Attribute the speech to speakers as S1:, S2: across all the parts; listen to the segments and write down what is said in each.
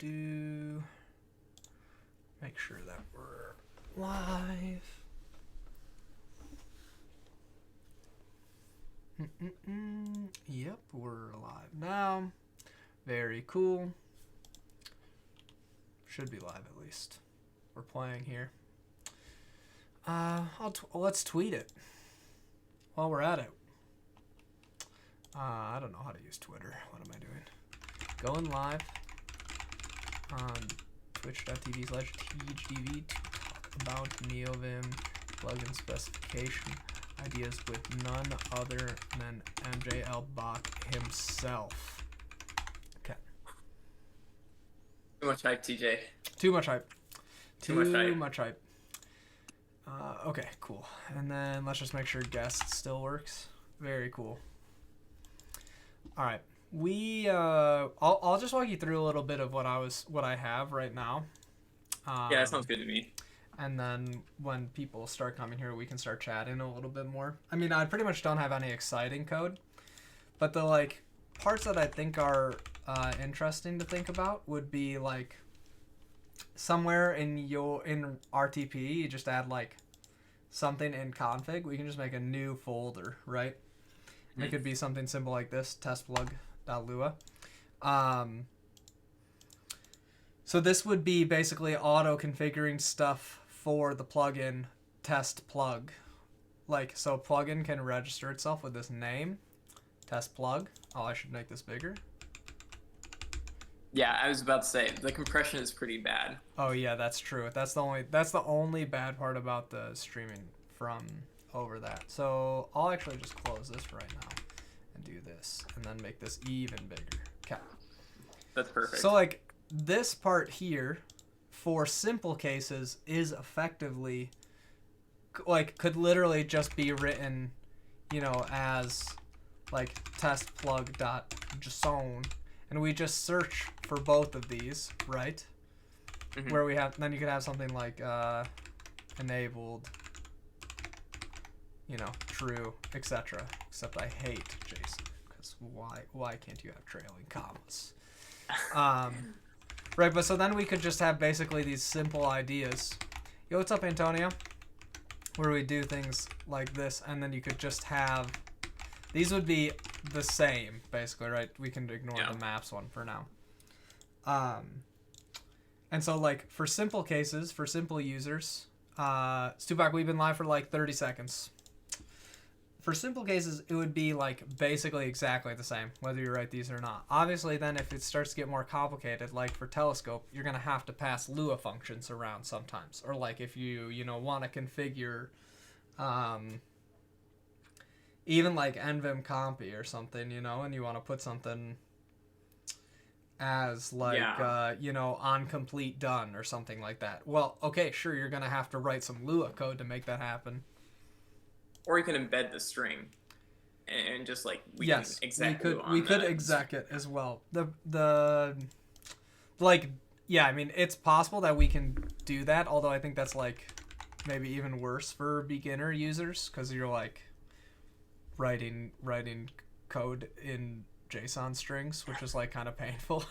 S1: Make sure that we're live. Yep, we're live now. Very cool. Should be live at least. We're playing here. Let's tweet it while we're at it. I don't know how to use Twitter. What am I doing? Going live on twitch.tv/THDV to talk about Neovim Plugin Specification ideas with none other than MJL Bach himself. Okay.
S2: Too much hype, TJ.
S1: Too much hype.
S2: Too much hype.
S1: Okay, cool. And then let's just make sure guest still works. Very cool. All right. I'll just walk you through a little bit of what I have right now.
S2: Yeah, that sounds good to me.
S1: And then when people start coming here, we can start chatting a little bit more. I mean, I pretty much don't have any exciting code, but the parts that I think are interesting to think about would be somewhere in RTP, you just add something in config. We can just make a new folder, right? And it could be something simple like this, testplug.lua. So this would be basically auto configuring stuff for the plugin test plug. So plugin can register itself with this name, test plug. Oh, I should make this bigger.
S2: Yeah, I was about to say the compression is pretty bad.
S1: Oh yeah, that's true. That's the only bad part about the streaming from over that. So I'll actually just close this right now and do this and then make this even bigger. Okay.
S2: That's perfect.
S1: So this part here for simple cases is effectively could literally just be written, as test plug.json, and we just search for both of these, right? Mm-hmm. Where we have, then you could have something like enabled, true, etc. Except I hate JSON, because why can't you have trailing commas? Right, but so then we could just have basically these simple ideas. Yo, what's up, Antonio? Where we do things like this, and then you could just have, these would be the same, basically, right? We can ignore the maps one for now. And so, for simple cases, for simple users, Stupak, we've been live for 30 seconds. For simple cases, it would be basically exactly the same, whether you write these or not. Obviously, then if it starts to get more complicated, for telescope, you're going to have to pass Lua functions around sometimes. Or if you, want to configure, even Neovim Compy or something, and you want to put something as on complete done or something like that. Well, okay, sure, you're going to have to write some Lua code to make that happen.
S2: Or you can embed the string and just we could
S1: exec it as well. I mean, it's possible that we can do that, although I think that's maybe even worse for beginner users, because you're writing code in JSON strings, which is kind of painful.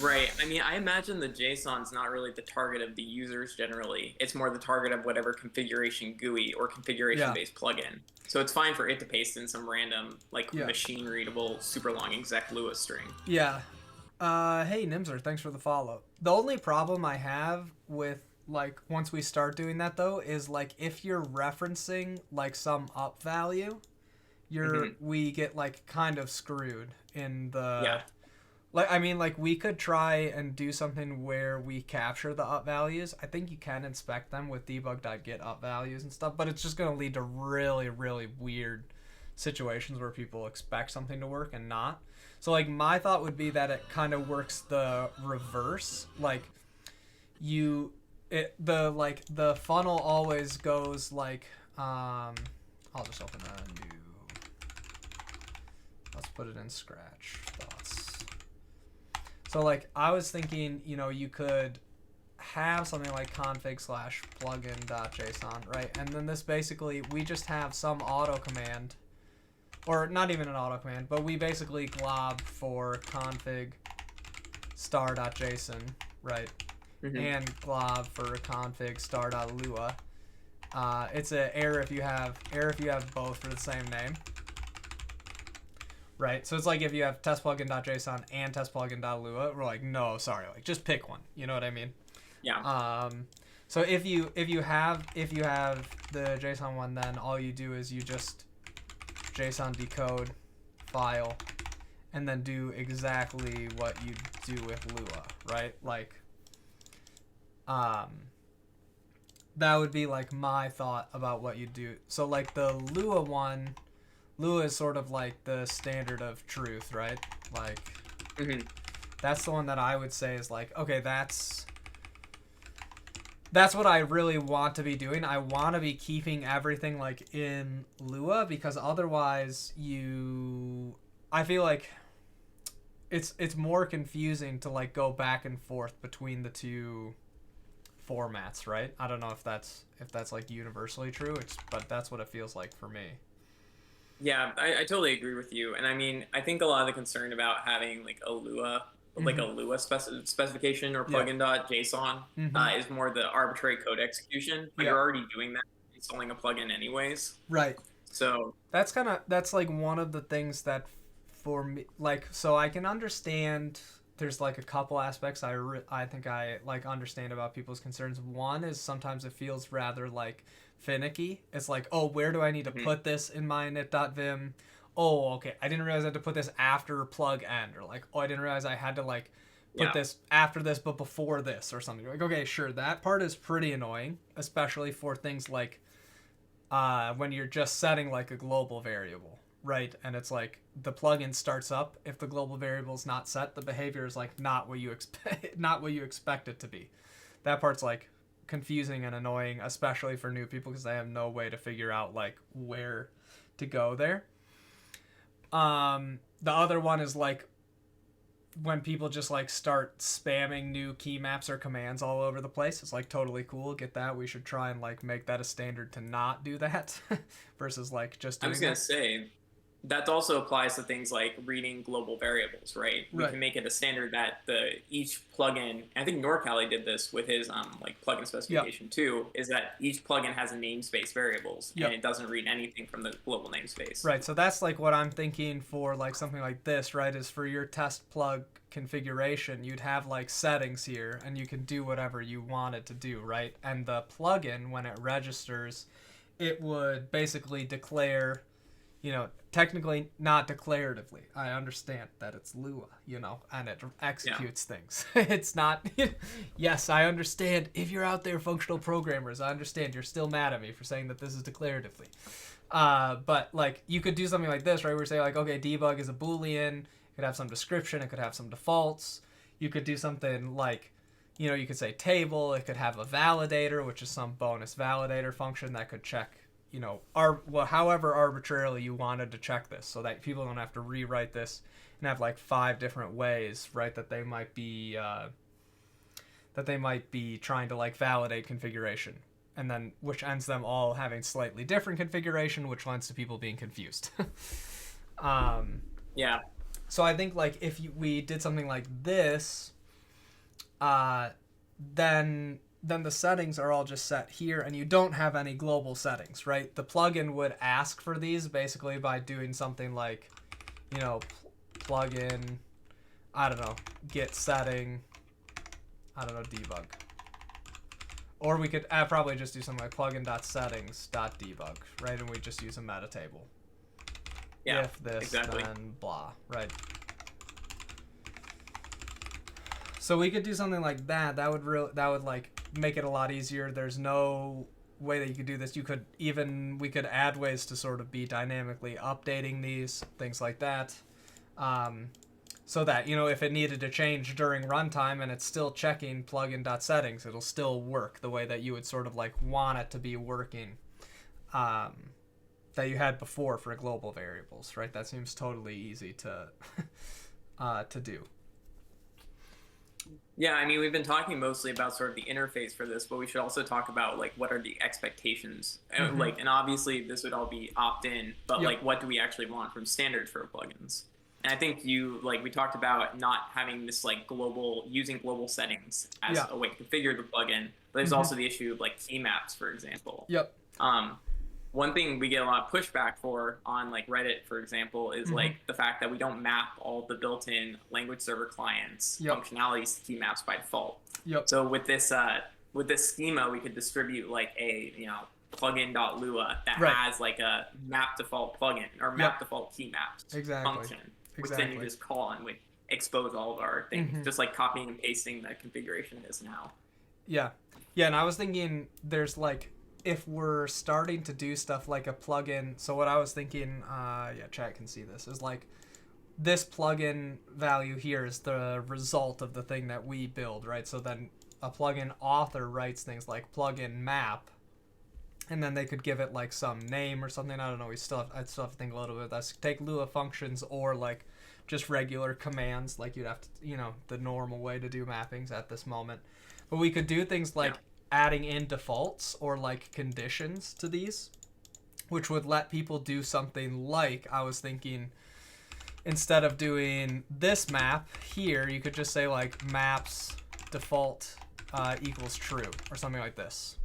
S2: Right. I mean, I imagine the JSON's not really the target of the users generally. It's more the target of whatever configuration GUI or configuration-based plugin. So it's fine for it to paste in some random, machine-readable, super long exec Lua string.
S1: Yeah. Hey, Nimzer, thanks for the follow. The only problem I have with, once we start doing that, though, is, if you're referencing, some up value, we get, kind of screwed in the...
S2: Yeah.
S1: We could try and do something where we capture the up values. I think you can inspect them with debug.get up values and stuff, but it's just going to lead to really, really weird situations where people expect something to work and not. So, my thought would be that it kind of works the reverse. The funnel always goes, I'll just open a new... Let's put it in Scratch. Thoughts. So, I was thinking, you could have something like config/plugin.json, right? And then this basically, we just have some auto command, or not even an auto command, but we basically glob for config star.json, right? And glob for config star.lua. It's an error if you have both for the same name. Right, so it's like if you have testplugin.json and testplugin.lua, we're like, no, sorry, like just pick one. You know what I mean?
S2: Yeah.
S1: So if you have the JSON one, then all you do is you just JSON decode file, and then do exactly what you do with Lua, right? Like, that would be like my thought about what you do. So like the Lua is sort of like the standard of truth, right? Like, that's the one that I would say is like, okay, that's what I really want to be doing. I want to be keeping everything like in Lua, because otherwise I feel like it's more confusing to like go back and forth between the two formats, right? I don't know if that's like universally true, but that's what it feels like for me.
S2: Yeah, I totally agree with you. And I mean, I think a lot of the concern about having like a Lua, like a Lua specification or plugin.json is more the arbitrary code execution, but you're already doing that installing a plugin anyways.
S1: Right.
S2: So
S1: that's like one of the things that for me, like, so I can understand there's like a couple aspects I think I like understand about people's concerns. One is sometimes it feels rather like finicky. It's like, oh, where do I need to put this in my init.vim? Oh, okay, I didn't realize I had to put this after plug end, or like, oh, I didn't realize I had to like put this after this but before this or something. Like, okay, sure, that part is pretty annoying, especially for things like when you're just setting like a global variable, right? And it's like the plugin starts up, if the global variable is not set, the behavior is like not what you expect it to be. That part's like confusing and annoying, especially for new people, because they have no way to figure out like where to go there. The other one is like when people just like start spamming new key maps or commands all over the place. It's like totally cool, get that. We should try and like make that a standard to not do that versus like just doing
S2: I was gonna say that also applies to things like reading global variables, right? We can make it a standard that each plugin, I think NorCali did this with his like plugin specification too, is that each plugin has a namespace variables and it doesn't read anything from the global namespace.
S1: Right, so that's like what I'm thinking for like something like this, right? Is for your test plug configuration, you'd have like settings here and you can do whatever you want it to do, right? And the plugin, when it registers, it would basically declare, you know, technically not declaratively. I understand that it's Lua, you know, and it executes things. It's not, yes, I understand. If you're out there, functional programmers, I understand you're still mad at me for saying that this is declaratively. But like you could do something like this, right? Where you say like, okay, debug is a Boolean. It could have some description. It could have some defaults. You could do something like, you know, you could say table. It could have a validator, which is some bonus validator function that could check, you know, however arbitrarily you wanted to check this, so that people don't have to rewrite this and have like 5 different ways, right, that they might be trying to like validate configuration, and then which ends them all having slightly different configuration, which lends to people being confused. So I think like if we did something like this, then the settings are all just set here, and you don't have any global settings, right? The plugin would ask for these basically by doing something like, you know, plugin, I don't know, get setting, I don't know, debug. Or we could probably just do something like plugin.settings.debug, right? And we just use a meta table.
S2: Yeah,
S1: if this, then blah, right? So we could do something like that. That would like make it a lot easier. There's no way that you could do this. We could add ways to sort of be dynamically updating these things like that, so that, you know, if it needed to change during runtime and it's still checking plugin.settings, it'll still work the way that you would sort of like want it to be working, that you had before for global variables, right? That seems totally easy to do.
S2: Yeah, I mean, we've been talking mostly about sort of the interface for this, but we should also talk about like what are the expectations, like, and obviously this would all be opt-in, but like what do we actually want from standards for plugins? And I think we talked about not having this like using global settings as
S1: Yeah.
S2: a way to configure the plugin. But there's also the issue of like key maps, for example.
S1: Yep.
S2: One thing we get a lot of pushback for on like Reddit, for example, is like the fact that we don't map all the built-in language server clients functionalities to key maps by default.
S1: Yep.
S2: So with this schema, we could distribute like a plugin.lua that has like a map default plugin or map default key maps function, which then you just call and we expose all of our things, just like copying and pasting the configuration is now.
S1: Yeah. Yeah, and I was thinking there's like, if we're starting to do stuff like a plugin, so what I was thinking, chat can see this, is like this plugin value here is the result of the thing that we build, right? So then a plugin author writes things like plugin map, and then they could give it like some name or something. I don't know. I'd still have to think a little bit. That's take Lua functions or like just regular commands, like you'd have to, the normal way to do mappings at this moment. But we could do things like adding in defaults or like conditions to these, which would let people do something like, I was thinking, instead of doing this map here, you could just say like maps default equals true or something like this.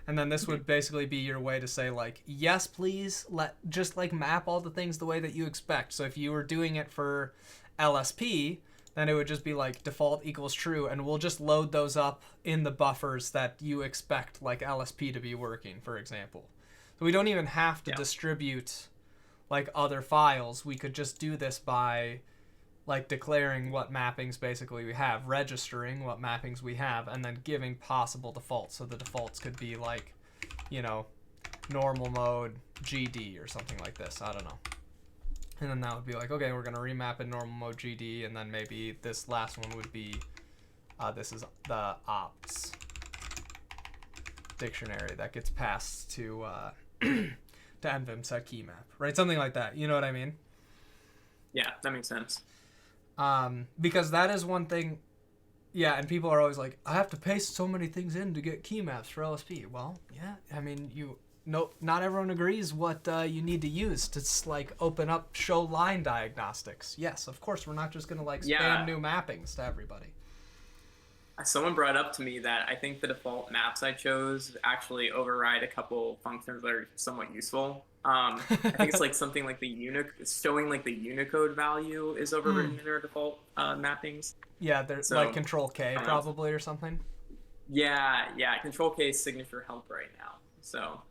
S1: And then this would basically be your way to say like, yes, please just like map all the things the way that you expect. So if you were doing it for LSP, then it would just be like default equals true, and we'll just load those up in the buffers that you expect like LSP to be working, for example. So we don't even have to distribute like other files. We could just do this by like declaring what mappings basically we have, registering what mappings we have, and then giving possible defaults. So the defaults could be like, normal mode GD or something like this. I don't know. And then that would be like, okay, we're going to remap in normal mode GD, and then maybe this last one would be, this is the ops dictionary that gets passed to NVIM set key map, right? Something like that. You know what I mean?
S2: Yeah, that makes sense.
S1: Because that is one thing, and people are always like, I have to paste so many things in to get key maps for LSP. Well, yeah, I mean, not everyone agrees what you need to use to like open up show line diagnostics. Yes, of course, we're not just going to like spam new mappings to everybody.
S2: Someone brought up to me that I think the default maps I chose actually override a couple functions that are somewhat useful. I think it's like something like showing like the Unicode value is overridden in our default mappings.
S1: Yeah, there's like Control K probably or something.
S2: Yeah, Control K is signature help right now. So,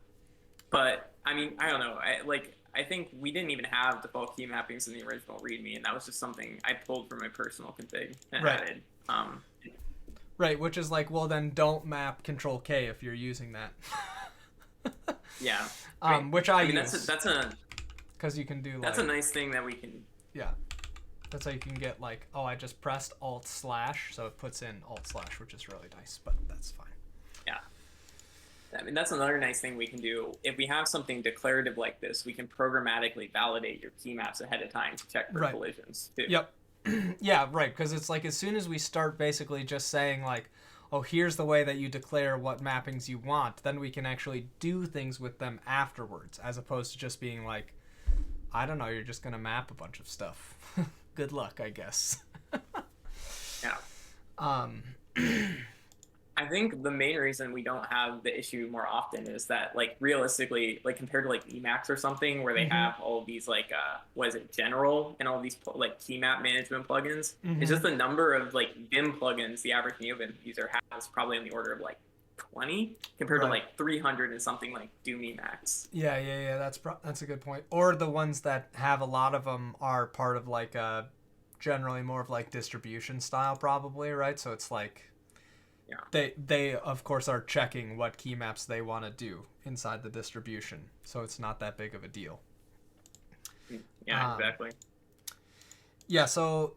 S2: but I mean, I don't know. I think we didn't even have default key mappings in the original README, and that was just something I pulled from my personal config and added.
S1: Right, which is like, well, then don't map Control K if you're using that.
S2: Yeah.
S1: Which I use.
S2: That's
S1: because you can do
S2: that's a nice thing that we can.
S1: Yeah. That's how you can get like, oh, I just pressed Alt/, so it puts in Alt/, which is really nice, but that's fine.
S2: Yeah. I mean, that's another nice thing we can do. If we have something declarative like this, we can programmatically validate your key maps ahead of time to check for collisions too.
S1: Yep. Yeah, right, because it's like as soon as we start basically just saying like, oh, here's the way that you declare what mappings you want, then we can actually do things with them afterwards, as opposed to just being like, I don't know, you're just going to map a bunch of stuff. Good luck, I guess.
S2: Yeah. I think the main reason we don't have the issue more often is that, like, realistically, like, compared to, like, Emacs or something, where they have all of these, like, general and all these, like, key map management plugins, it's just the number of, like, Vim plugins the average Neovim user has probably on the order of, like, 20 compared to, like, 300 and something like Doom Emacs.
S1: Yeah, that's a good point. Or the ones that have a lot of them are part of, like, generally more of, like, distribution style probably, right? So it's, like... Yeah. They of course are checking what key maps they want to do inside the distribution, so it's not that big of a deal.
S2: Yeah, exactly.
S1: Yeah, so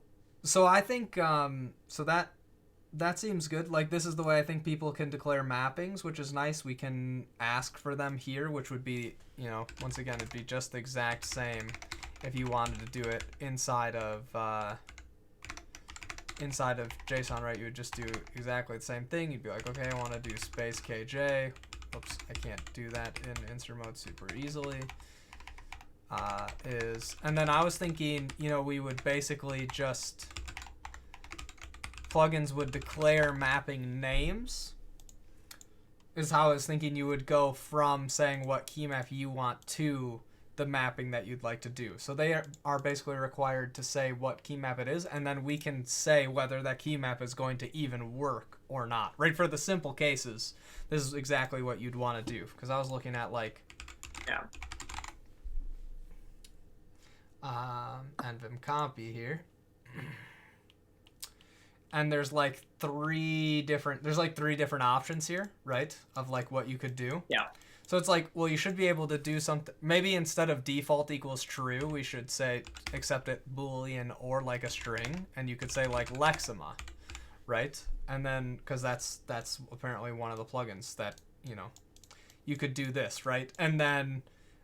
S1: I think so that seems good. Like, this is the way I think people can declare mappings, which is nice. We can ask for them here, which would be, once again, it'd be just the exact same if you wanted to do it inside of JSON, right? You would just do exactly the same thing. You'd be like, okay, I want to do space KJ. Oops, I can't do that in insert mode super easily. and then I was thinking, we would basically just, plugins would declare mapping names, is how I was thinking you would go from saying what key map you want to the mapping that you'd like to do. So they are basically required to say what key map it is, and then we can say whether that key map is going to even work or not. Right, for the simple cases, this is exactly what you'd want to do, because I was looking at Neovim copy here. And there's three different options here, right? Of what you could do.
S2: Yeah.
S1: So it's well, you should be able to do something. Maybe instead of default equals true, we should say accept it Boolean or a string, and you could say lexema, right? And then because that's apparently one of the plugins that you could do this, right? And then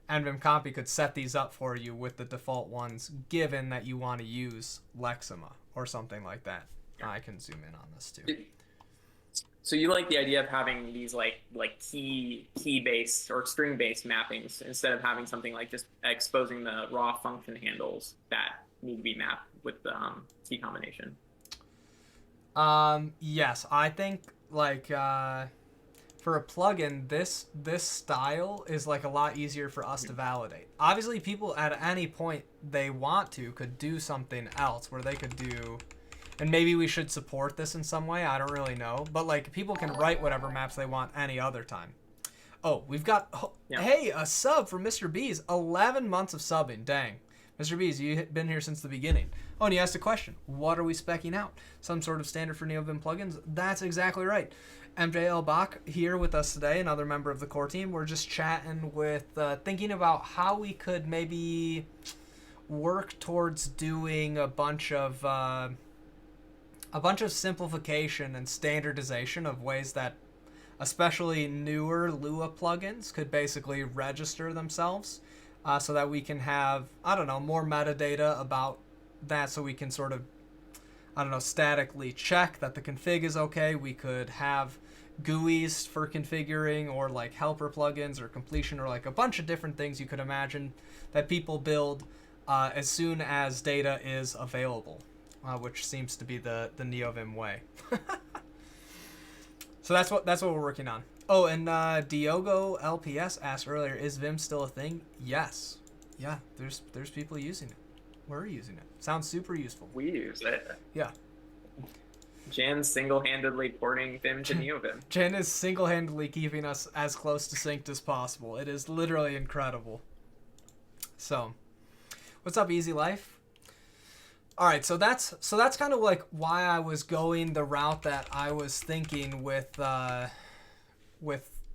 S1: Neovim copy could set these up for you with the default ones, given that you want to use lexema or something like that. I can zoom in on this too.
S2: So you like the idea of having these key based or string based mappings instead of having something just exposing the raw function handles that need to be mapped with the key combination.
S1: Yes, I think for a plugin, this style is a lot easier for us to validate. Obviously, people at any point they want to could do something else where they could do. And maybe we should support this in some way. I don't really know. But, people can write whatever maps they want any other time. Oh, we've got... Hey, a sub from Mr. B's. 11 months of subbing. Dang. Mr. B's, you've been here since the beginning. Oh, and you asked a question. What are we speccing out? Some sort of standard for Neovim plugins? That's exactly right. MJL Bach here with us today, another member of the core team. We're just chatting with... thinking about how we could maybe work towards doing a bunch of simplification and standardization of ways that especially newer Lua plugins could basically register themselves, so that we can have, more metadata about that, so we can sort of, statically check that the config is okay. We could have GUIs for configuring, or helper plugins or completion, or a bunch of different things you could imagine that people build as soon as data is available. Which seems to be the Neovim way. So that's what we're working on. Oh, and Diogo LPS asked earlier, is Vim still a thing? Yes. Yeah, there's people using it. We're using it. Sounds super useful.
S2: We use it.
S1: Yeah.
S2: Jan's single-handedly porting Vim to Neovim.
S1: Jan is single-handedly keeping us as close to synced as possible. It is literally incredible. So, what's up, Easy Life? All right, so that's kind of why I was going the route that I was thinking with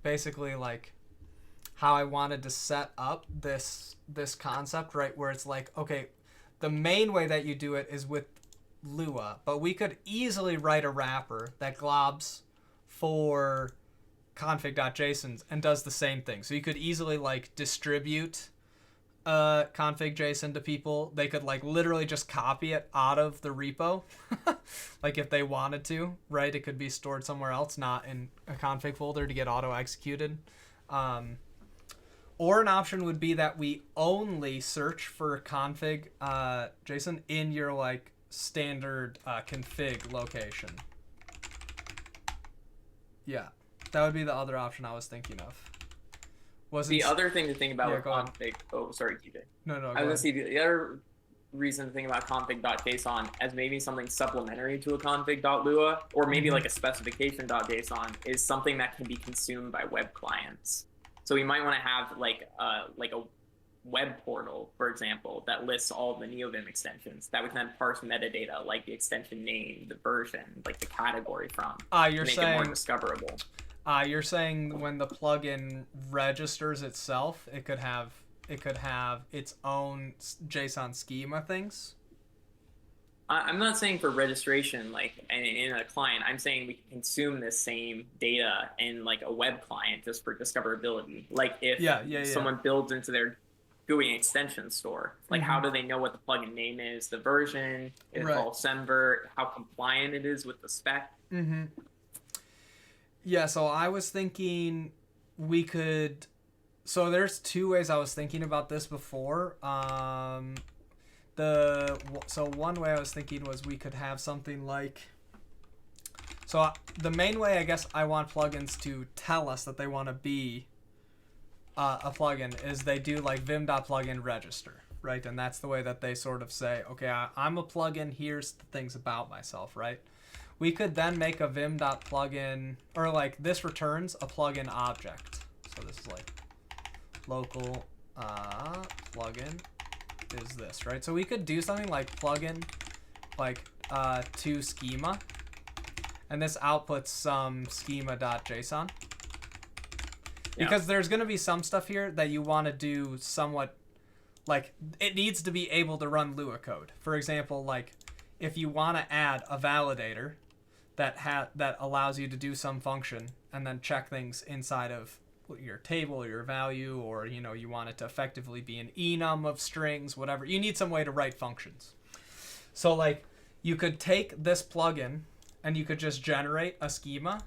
S1: basically how I wanted to set up this concept, right? Where it's okay, the main way that you do it is with Lua, but we could easily write a wrapper that globs for config.json and does the same thing. So you could easily distribute config JSON to people. They could literally just copy it out of the repo if they wanted to, right? It could be stored somewhere else, not in a config folder to get auto executed. Or an option would be that we only search for config JSON in your standard config location. Yeah, that would be the other option I was thinking of.
S2: The other thing to think about with config... Oh, sorry, TJ.
S1: No,
S2: I was going to say, the other reason to think about config.json as maybe something supplementary to a config.lua, or maybe a specification.json, is something that can be consumed by web clients. So we might want to have a web portal, for example, that lists all the Neovim extensions that we can then parse metadata, like the extension name, the version, the category from, to make it more discoverable.
S1: You're saying when the plugin registers itself, it could have its own JSON schema things?
S2: I'm not saying for registration, in a client. I'm saying we can consume this same data in a web client just for discoverability. If someone builds into their GUI extension store, how do they know what the plugin name is, the version, if it's all Semver, how compliant it is with the spec?
S1: Yeah, so I was thinking we could So there's two ways I was thinking about this before. So one way I was thinking was we could have something like. So the main way I guess I want plugins to tell us that they want to be a plugin is they do like vim.plugin register, right? And that's the way that they sort of say, okay, I'm a plugin. Here's the things about myself, right? We could then make a vim.plugin, or like this returns a plugin object. So this is like local plugin is this, right? So we could do something like plugin like to schema, and this outputs some schema.json. Because there's going to be some stuff here that you want to do somewhat, like, it needs to be able to run Lua code. For example, like, if you want to add a validator that allows you to do some function and then check things inside of your table or your value, or, you know, you want it to effectively be an enum of strings, whatever. You need some way to write functions. So, like, you could take this plugin and you could just generate a schema,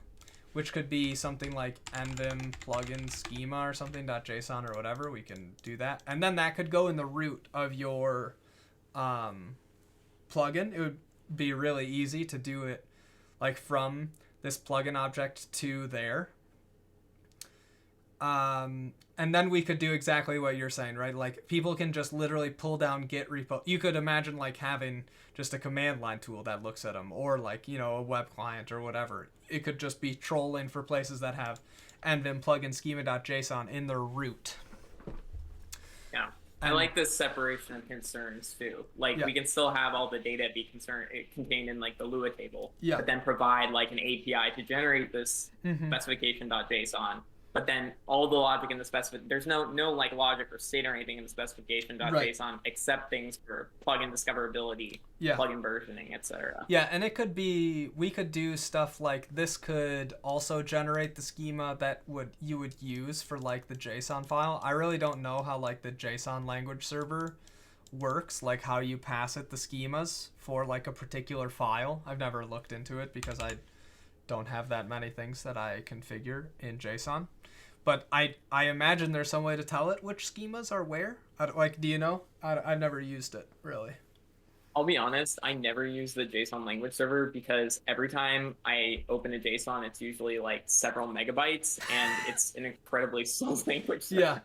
S1: which could be something like Neovim Plugin Schema or something .json or whatever. We can do that, and then that could go in the root of your plugin. It would be really easy to do it like from this plugin object to there. And then we could do exactly what you're saying, right? Like people can just literally pull down git repo. You could imagine like having just a command line tool that looks at them, or like, you know, a web client or whatever. It could just be trolling for places that have Neovim plugin schema.json in their root.
S2: Yeah. I like this separation of concerns too. Like we can still have all the data be contained in like the Lua table, but then provide like an API to generate this specification.json. But then all the logic in the specification, there's no like logic or state or anything in the specification.json except things for plugin discoverability, plugin versioning, etc. Yeah,
S1: and it could be, we could do stuff like this could also generate the schema that you would use for like the JSON file. I really don't know how like the JSON language server works, like how you pass it the schemas for like a particular file. I've never looked into it because I don't have that many things that I configure in JSON. But I imagine there's some way to tell it which schemas are where. Like, do you know? I've never used it, really.
S2: I'll be honest, I never use the JSON language server because every time I open a JSON, it's usually like several megabytes, and it's an incredibly slow language server.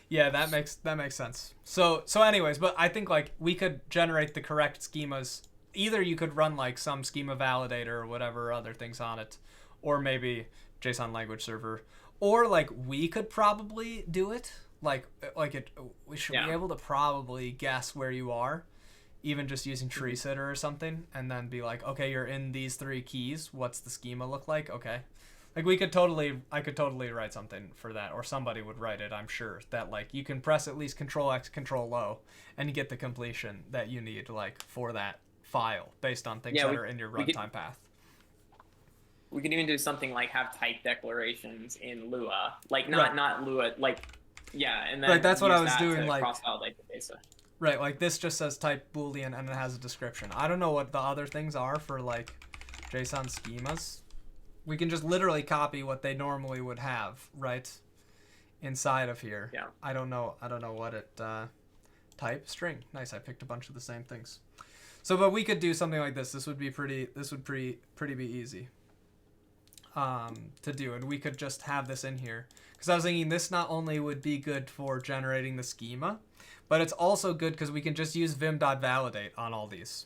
S1: Yeah, that makes sense. So anyways, but I think like we could generate the correct schemas. Either you could run like some schema validator or whatever other things on it, or maybe JSON language server, or like we could probably do it. We should be able to probably guess where you are, even just using tree sitter or something, and then be like, okay, you're in these 3 keys. What's the schema look like? Okay, like I could totally write something for that, or somebody would write it. I'm sure that like you can press at least Control X, Control O, and you get the completion that you need like for that file based on things that are in your runtime path.
S2: We could even do something like have type declarations in Lua, like not Lua, like and then
S1: that's what I was doing, like
S2: cross-validate the data.
S1: Right, like this just says type Boolean and it has a description. I don't know what the other things are for like JSON schemas. We can just literally copy what they normally would have right inside of here.
S2: Yeah.
S1: I don't know what it type string. Nice, I picked a bunch of the same things. So, but we could do something like this. This would be pretty be easy to do, and we could just have this in here. Because I was thinking this not only would be good for generating the schema, but it's also good because we can just use vim.validate on all these.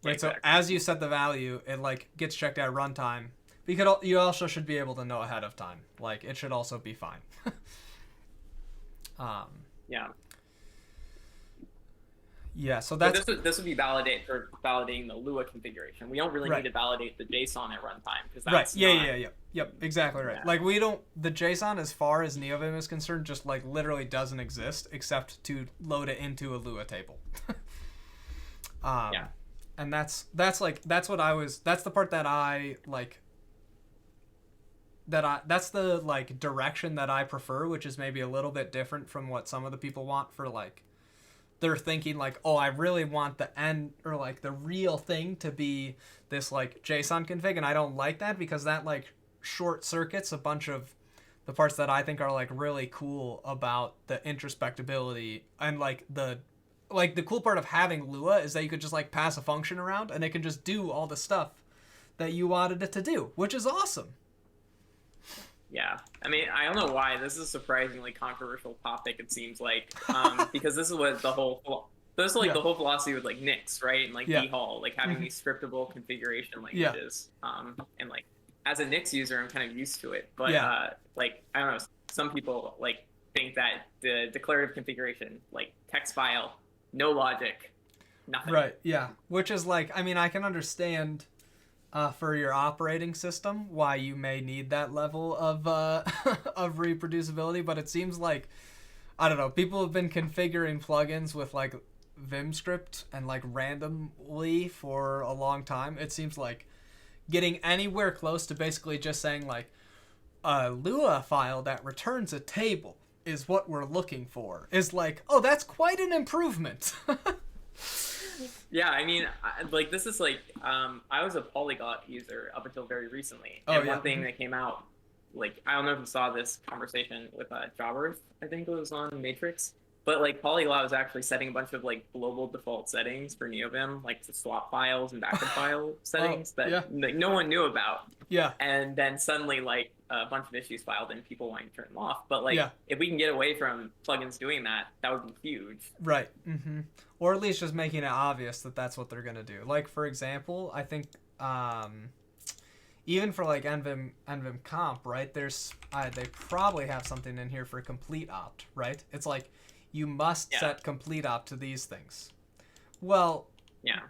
S1: Right, exactly. So as you set the value, it like gets checked at runtime. You also should be able to know ahead of time. Like it should also be fine. Yeah, so that's...
S2: This would be validating the Lua configuration. We don't really need to validate the JSON at runtime because that's
S1: Yep, exactly right. Yeah. Like the JSON as far as Neovim is concerned just like literally doesn't exist except to load it into a Lua table. And that's the part that I like, that's the like direction that I prefer, which is maybe a little bit different from what some of the people want for like, they're thinking like, oh, I really want the end or like the real thing to be this like JSON config, and I don't like that because that like short circuits a bunch of the parts that I think are like really cool about the introspectability and like the cool part of having Lua is that you could just like pass a function around and it can just do all the stuff that you wanted it to do, which is awesome.
S2: Yeah, I mean, I don't know why this is a surprisingly controversial topic. It seems like because this is what the whole the whole philosophy with like Nix, right, and like dhall, like having these scriptable configuration languages. And like as a Nix user, I'm kind of used to it, but like I don't know, some people like think that the declarative configuration, like text file, no logic, nothing.
S1: Right. Yeah. Which is like, I mean, I can understand. For your operating system, why you may need that level of of reproducibility, but it seems like, I don't know, people have been configuring plugins with like Vim script and like randomly for a long time. It seems like getting anywhere close to basically just saying like a Lua file that returns a table is what we're looking for is like, oh, that's quite an improvement.
S2: Yeah, I mean, like this is like I was a polyglot user up until very recently, and one thing that came out, like I don't know if you saw this conversation with Jawworth, I think it was on Matrix, but like polyglot was actually setting a bunch of like global default settings for Neovim, like to swap files and backup file settings that like, no one knew about.
S1: Yeah.
S2: And then suddenly like a bunch of issues filed and people wanting to turn them off. But like if we can get away from plugins doing that, that would be huge.
S1: Right. Mm-hmm. Or at least just making it obvious that that's what they're going to do. Like, for example, I think even for like NVIM comp, right, there's they probably have something in here for complete opt, right? It's like you must set complete opt to these things. Well,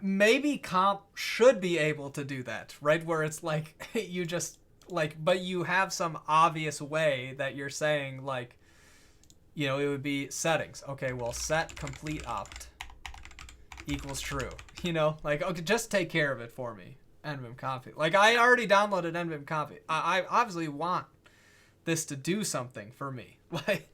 S1: maybe comp should be able to do that, right? Where it's like you just like, but you have some obvious way that you're saying like, you know, it would be settings. Okay, well, set complete opt equals true. You know, like, okay, just take care of it for me. NVIM config. Like, I already downloaded NVIM config. I obviously want this to do something for me. Like,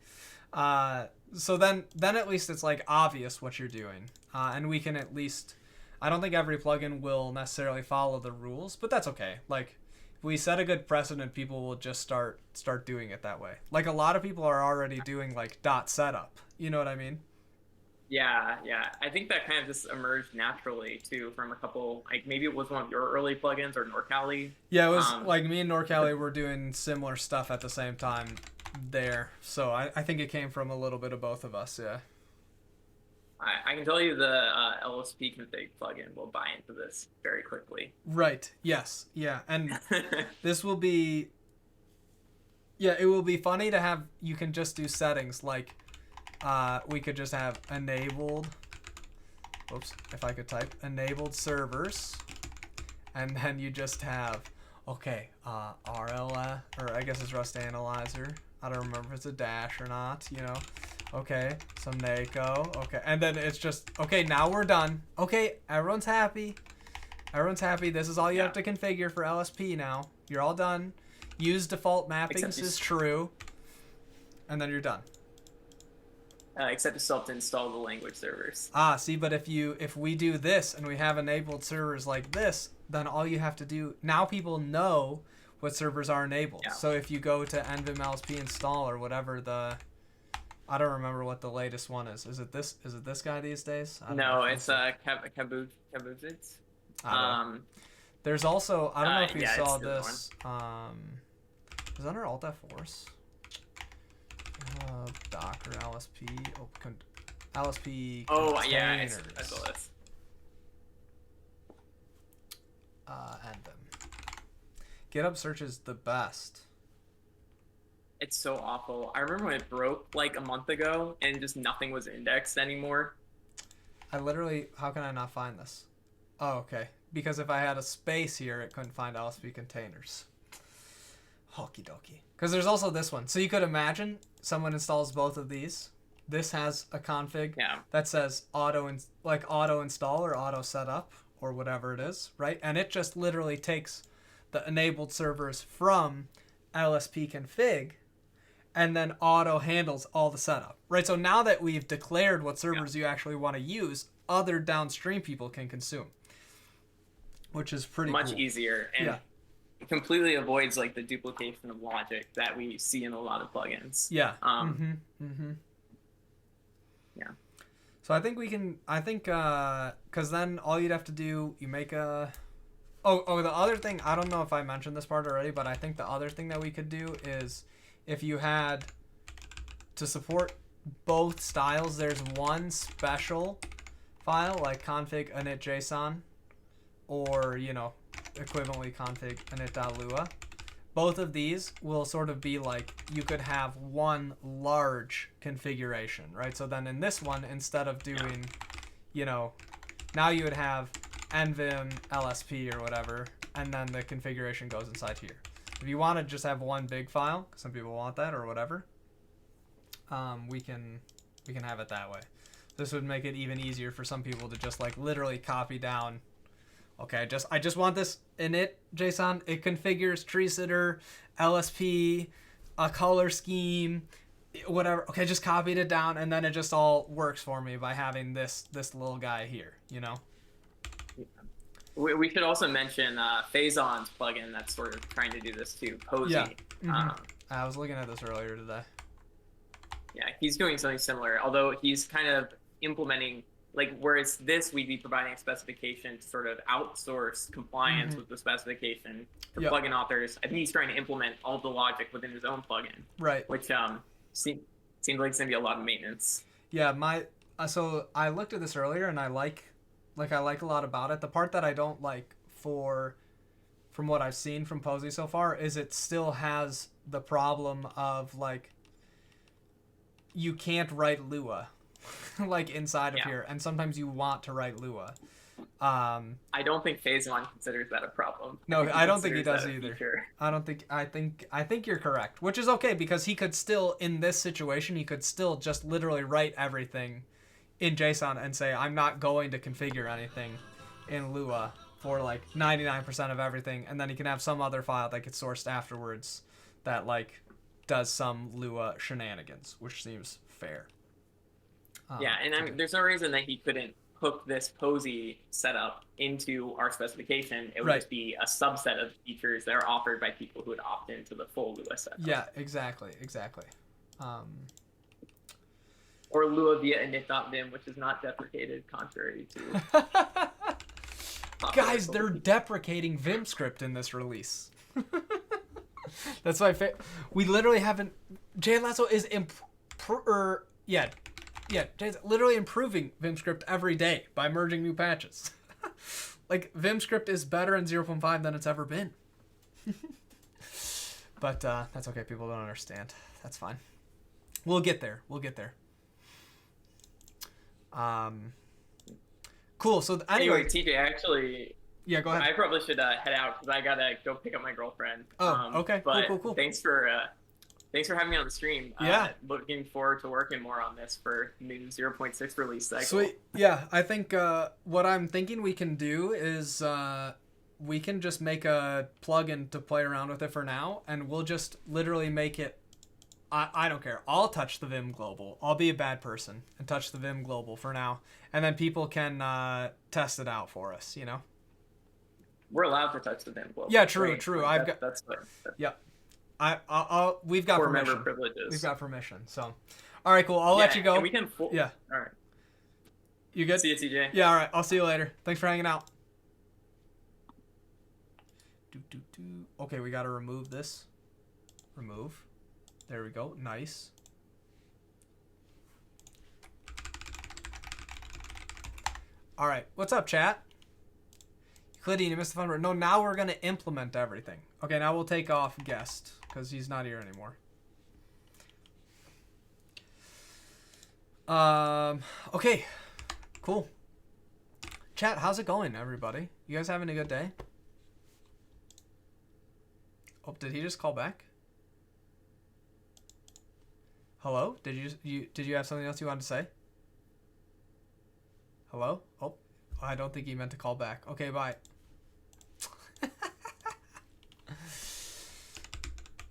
S1: so then at least it's like obvious what you're doing, and we can at least. I don't think every plugin will necessarily follow the rules, but that's okay. Like, if we set a good precedent, people will just start doing it that way. Like a lot of people are already doing like dot setup. You know what I mean?
S2: Yeah. I think that kind of just emerged naturally too from a couple, like maybe it was one of your early plugins or Norcali.
S1: Yeah, it was like me and Norcali were doing similar stuff at the same time there. So I think it came from a little bit of both of us, yeah.
S2: I can tell you the LSP config plugin will buy into this very quickly.
S1: Right, yes, yeah. And this will be, yeah, it will be funny to have, you can just do settings like, we could just have enabled, whoops, if I could type, enabled servers, and then you just have, okay, RLA, or I guess it's Rust Analyzer, I don't remember if it's a dash or not, you know, okay, some NACO, okay, and then it's just, okay, now we're done, okay, everyone's happy, this is all you have to configure for LSP now, you're all done, use default mappings is true, and then you're done.
S2: Except you still have to install the language servers.
S1: See, but if we do this and we have enabled servers like this, then all you have to do, now people know what servers are enabled. Yeah. So if you go to nvim lsp install or whatever I don't remember what the latest one is. Is it this guy these days?
S2: No, it's Kabuzits.
S1: There's also, I don't know if you saw this. Is that under Alt F-Force? Docker LSP LSP.
S2: Oh yeah, I saw this.
S1: NVIM. GitHub search is the best.
S2: It's so awful. I remember when it broke like a month ago and just nothing was indexed anymore.
S1: I literally, how can I not find this? Oh, okay. Because if I had a space here, it couldn't find LSP containers. Okie dokie. Because there's also this one. So you could imagine someone installs both of these. This has a config that says auto install or auto setup or whatever it is, right? And it just literally takes the enabled servers from LSP config and then auto handles all the setup, right? So now that we've declared what servers you actually want to use, other downstream people can consume, which is pretty
S2: much
S1: cool.
S2: easier. And completely avoids like the duplication of logic that we see in a lot of plugins.
S1: Yeah.
S2: Yeah.
S1: So I think because then all you'd have to do, you make a... Oh, the other thing, I don't know if I mentioned this part already, but I think the other thing that we could do is if you had to support both styles, there's one special file like config init.json or, equivalently config init.lua. Both of these will sort of be like, you could have one large configuration, right? So then in this one, instead of doing, now you would have nvim lsp or whatever, and then the configuration goes inside here. If you want to just have one big file, some people want that or whatever, we can have it that way. This would make it even easier for some people to just like literally copy down. Okay, I just want this init JSON. It configures tree sitter, LSP, a color scheme, whatever. Okay, just copied it down, and then it just all works for me by having this little guy here.
S2: We should also mention Phazon's plugin that's sort of trying to do this too. Posey.
S1: Yeah. I was looking at this earlier today.
S2: Yeah, he's doing something similar, although he's kind of implementing, like, whereas this, we'd be providing a specification to sort of outsource compliance with the specification to plugin authors. I think he's trying to implement all the logic within his own plugin.
S1: Right.
S2: Which seems like it's going to be a lot of maintenance.
S1: Yeah, so I looked at this earlier, and I like a lot about it. The part that I don't like from what I've seen from Posey so far is it still has the problem of, like, you can't write Lua like inside of here, and sometimes you want to write Lua.
S2: I don't think Phazon considers that a problem.
S1: No, I don't think he does either. I think you're correct, which is okay, because he could still, in this situation, he could still just literally write everything in JSON and say, I'm not going to configure anything in Lua for like 99% of everything, and then he can have some other file that gets sourced afterwards that like does some Lua shenanigans, which seems fair.
S2: Yeah, and I mean, there's no reason that he couldn't hook this Posey setup into our specification. It would just be a subset of features that are offered by people who would opt into the full Lua setup.
S1: Yeah, exactly.
S2: Or Lua via init.vim, which is not deprecated, contrary to...
S1: Guys, they're deprecating Vim script in this release. That's my we literally haven't... Jay Lasso is Jay's literally improving Vim script every day by merging new patches. Like, Vim script is better in 0.5 than it's ever been. But that's okay. People don't understand. That's fine. We'll get there. Cool. So
S2: anyway, TJ, actually...
S1: Yeah, go ahead.
S2: I probably should head out because I gotta go pick up my girlfriend.
S1: Oh, okay.
S2: But
S1: cool.
S2: Thanks for having me on the stream. Looking forward to working more on this for new 0.6 release cycle.
S1: Sweet. Yeah, I think what I'm thinking we can do is we can just make a plugin to play around with it for now, and we'll just literally make it. I don't care. I'll touch the Vim global. I'll be a bad person and touch the Vim global for now, and then people can test it out for us.
S2: We're allowed to touch the Vim global.
S1: Yeah, true.
S2: That's good.
S1: Yeah. We've got permission.
S2: Member privileges.
S1: We've got permission. So, all right, cool. I'll let you go.
S2: And we can.
S1: Yeah.
S2: All right.
S1: You good?
S2: See you, TJ.
S1: Yeah. All right. I'll see you later. Thanks for hanging out. Okay, we got to remove this. Remove. There we go. Nice. All right. What's up, chat? Clidine, you missed the fun part. No, now we're going to implement everything. Okay, now we'll take off guest because he's not here anymore. Okay, cool. Chat, how's it going, everybody? You guys having a good day? Oh, did he just call back? Hello? Did you have something else you wanted to say? Hello? Oh, I don't think he meant to call back. Okay, bye.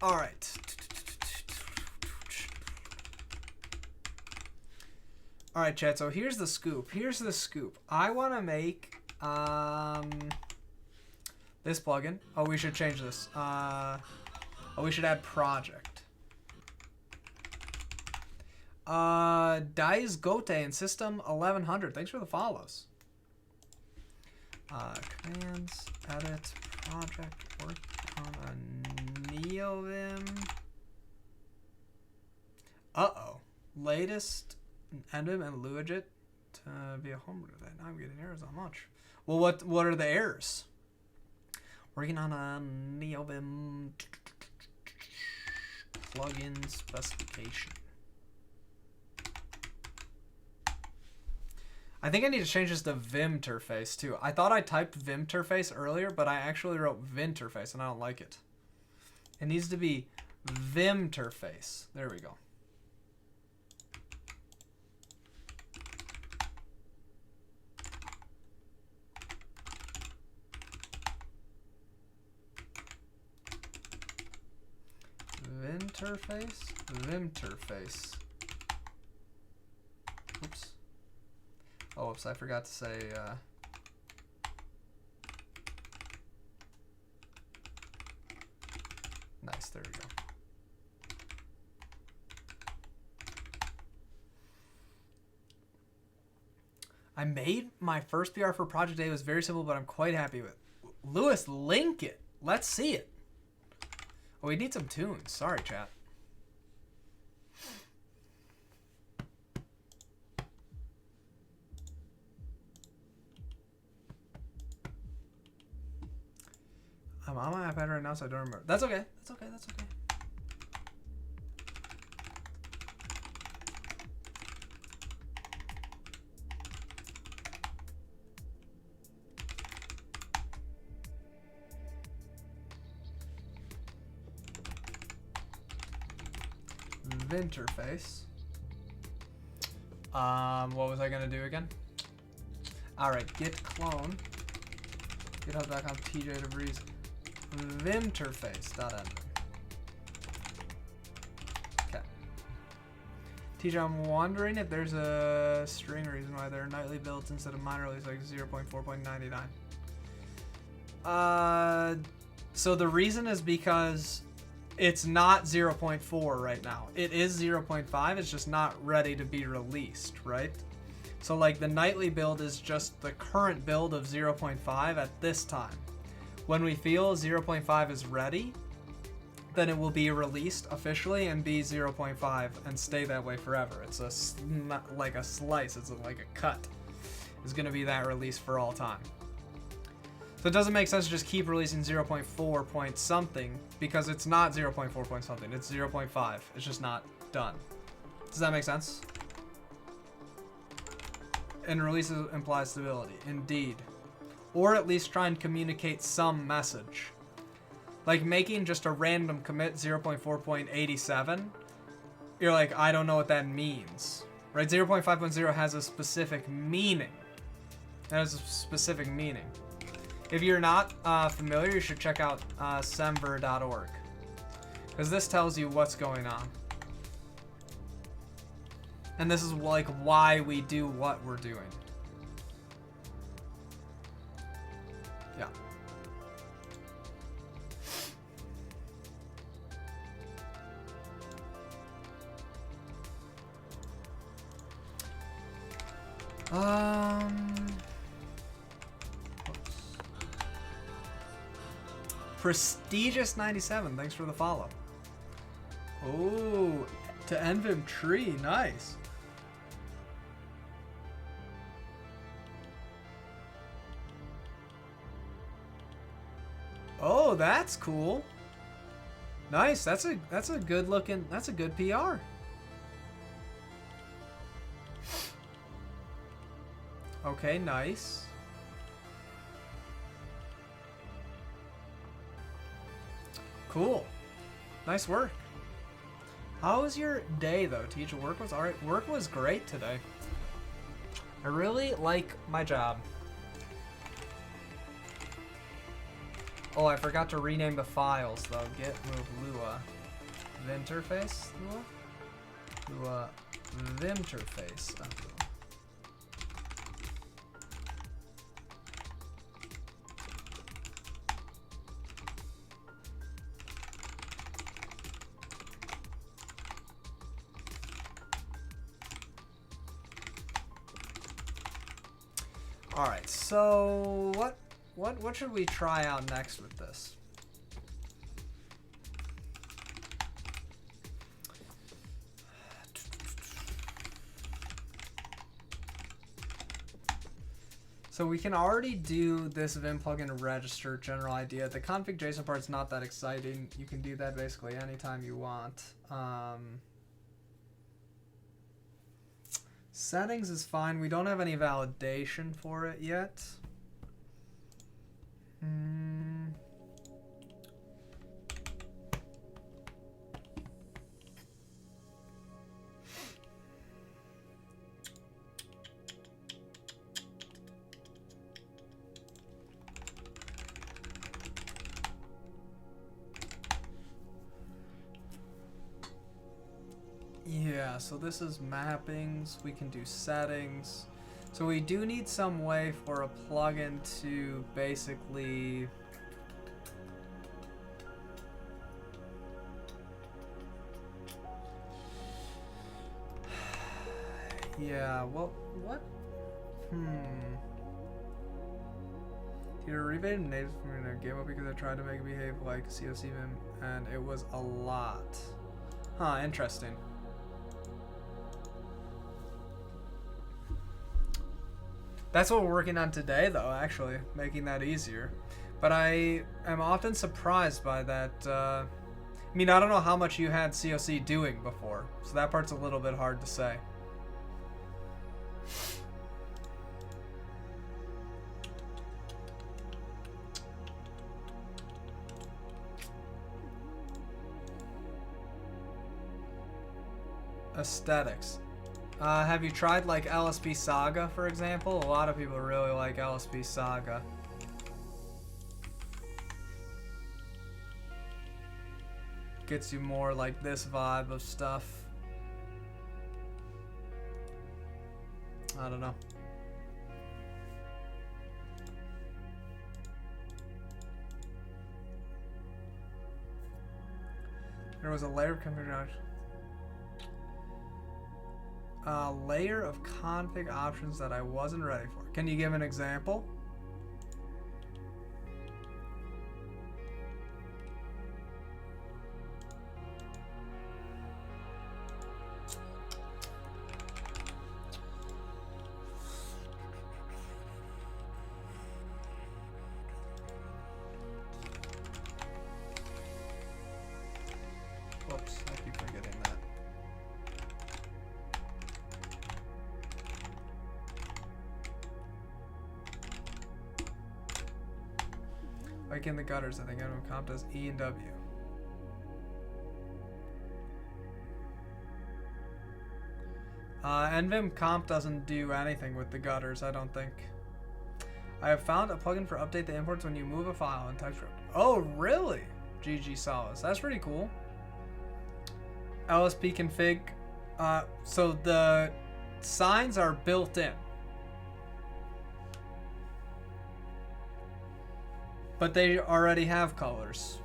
S1: All right. All right, chat. So here's the scoop. I want to make this This plugin. Oh, we should change this. Oh, we should add project. Dice Gote in System 1100. Thanks for the follows. Commands, edit, project, work on a Neovim. Uh-oh. Latest Endvim and Luigit to be a homebrew. Now I'm getting errors on much. Well, what are the errors? Working on a Neovim plugin specification. I think I need to change this to Vimterface too. I thought I typed Vimterface earlier, but I actually wrote Vinterface and I don't like it. It needs to be Vimterface. There we go. Vimterface. Oops. Oh, oops, I forgot to say, nice, there we go. I made my first PR for Project A. It was very simple, but I'm quite happy with it. Lewis, link it. Let's see it. Oh, we need some tunes. Sorry, chat. I'm on my iPad right now, so I don't remember. That's okay. That's okay. That's okay. Vinterface. What was I gonna do again? All right, git clone. GitHub.com TJ DeVries. Vinterface.env. Okay. TJ, I'm wondering if there's a string reason why there are nightly builds instead of minor release like 0.4.99. So the reason is because it's not 0.4 right now. It is 0.5, it's just not ready to be released, right? So like the nightly build is just the current build of 0.5 at this time. When we feel 0.5 is ready, then it will be released officially and be 0.5 and stay that way forever. It's not like a slice, it's like a cut. It's gonna be that release for all time. So it doesn't make sense to just keep releasing 0.4 point something because it's not 0.4 point something, it's 0.5. It's just not done. Does that make sense? And releases implies stability, indeed. Or at least try and communicate some message. Like making just a random commit 0.4.87, you're like, I don't know what that means. Right? 0.5.0 has a specific meaning. It has a specific meaning. If you're not familiar, you should check out semver.org. Because this tells you what's going on. And this is like why we do what we're doing. Yeah. Prestigious 97, thanks for the follow. Oh, to Envim Tree, nice. Oh, that's cool. Nice. That's a good looking. That's a good PR. Okay, nice. Cool. Nice work. How was your day though, teacher? Work was alright. Work was great today. I really like my job. Oh, I forgot to rename the files though. Git move Lua. Vinterface? Lua Vinterface. All right, so what should we try out next with this? So we can already do this Vim plugin register general idea. The config JSON part's not that exciting. You can do that basically anytime you want. Settings is fine. We don't have any validation for it yet. Yeah, so this is mappings. We can do settings. So we do need some way for a plugin to basically yeah, well, what? Either rebaited natives from a game up because I tried to make it behave like COC Vim and it was a lot. Huh, interesting. That's what we're working on today, though, actually, making that easier. But I am often surprised by that. I mean, I don't know how much you had COC doing before, so that part's a little bit hard to say. Aesthetics. Have you tried like LSP Saga, for example? A lot of people really like LSP Saga. Gets you more like this vibe of stuff. I don't know. There was a layer of configuration. A layer of config options that I wasn't ready for. Can you give an example? Whoops, I keep forgetting that. Like in the gutters, I think Neovim comp does E and W. Neovim comp doesn't do anything with the gutters, I don't think. I have found a plugin for update the imports when you move a file in TypeScript. Oh, really? GG Solace. That's pretty cool. LSP config. So the signs are built in. But they already have colors.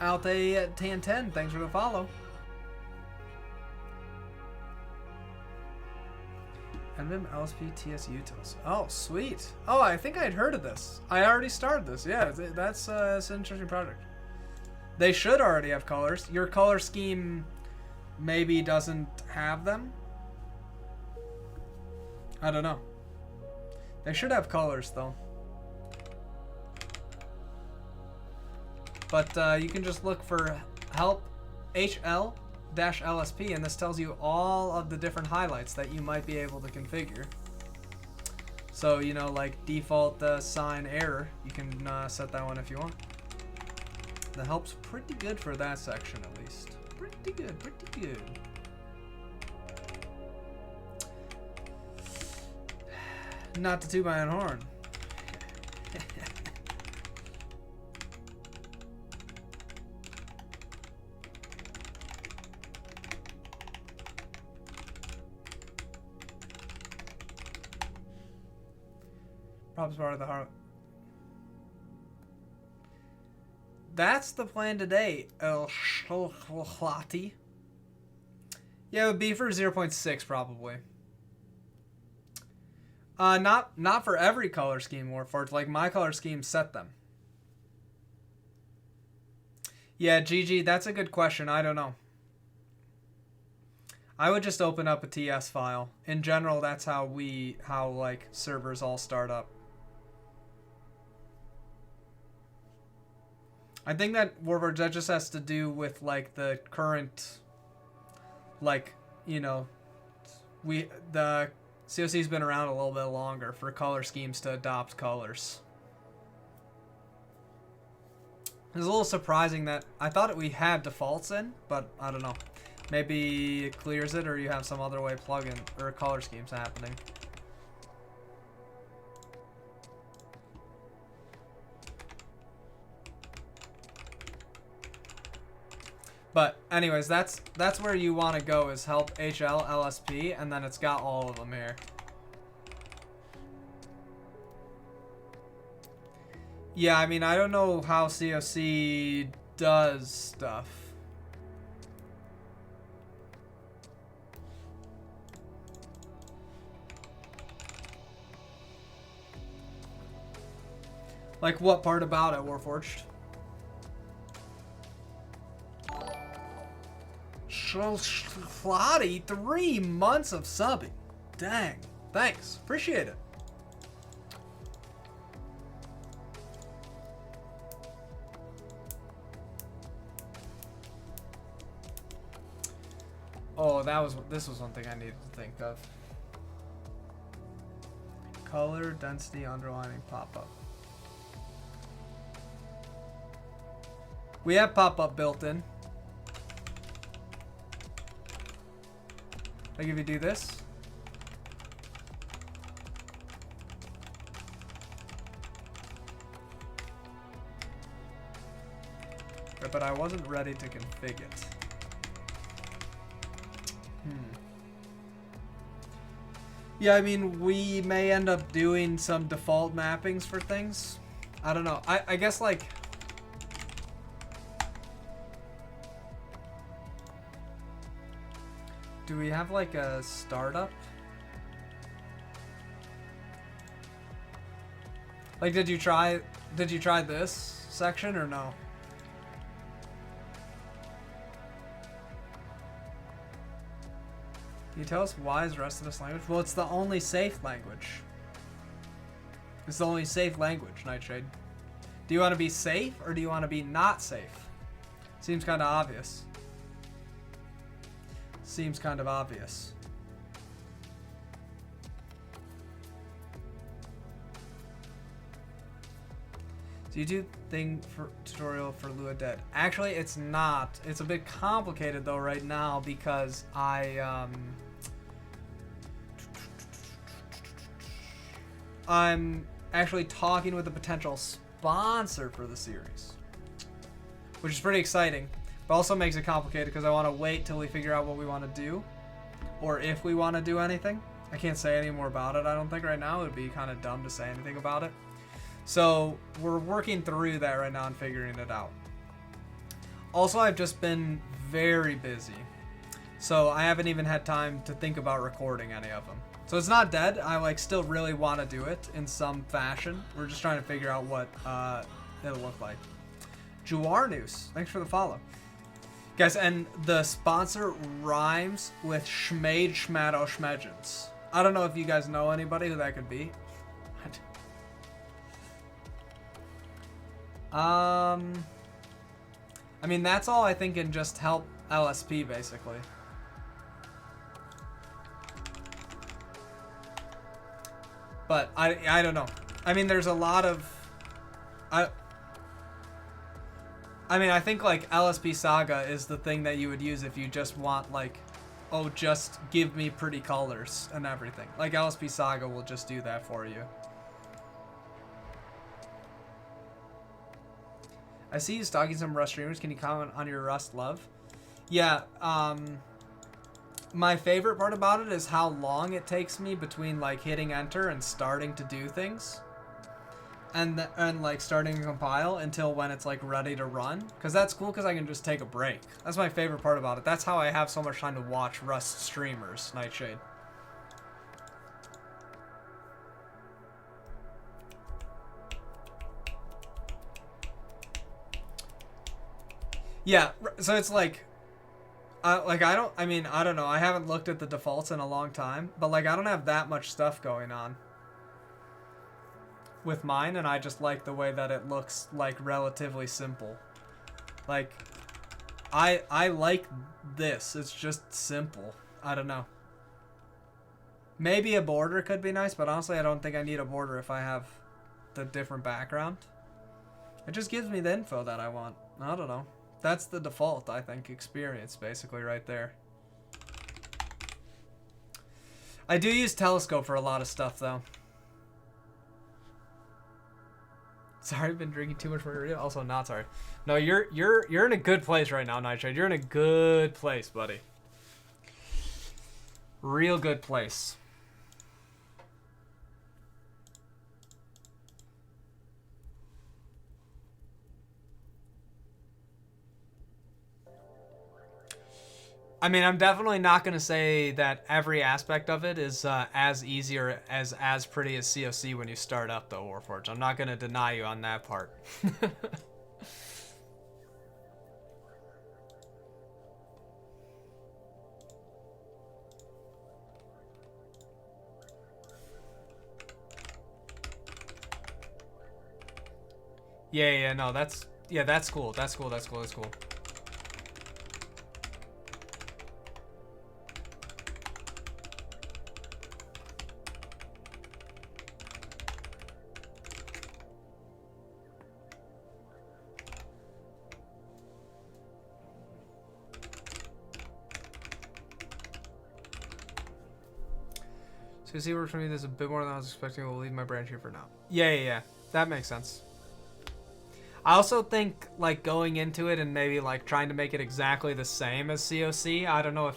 S1: Alte at 1010, thanks for the follow. Neovim LSP TS utils. Oh, sweet. Oh, I think I'd heard of this. I already started this. Yeah, that's an interesting project. They should already have colors. Your color scheme maybe doesn't have them. I don't know. They should have colors, though. But you can just look for help HL-LSP, and this tells you all of the different highlights that you might be able to configure. So, you know, like default sign error, you can set that one if you want. The help's pretty good for that section, at least. Pretty good, pretty good. Not to toot my own horn. Prob's part of the heart. That's the plan today, El Sholati. Yeah, it would be for 0.6 probably. Not for every color scheme, Warforged. Like, my color scheme set them. Yeah, GG, that's a good question. I don't know. I would just open up a TS file. In general, that's how like servers all start up. I think that Warforged, that just has to do with like the current, like, you know, the COC's been around a little bit longer for color schemes to adopt colors. It's a little surprising that I thought we had defaults in, but I don't know. Maybe it clears it, or you have some other way plugin or color schemes happening. But anyways, that's where you want to go, is help HL LSP, and then it's got all of them here. Yeah, I mean, I don't know how COC does stuff. Like, what part about it, Warforged? Schlotty, 3 months of subbing. Dang. Thanks. Appreciate it. Oh, this was one thing I needed to think of. Color density underlining pop-up. We have pop-up built in. Like if you do this. But I wasn't ready to config it. Yeah, I mean, we may end up doing some default mappings for things. I don't know. I guess, like... Do we have, like, a startup? Like, did you try this section or no? Can you tell us why is the rest of this language? Well, it's the only safe language. It's the only safe language, Nightshade. Do you want to be safe or do you want to be not safe? Seems kind of obvious. Seems kind of obvious. YouTube thing for tutorial for Lua Dead. Actually, it's not. It's a bit complicated though right now because I'm actually talking with a potential sponsor for the series, which is pretty exciting, but also makes it complicated because I want to wait till we figure out what we want to do, or if we want to do anything. I can't say any more about it. I don't think right now. It would be kind of dumb to say anything about it. So we're working through that right now and figuring it out. Also, I've just been very busy, so I haven't even had time to think about recording any of them. So it's not dead. I still really want to do it in some fashion. We're just trying to figure out what it'll look like. Juarnus, thanks for the follow. Guys, and the sponsor rhymes with Schmade Schmado Schmedgens. I don't know if you guys know anybody who that could be. I mean, that's all I think can just help LSP, basically. But I don't know. I mean, there's a lot of... I mean, I think, like, LSP Saga is the thing that you would use if you just want, like, oh, just give me pretty colors and everything. Like, LSP Saga will just do that for you. I see you stalking some Rust streamers. Can you comment on your Rust love? Yeah, my favorite part about it is how long it takes me between, like, hitting enter and starting to do things. And like, starting to compile until when it's, like, ready to run. Because that's cool because I can just take a break. That's my favorite part about it. That's how I have so much time to watch Rust streamers, Nightshade. Yeah, so it's like I don't know. I haven't looked at the defaults in a long time, but like I don't have that much stuff going on with mine, and I just like the way that it looks like relatively simple. Like I like this. It's just simple. I don't know. Maybe a border could be nice, but honestly I don't think I need a border if I have the different background. It just gives me the info that I want. I don't know. That's the default, I think, experience, basically, right there. I do use Telescope for a lot of stuff, though. Sorry, I've been drinking too much for you. Also, not sorry. No, you're in a good place right now, Nightshade. You're in a good place, buddy. Real good place. I mean, I'm definitely not going to say that every aspect of it is as easy or as pretty as COC when you start up, though, Warforged. I'm not going to deny you on that part. Yeah, no, that's cool. That's cool. So see, works for me. There's a bit more than I was expecting. We'll leave my branch here for now. Yeah. That makes sense. I also think like going into it and maybe like trying to make it exactly the same as COC. I don't know if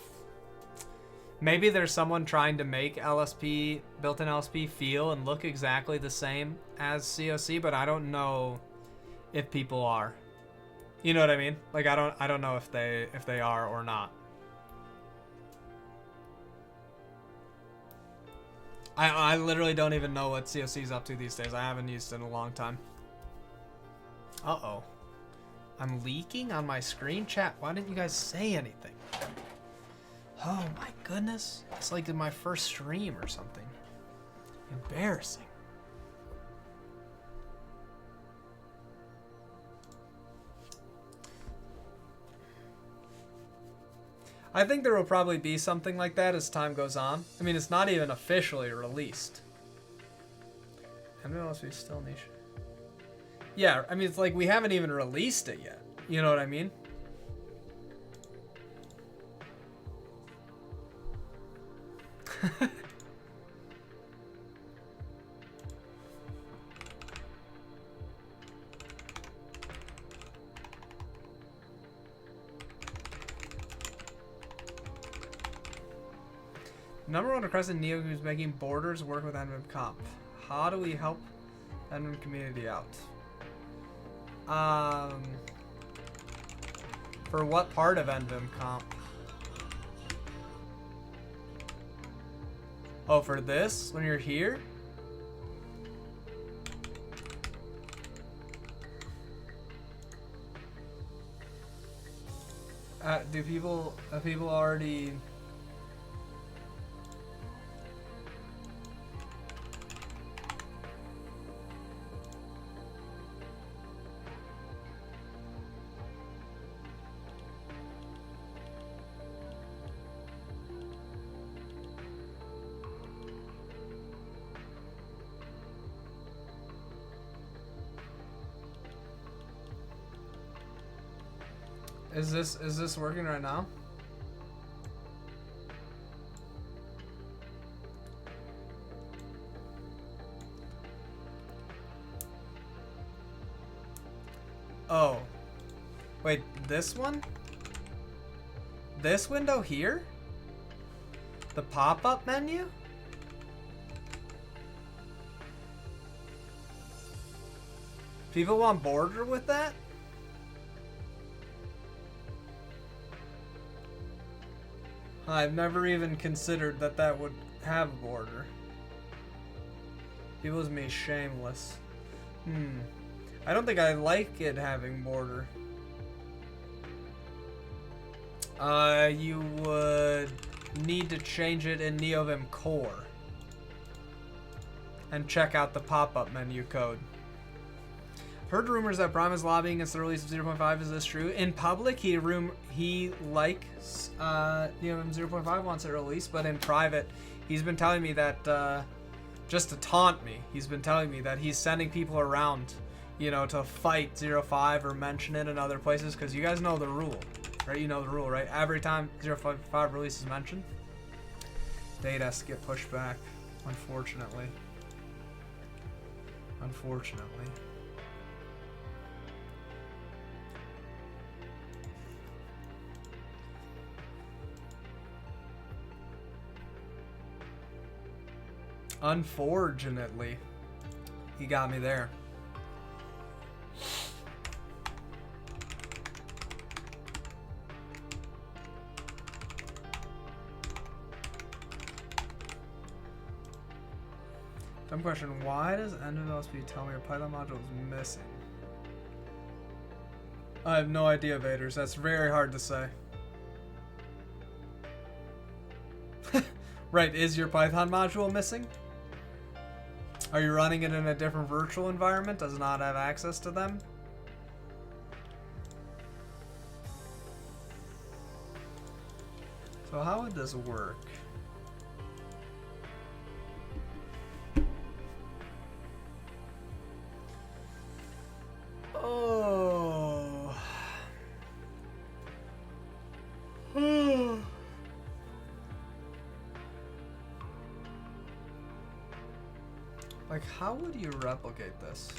S1: maybe there's someone trying to make LSP, built-in LSP, feel and look exactly the same as COC, but I don't know if people are. You know what I mean? Like I don't know if they are or not. I literally don't even know what COC's up to these days. I haven't used it in a long time. Uh-oh. I'm leaking on my screen chat. Why didn't you guys say anything? Oh my goodness. It's like in my first stream or something. Embarrassing. I think there will probably be something like that as time goes on. I mean, it's not even officially released. MLSP still niche. Yeah, I mean, it's like we haven't even released it yet. You know what I mean? Number one request in Neovim is making borders work with NVIM comp. How do we help NVIM community out? For what part of NVIM comp? Oh, for this? When you're here? Do people already... Is this working right now? Oh. Wait, this one? This window here? The pop-up menu? People want border with that? I've never even considered that would have a border. People's me shameless. I don't think I like it having border. You would need to change it in Neovim Core and check out the pop-up menu code. Heard rumors that Brahm is lobbying against the release of 0.5. Is this true? In public, he likes Neovim 0.5, wants it released, but in private, he's been telling me that just to taunt me. He's been telling me that he's sending people around, you know, to fight 0.5 or mention it in other places, because you guys know the rule, right? You know the rule, right? Every time 0.5 release is mentioned, date has to get pushed back, unfortunately. Unfortunately. Unfortunately, he got me there. Dumb question, why does NLSP tell me a Python module is missing? I have no idea, Vaders. That's very hard to say. Right, is your Python module missing? Are you running it in a different virtual environment? Does it not have access to them? So how would this work? Oh. Like, how would you replicate this?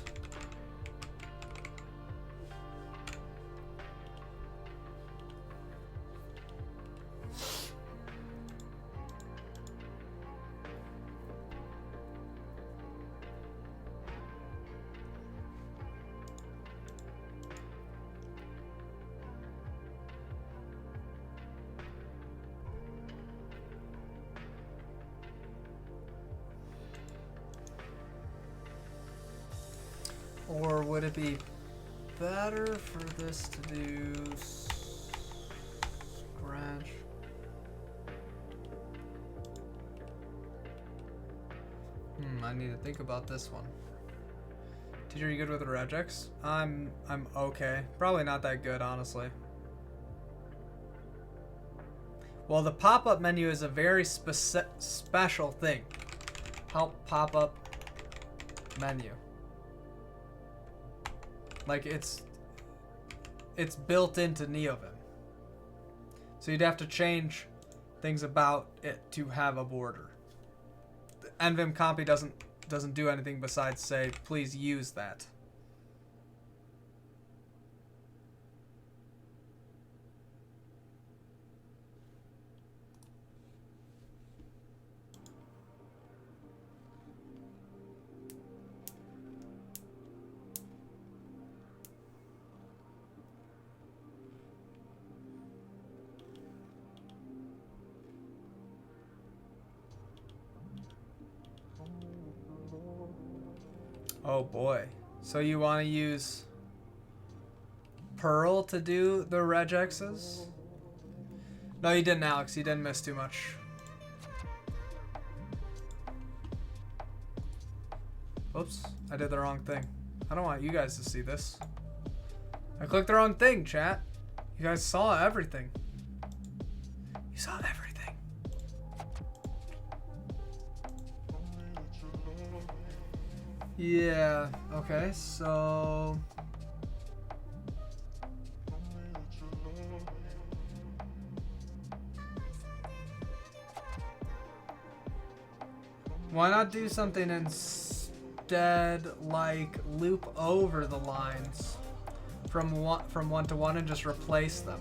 S1: Or would it be better for this to do scratch? I need to think about this one. Teacher, you good with the regex? I'm okay. Probably not that good, honestly. Well, the pop-up menu is a very special thing. Help pop-up menu. Like, it's built into Neovim. So you'd have to change things about it to have a border. The NVim copy doesn't do anything besides say, please use that. Oh boy. So you want to use Perl to do the regexes? No, you didn't, Alex. You didn't miss too much. Oops. I did the wrong thing. I don't want you guys to see this. I clicked the wrong thing, chat. You guys saw everything. You saw everything. Yeah, okay, so... why not do something instead like loop over the lines from one to one and just replace them?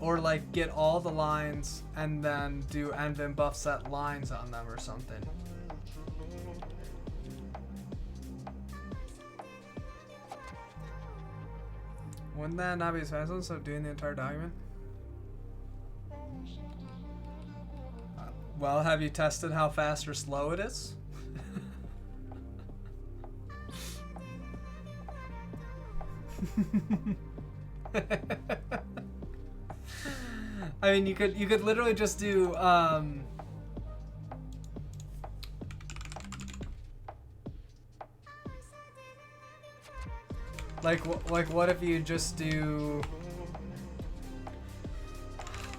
S1: Or like get all the lines and then do NVim buff set lines on them or something. Wouldn't that not be as fast instead of doing the entire document? Well, have you tested how fast or slow it is? I mean, you could literally just do like what if you just do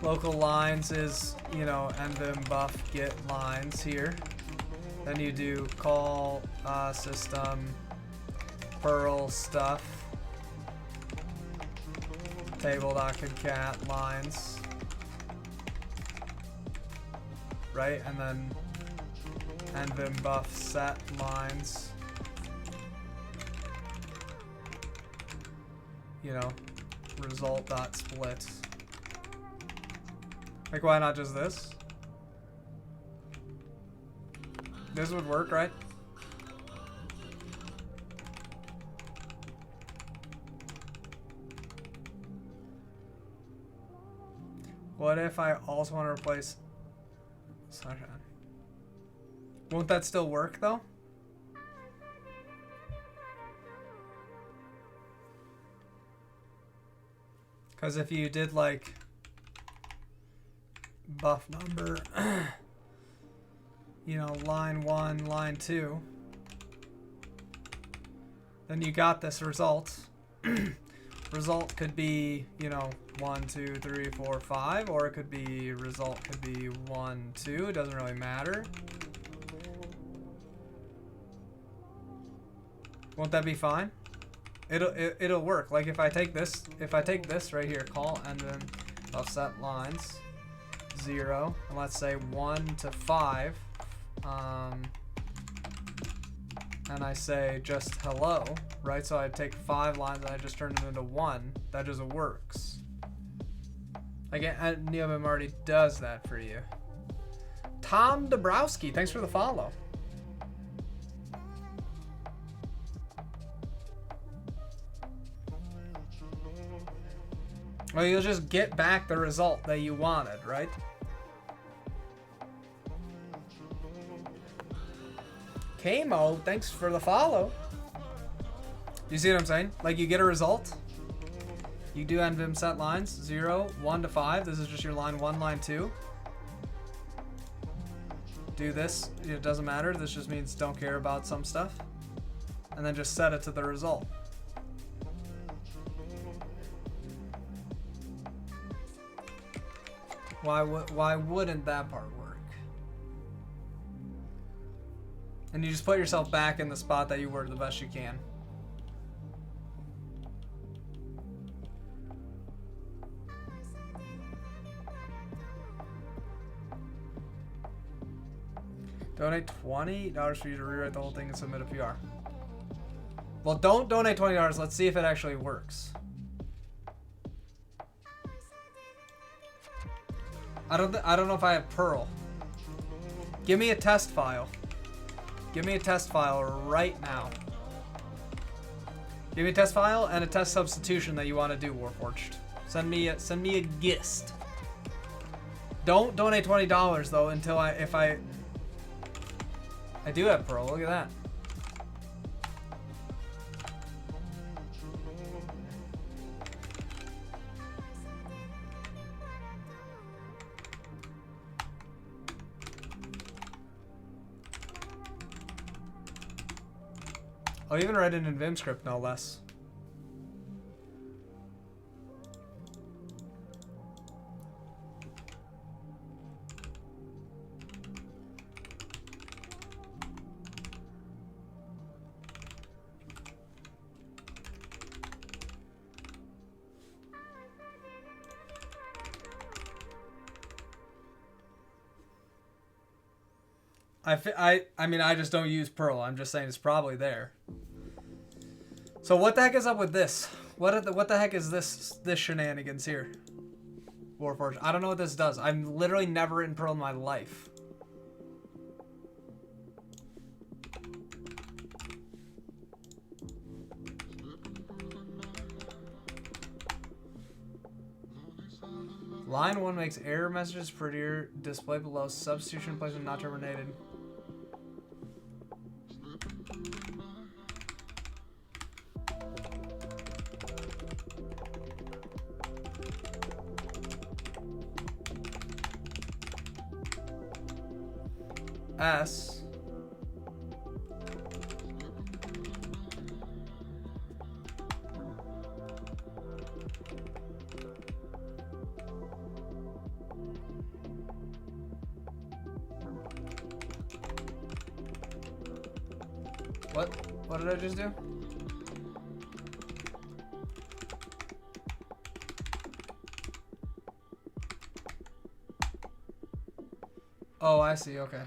S1: local lines is, you know, Neovim buff get lines here. Then you do call system Perl stuff table.concat lines, right? And then Neovim buff set lines, you know, result.split. Like, why not just this? This would work, right? What if I also want to replace Sunshine? Won't that still work though? Because if you did like buff number, you know, line 1, line 2, then you got this result. Result could be, you know, 1, 2, 3, 4, 5, or it could be result could be 1, 2. It doesn't really matter. Won't that be fine? It'll work. Like if I take this right here, call and then I'll set lines 0, and let's say 1 to 5, and I say just hello, right? So I take 5 lines and I just turn it into 1. That just works. Again, Neovim already does that for you. Tom Dabrowski, thanks for the follow. Well, you'll just get back the result that you wanted, right? Kamo, thanks for the follow. You see what I'm saying? Like, you get a result. You do Neovim set lines 0, 1 to 5. This is just your line 1, line 2. Do this. It doesn't matter. This just means don't care about some stuff. And then just set it to the result. Why wouldn't that part work? And you just put yourself back in the spot that you were the best you can. Donate $20 for you to rewrite the whole thing and submit a PR. Well, don't donate $20. Let's see if it actually works. I don't know if I have Perl. Give me a test file. Give me a test file right now. Give me a test file and a test substitution that you want to do, Warforged. Send me a gist. Don't donate $20 though until I do have Perl. Look at that. I'll even write it in Vim script, no less. I mean, I just don't use Perl. I'm just saying it's probably there. So what the heck is up with this? What the heck is this shenanigans here? Warforged. I don't know what this does. I'm literally never in Perl in my life. Line 1 makes error messages prettier. Display below. Substitution placement not terminated. S What did I just do? Oh, I see, okay.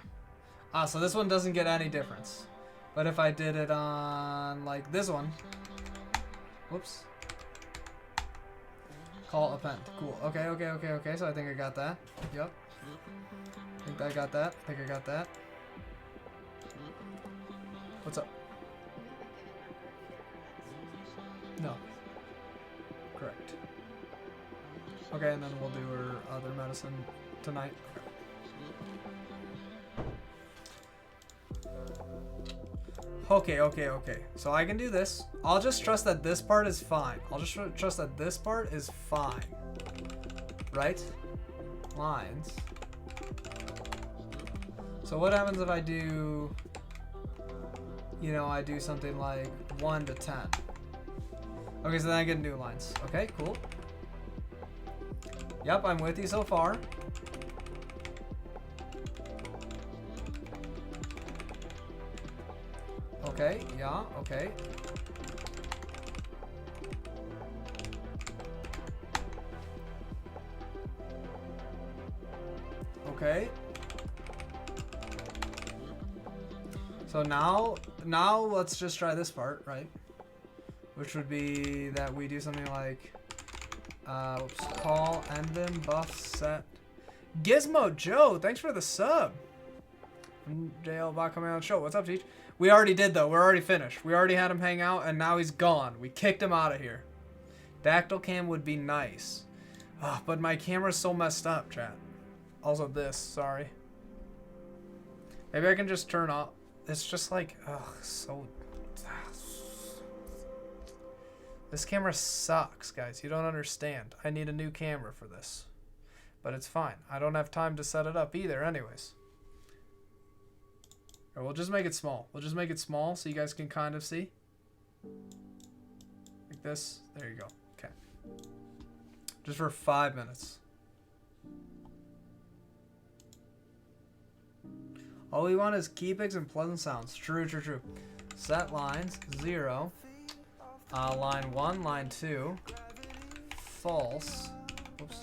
S1: Ah, so this one doesn't get any difference. But if I did it on, like, this one. Whoops. Call append. Cool. Okay. So I think I got that. Yep. I think I got that. I think I got that. What's up? No. Correct. Okay, and then we'll do her other medicine tonight. Okay. So I can do this. I'll just trust that this part is fine. I'll just trust that this part is fine. Right? Lines. So what happens if I do, you know, I do something like 1 to 10? Okay, so then I get new lines. Okay, cool. Yep, I'm with you so far. Okay, yeah, okay. Okay. So now let's just try this part, right? Which would be that we do something like, call, endem, buff, set. Gizmo Joe, thanks for the sub. JL bot coming on the show. What's up, Teach? We already did though. We're already finished. We already had him hang out, and now he's gone. We kicked him out of here. Dactyl cam would be nice. Oh, but my camera's so messed up, chat. Also this, sorry. Maybe I can just turn off. It's just like, ugh, so... This camera sucks, guys. You don't understand. I need a new camera for this. But it's fine. I don't have time to set it up either anyways. Or we'll just make it small. We'll just make it small so you guys can kind of see. Like this. There you go. Okay. Just for 5 minutes. All we want is keypicks and pleasant sounds. True. Set lines, 0. Line 1, line 2. False. Oops.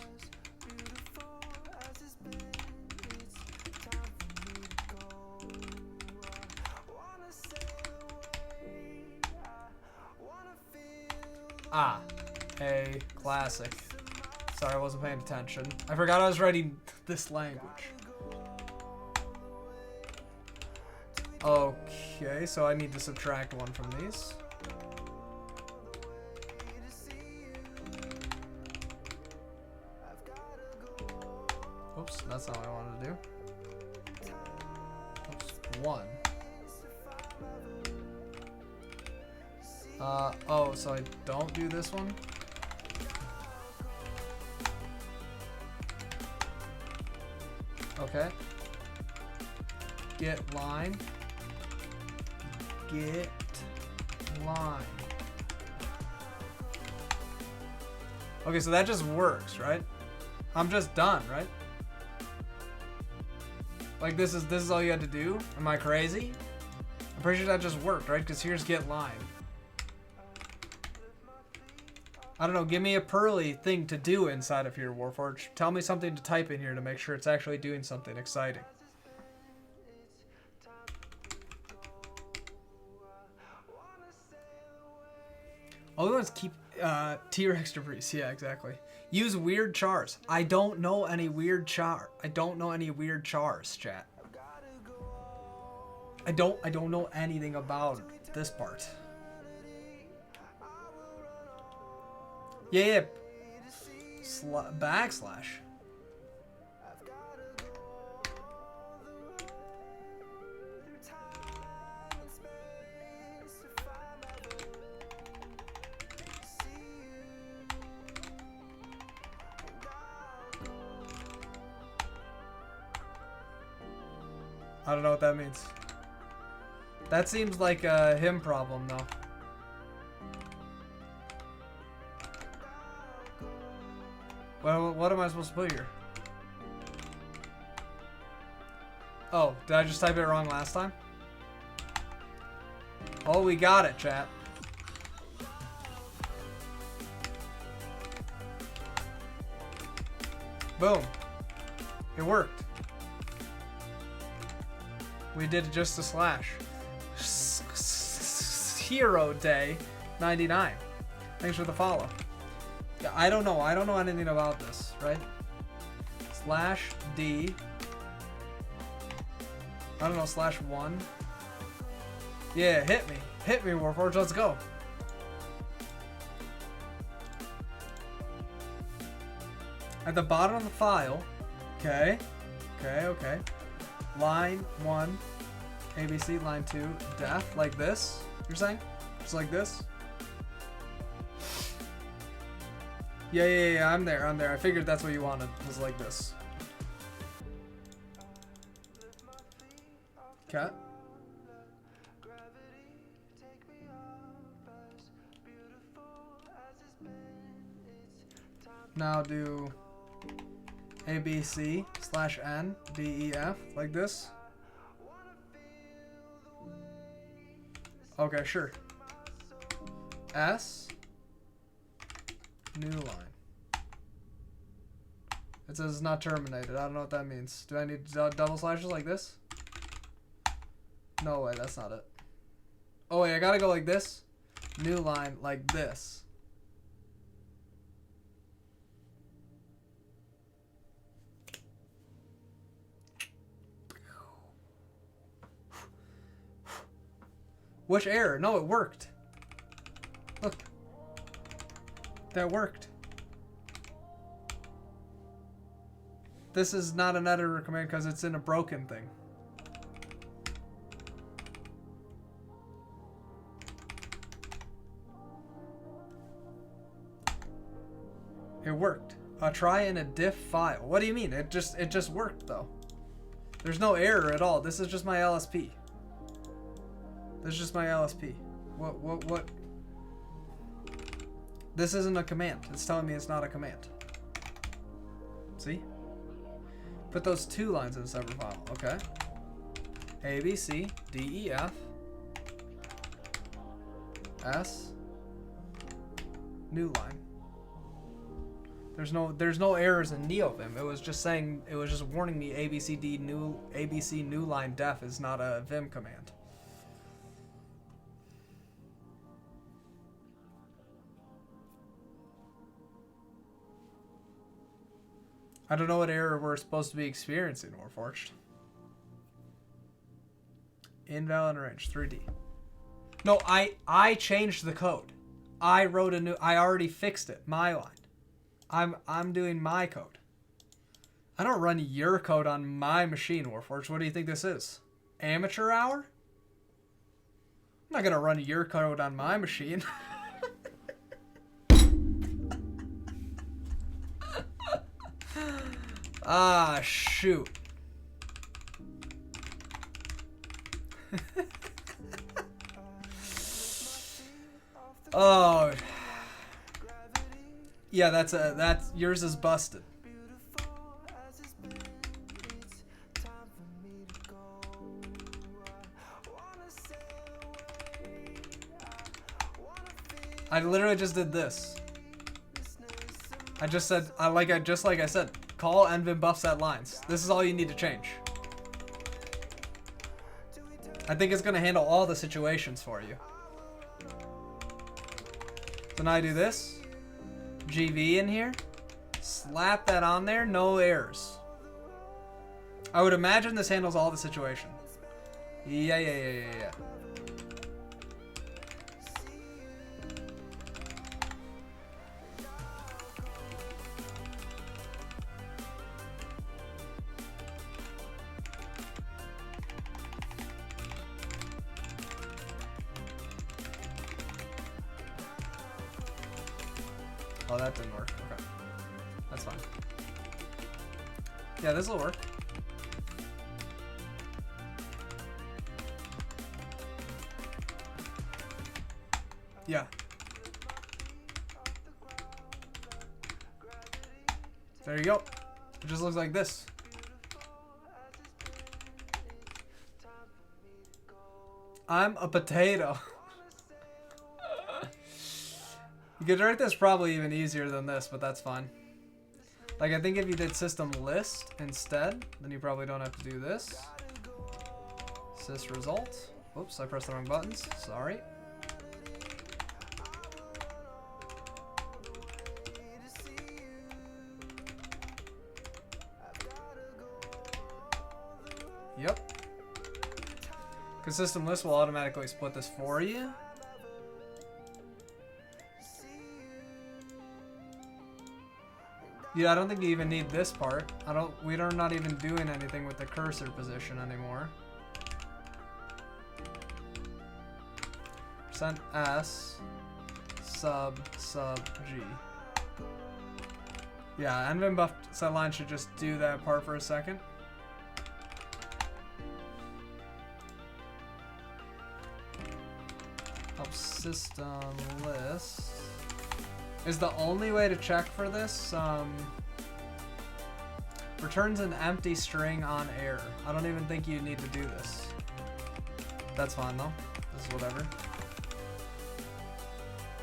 S1: A classic. Sorry, I wasn't paying attention. I forgot I was writing this language. Okay, so I need to subtract 1 from these. Oops, that's not what I wanted to do. Oops, 1. Oh, so I don't do this one? Okay. Get line. Get line. Okay, so that just works, right? I'm just done, right? Like this is all you had to do? Am I crazy? I'm pretty sure that just worked, right? Because here's get line. I don't know, give me a Perly thing to do inside of here, Warforged. Tell me something to type in here to make sure it's actually doing something exciting. All we want is keep T-Rex debris. Yeah, exactly. Use weird chars. I don't know any weird char. I don't know any weird chars, chat. I don't know anything about this part. Yeah. Backslash. I don't know what that means. That seems like a him problem, though. Well, what am I supposed to put here? Oh, did I just type it wrong last time? Oh, we got it, chat. Boom. It worked. We did just a slash. Hero Day 99. Thanks for the follow. Yeah, I don't know. I don't know anything about this, right? Slash D. I don't know, slash 1. Yeah, hit me. Hit me, Warforged. Let's go. At the bottom of the file. Okay. Okay. Line 1. ABC. Line 2. Def. Like this. You're saying? Just like this? Yeah. I'm there. I figured that's what you wanted. Was like this. Okay. Now do ABC slash N DEF like this. Okay, sure. S new line. It says it's not terminated. I don't know what that means. Do I need double slashes like this? No way, that's not it. Oh wait, I gotta go like this. New line like this. Which error? No, it worked. Look. That worked. This is not an editor command because it's in a broken thing. It worked. Try in a diff file. What do you mean? It just worked though. There's no error at all. This is just my LSP. This is just my LSP. What? This isn't a command. It's telling me it's not a command. See? Put those 2 lines in a separate file. Okay. A, B, C, D, E, F. S. New line. There's no errors in Neovim. It was just saying, it was just warning me ABC new line def is not a Vim command. I don't know what error we're supposed to be experiencing, Warforged. Invalid range 3D. No, I changed the code. I already fixed it. My line. I'm doing my code. I don't run your code on my machine, Warforged. What do you think this is? Amateur hour? I'm not gonna run your code on my machine. Ah, shoot. Oh. Yeah, that's yours is busted. I literally just did this. I just said, just like I said, call nvim buff set lines. This is all you need to change. I think it's gonna handle all the situations for you. So now I do this. GV in here. Slap that on there. No errors. I would imagine this handles all the situation. Yeah. Oh, that didn't work. Okay. That's fine. Yeah, this will work. Yeah. There you go. It just looks like this. I'm a potato. You could write this probably even easier than this, but that's fine. Like, I think if you did system list instead, then you probably don't have to do this. Sys result. Oops, I pressed the wrong buttons. Sorry. Yep. Because system list will automatically split this for you. Yeah, I don't think you even need this part. We're not even doing anything with the cursor position anymore. %s sub g. Yeah, nvim buff setline should just do that part for a second. Help system list is the only way to check for this. Returns an empty string on error. I don't even think you need to do this. That's fine though. This is whatever.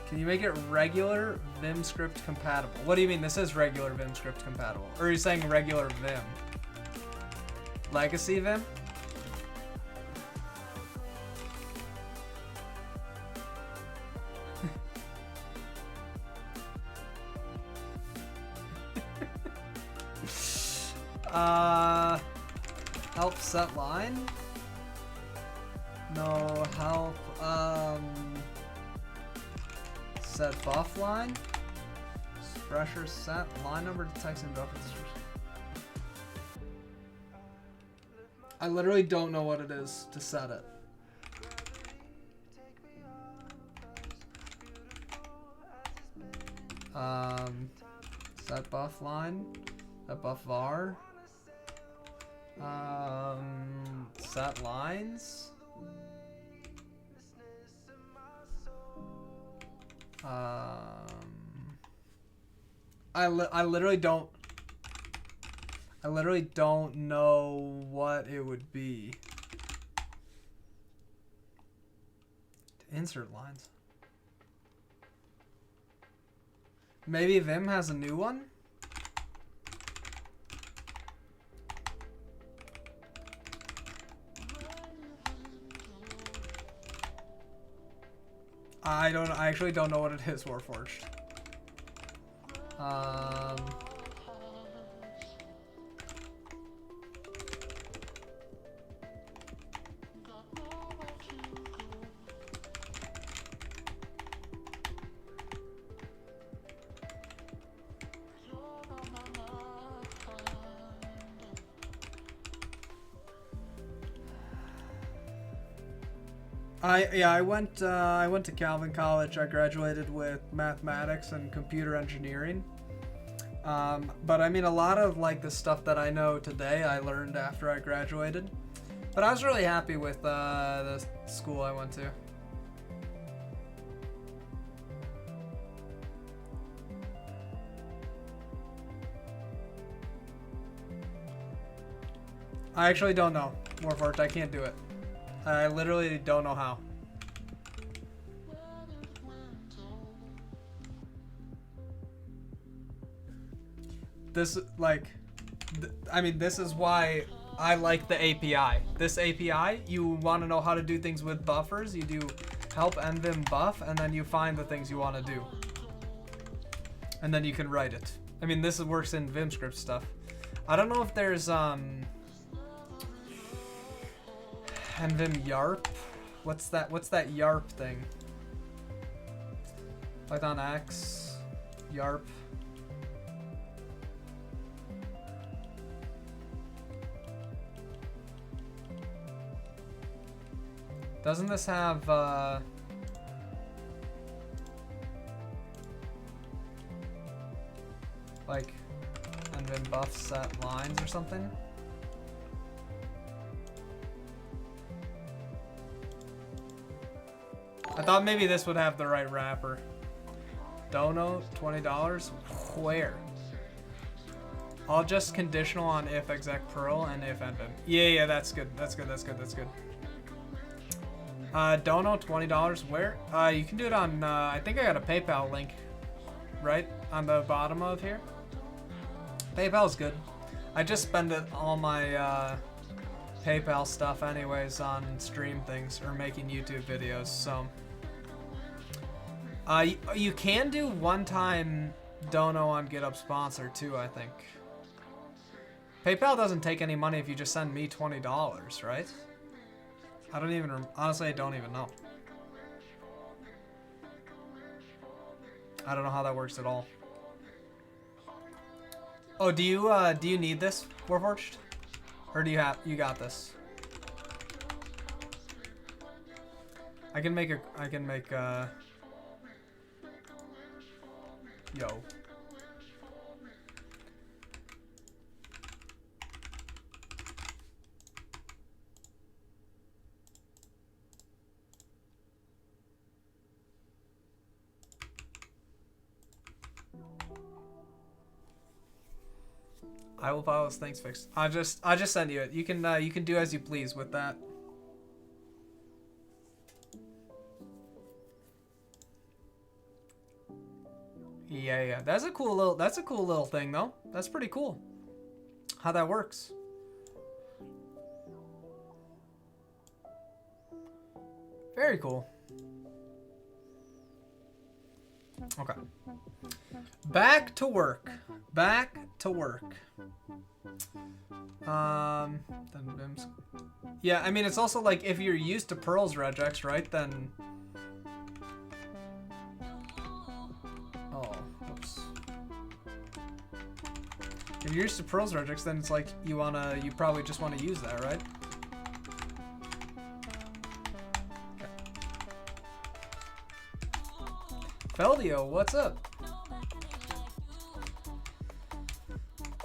S1: Can you make it regular Vim script compatible? What do you mean? This is regular Vim script compatible. Or are you saying regular Vim? Legacy Vim? Help set line? No, help, set buff line? Pressure set line number detects and buffers. I literally don't know what it is to set it. Set buff line, set buff var. Set lines. I literally don't know what it would be. Insert lines. Maybe Vim has a new one? I actually don't know what it is, Warforged. I went to Calvin College. I graduated with mathematics and computer engineering. But I mean, a lot of like the stuff that I know today, I learned after I graduated. But I was really happy with the school I went to. I actually don't know, Warforged. I can't do it. I literally don't know how. This, like, I mean, this is why I like the API. This API, you want to know how to do things with buffers, you do help nvim buff, and then you find the things you want to do. And then you can write it. I mean, this works in Vim script stuff. I don't know if there's, nvim yarp. What's that yarp thing? Python X yarp. Doesn't this have like nvim buff set lines or something? I thought maybe this would have the right wrapper. Dono, $20. Where? All just conditional on if exec Perl and if ended. Yeah, that's good. That's good. Dono, $20. Where? You can do it on, I think I got a PayPal link right on the bottom of here. PayPal's good. I just spend all my PayPal stuff anyways on stream things or making YouTube videos, so. You can do one-time dono on GitHub sponsor too, I think. PayPal doesn't take any money if you just send me $20, right? I don't even, honestly, I don't even know. I don't know how that works at all. Oh, do you need this, Warforged? Or you got this? I can make yo. I will follow this. Thanks, fixed. I just sent you it. You can do as you please with that. Yeah. That's a cool little thing though. That's pretty cool. How that works. Very cool. Okay. Back to work. Yeah, I mean, it's also like if you're used to Perl's regex, right? Then. Oh, oops. If you're used to Perl's regex, then it's like you probably just want to use that, right? Feldio, what's up?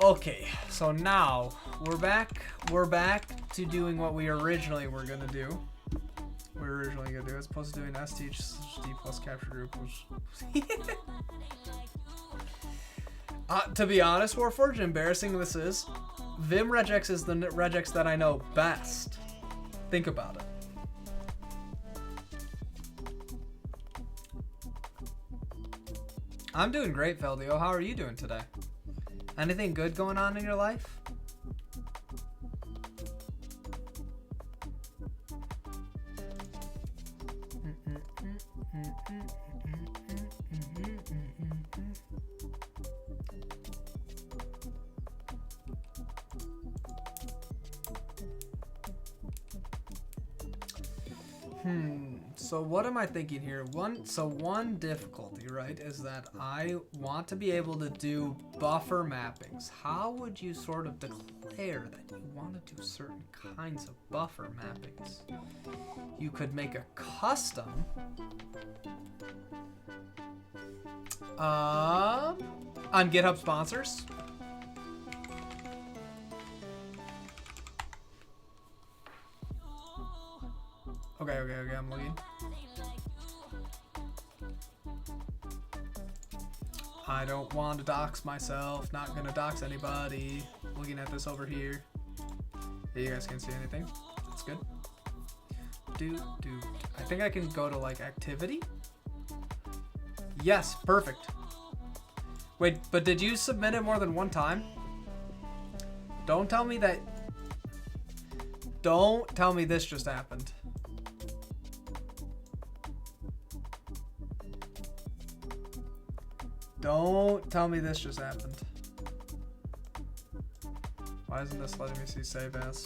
S1: Okay, so now we're back to doing what we originally were gonna do. As opposed to doing STHD plus capture group was to be honest, Warforged, embarrassing this is, Vim regex is the regex that I know best. Think about it. I'm doing great, Feldio. How are you doing today? Anything good going on in your life? So what am I thinking here? One difficulty, right, is that I want to be able to do buffer mappings. How would you sort of declare that you want to do certain kinds of buffer mappings? You could make a custom on GitHub sponsors. Okay, I'm looking. I don't want to dox myself, not gonna dox anybody. Looking at this over here. Yeah, you guys can't see anything. That's good. I think I can go to like activity. Yes, perfect. Wait, but did you submit it more than one time? Don't tell me this just happened. Don't tell me this just happened. Why isn't this letting me see save as?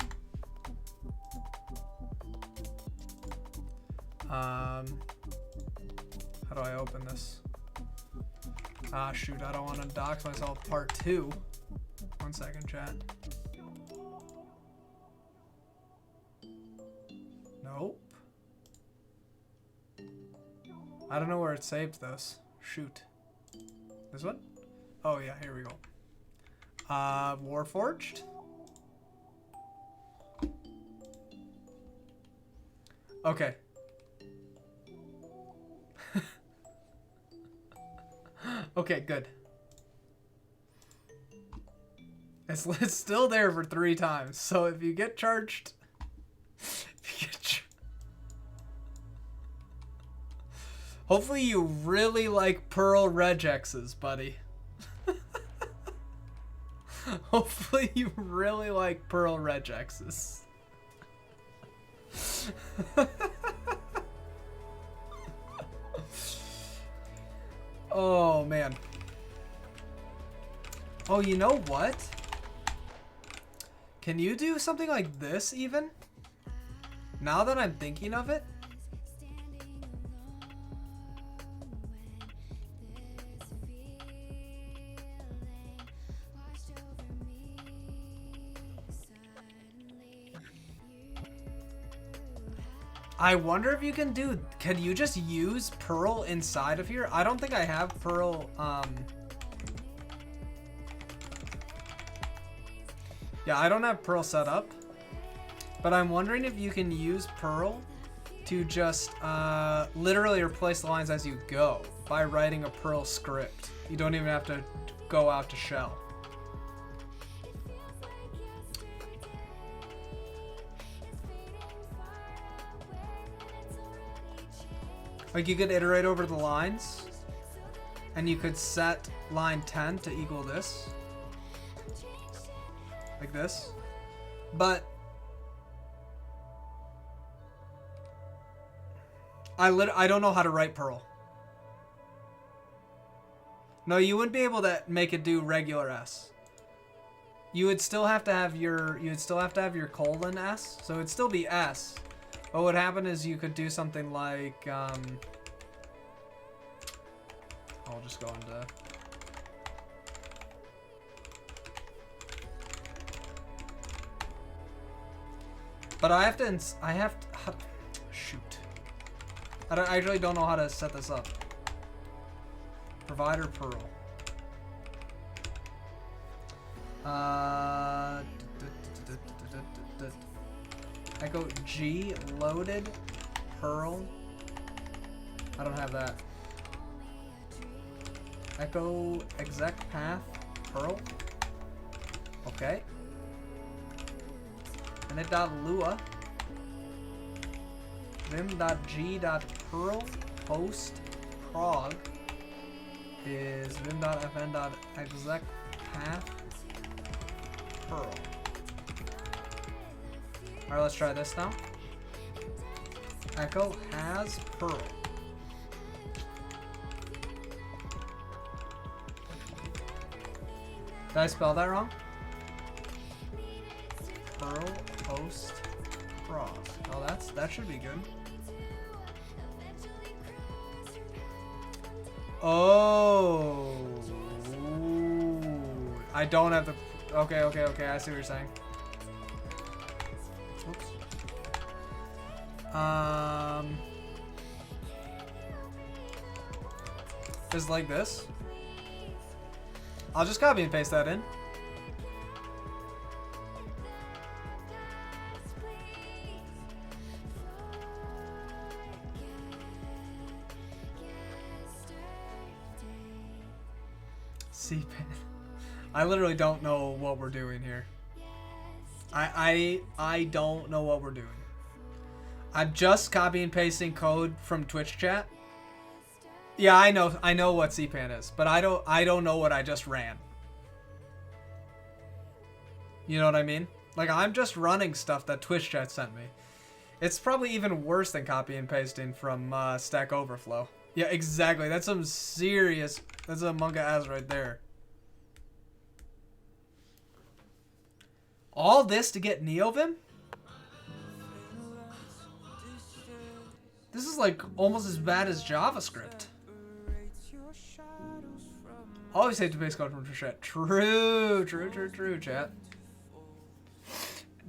S1: How do I open this? Ah, shoot, I don't want to dox myself part 2. 1 second, chat. Nope. I don't know where it saved this. Shoot. This one? Oh yeah, here we go. Warforged. Okay. Okay, good. It's still there for 3 times. So if you get charged, hopefully you really like Pearl regexes, buddy. Hopefully you really like Pearl regexes. Oh man. Oh, you know what? Can you do something like this even? Now that I'm thinking of it? I wonder if you can do... Can you just use Pearl inside of here? I don't think I have Pearl... Yeah, I don't have Pearl set up. But I'm wondering if you can use Pearl to just literally replace the lines as you go by writing a Perl script. You don't even have to go out to shell. Like you could iterate over the lines and you could set line 10 to equal this. Like this. But I don't know how to write Perl. No, you wouldn't be able to make it do regular S. You would still have to have your colon S, so it'd still be S. What would happen is you could do something like I'll just go into but I have to shoot. I actually don't know how to set this up. Provider Perl. Echo G loaded Perl. I don't have that. Echo exec path Perl. Okay. Init.lua. vim.g.perl host prog is vim.fn.exec path Perl. Alright, let's try this now. Echo has Perl. Did I spell that wrong? Perl host prog. Oh, that should be good. Oh. Ooh. I don't have the... Okay, I see what you're saying. Oops. Just like this. I'll just copy and paste that in. C-pen. I literally don't know what we're doing here. I don't know what we're doing. I'm just copy and pasting code from Twitch chat. Yeah, I know what C-pan is, but I don't know what I just ran. You know what I mean? Like I'm just running stuff that Twitch chat sent me. It's probably even worse than copy and pasting from Stack Overflow. Yeah, exactly. That's some serious. That's a Among Us right there. All this to get Neovim? This is like almost as bad as JavaScript. Always hate to base code from chat. True, chat.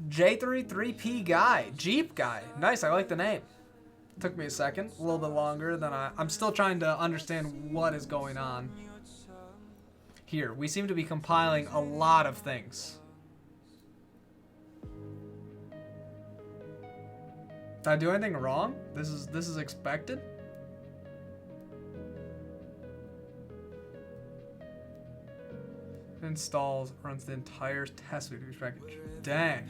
S1: J33P guy. Jeep guy. Nice, I like the name. Took me a second. A little bit longer than I'm still trying to understand what is going on. Here, we seem to be compiling a lot of things. Did I do anything wrong? This is expected? installs, runs the entire test suite package. Dang.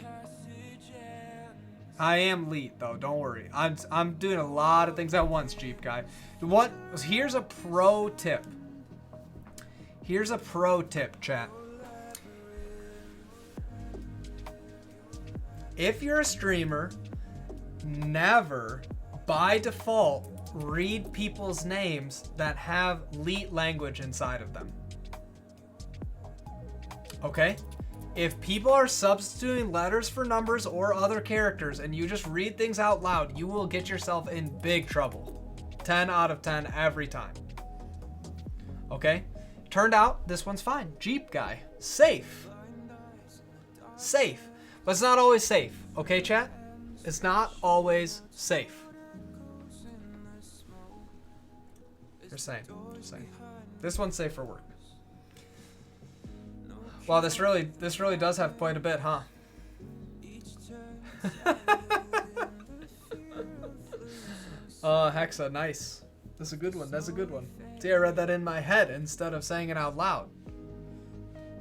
S1: I am lead though, don't worry. I'm doing a lot of things at once, Jeep guy. Here's a pro tip. Here's a pro tip, chat. If you're a streamer, never, by default, read people's names that have leet language inside of them. Okay? If people are substituting letters for numbers or other characters and you just read things out loud, you will get yourself in big trouble. 10 out of 10 every time. Okay? Turned out this one's fine. Jeep guy. Safe. Safe. But it's not always safe. Okay, chat? It's not always safe. Just saying. Just saying. This one's safe for work. Wow, this really does have quite a bit, huh? Hexa, nice. That's a good one. That's a good one. See, I read that in my head instead of saying it out loud.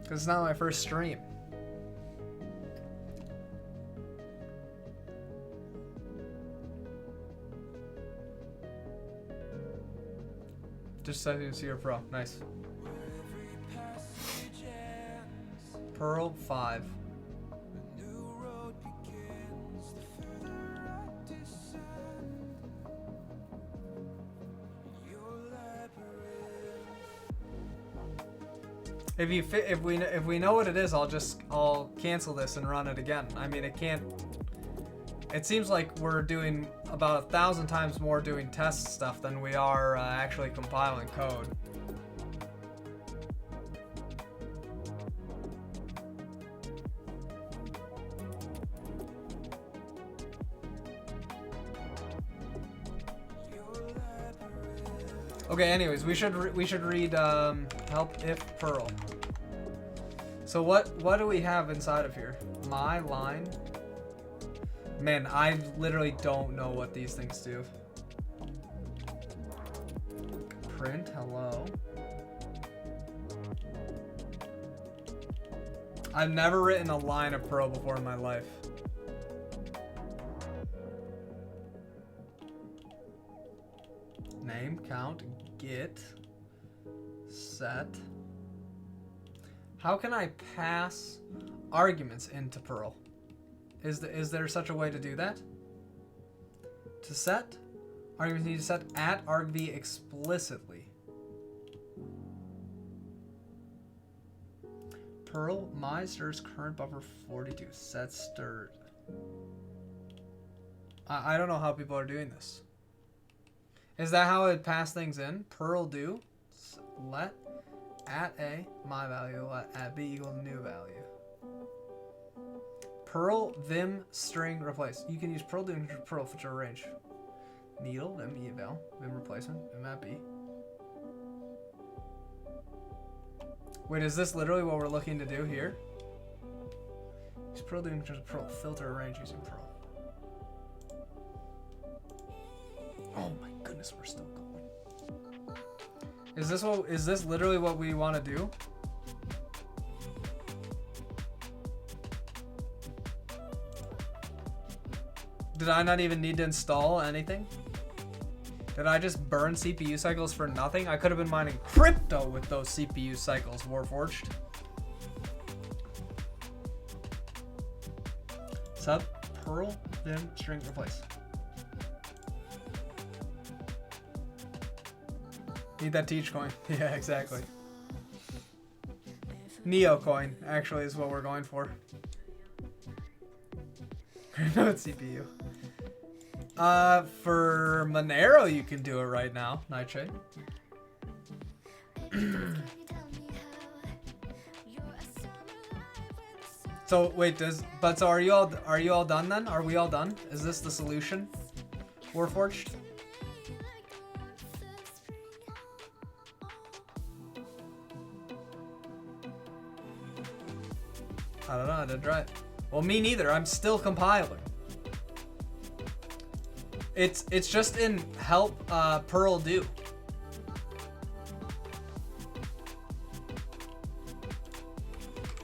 S1: Because it's not my first stream. Just so you see your pro. Nice. Pearl 5. If we know what it is, I'll cancel this and run it again. I mean, it can't. It seems like we're doing about 1,000 times more doing test stuff than we are actually compiling code. Okay, anyways, we should read help if Perl. So what do we have inside of here? My line. Man, I literally don't know what these things do. Print hello. I've never written a line of Perl before in my life. Name, count, get, set. How can I pass arguments into Perl? Is there such a way to do that? To set? Arguments need to set at argv explicitly. Perl my stirs current buffer 42. Set stirred. I don't know how people are doing this. Is that how it pass things in? Perl do let at a my value let at b equal new value. Perl vim string replace. You can use Perl to enter Perl feature range. Needle vim eval vim replacement vim at b. Wait, is this literally what we're looking to do here? Use Perl to enter Perl filter range using Perl. Oh my goodness, we're still going. Is this literally what we want to do? Did I not even need to install anything? Did I just burn CPU cycles for nothing? I could have been mining crypto with those CPU cycles, Warforged. Sub Perl vim string replace. Need that teach coin. Yeah, exactly. Neo coin actually is what we're going for. No, it's CPU. For Monero, you can do it right now, Nightshade. So wait, so are you all done then? Are we all done? Is this the solution? Warforged? I don't know, I didn't try it. Well, me neither. I'm still compiling. It's just in help Perl do.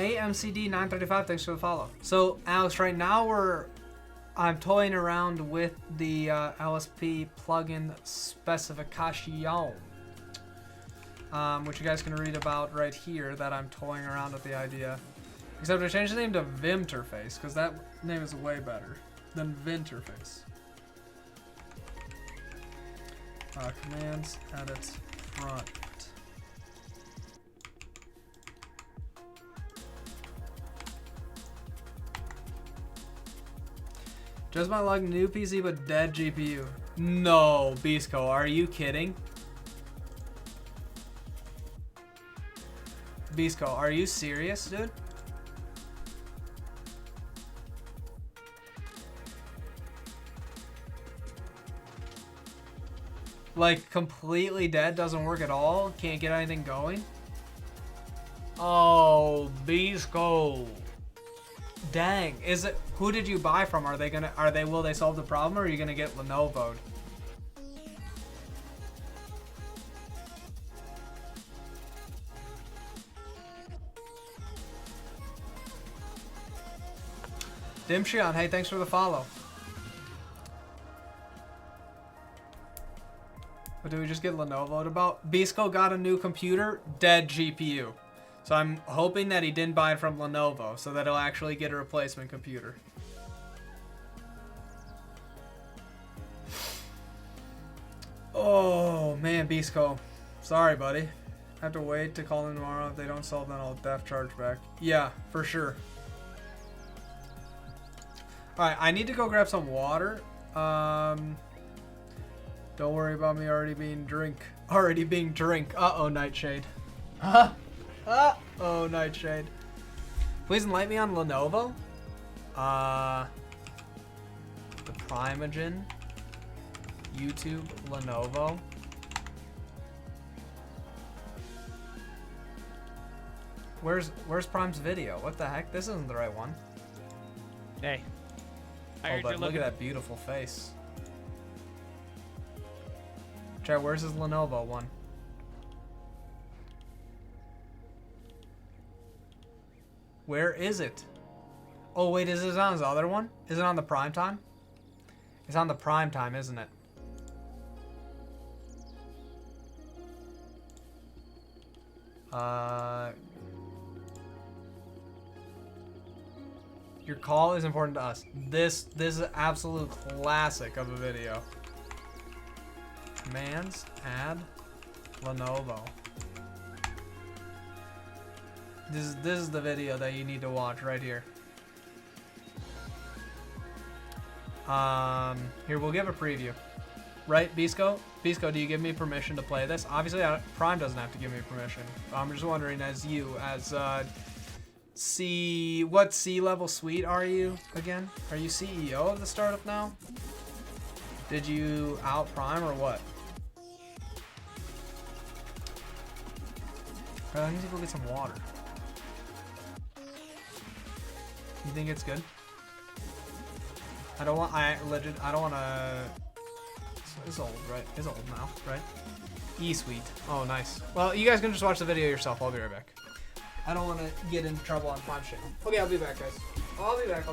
S1: AMCD935, thanks for the follow. So, Alex, right now I'm toying around with the LSP plugin specification, which you guys can read about right here, that I'm toying around with the idea. Except I changed the name to Vimterface, because that name is way better than Vinterface. Commands, edit, front. Just my luck, new PC but dead GPU. No, Bisco, are you kidding? Bisco, are you serious, dude? Like, completely dead, doesn't work at all, can't get anything going? Oh, Bisco. Dang, is it, who did you buy from? Will they solve the problem, or are you gonna get Lenovo'd? Dimshion, hey, thanks for the follow. What did we just get Lenovo'd about? Bisco got a new computer, dead GPU. So I'm hoping that he didn't buy it from Lenovo, so that he'll actually get a replacement computer. Oh, man, Bisco. Sorry, buddy. Have to wait to call them tomorrow. If they don't solve, then I'll def charge back. Yeah, for sure. Alright, I need to go grab some water. Don't worry about me already being drink. Uh-oh, Nightshade. Huh? Uh-oh, Nightshade. Please enlighten me on Lenovo. The Primogen. YouTube, Lenovo. Where's Prime's video? What the heck? This isn't the right one.
S3: Hey.
S1: Oh, but look at that beautiful face. Chat, where's his Lenovo one? Where is it? Oh, wait, is it on his other one? Is it on the prime time? It's on the prime time, isn't it? Your call is important to us. This is an absolute classic of a video. Commands, add, Lenovo. This is the video that you need to watch right here. Here, we'll give a preview. Right, Bisco? Bisco, do you give me permission to play this? Obviously, Prime doesn't have to give me permission. I'm just wondering, as what C-level suite are you again? Are you CEO of the startup now? Did you out Prime or what? Alright, I need to go get some water. You think it's good? I don't want to. It's old, right? It's old now, right? E-Suite. Oh, nice. Well, you guys can just watch the video yourself. I'll be right back. I don't want to get in trouble on Prime Channel. Okay, I'll be back, guys. I'll be back.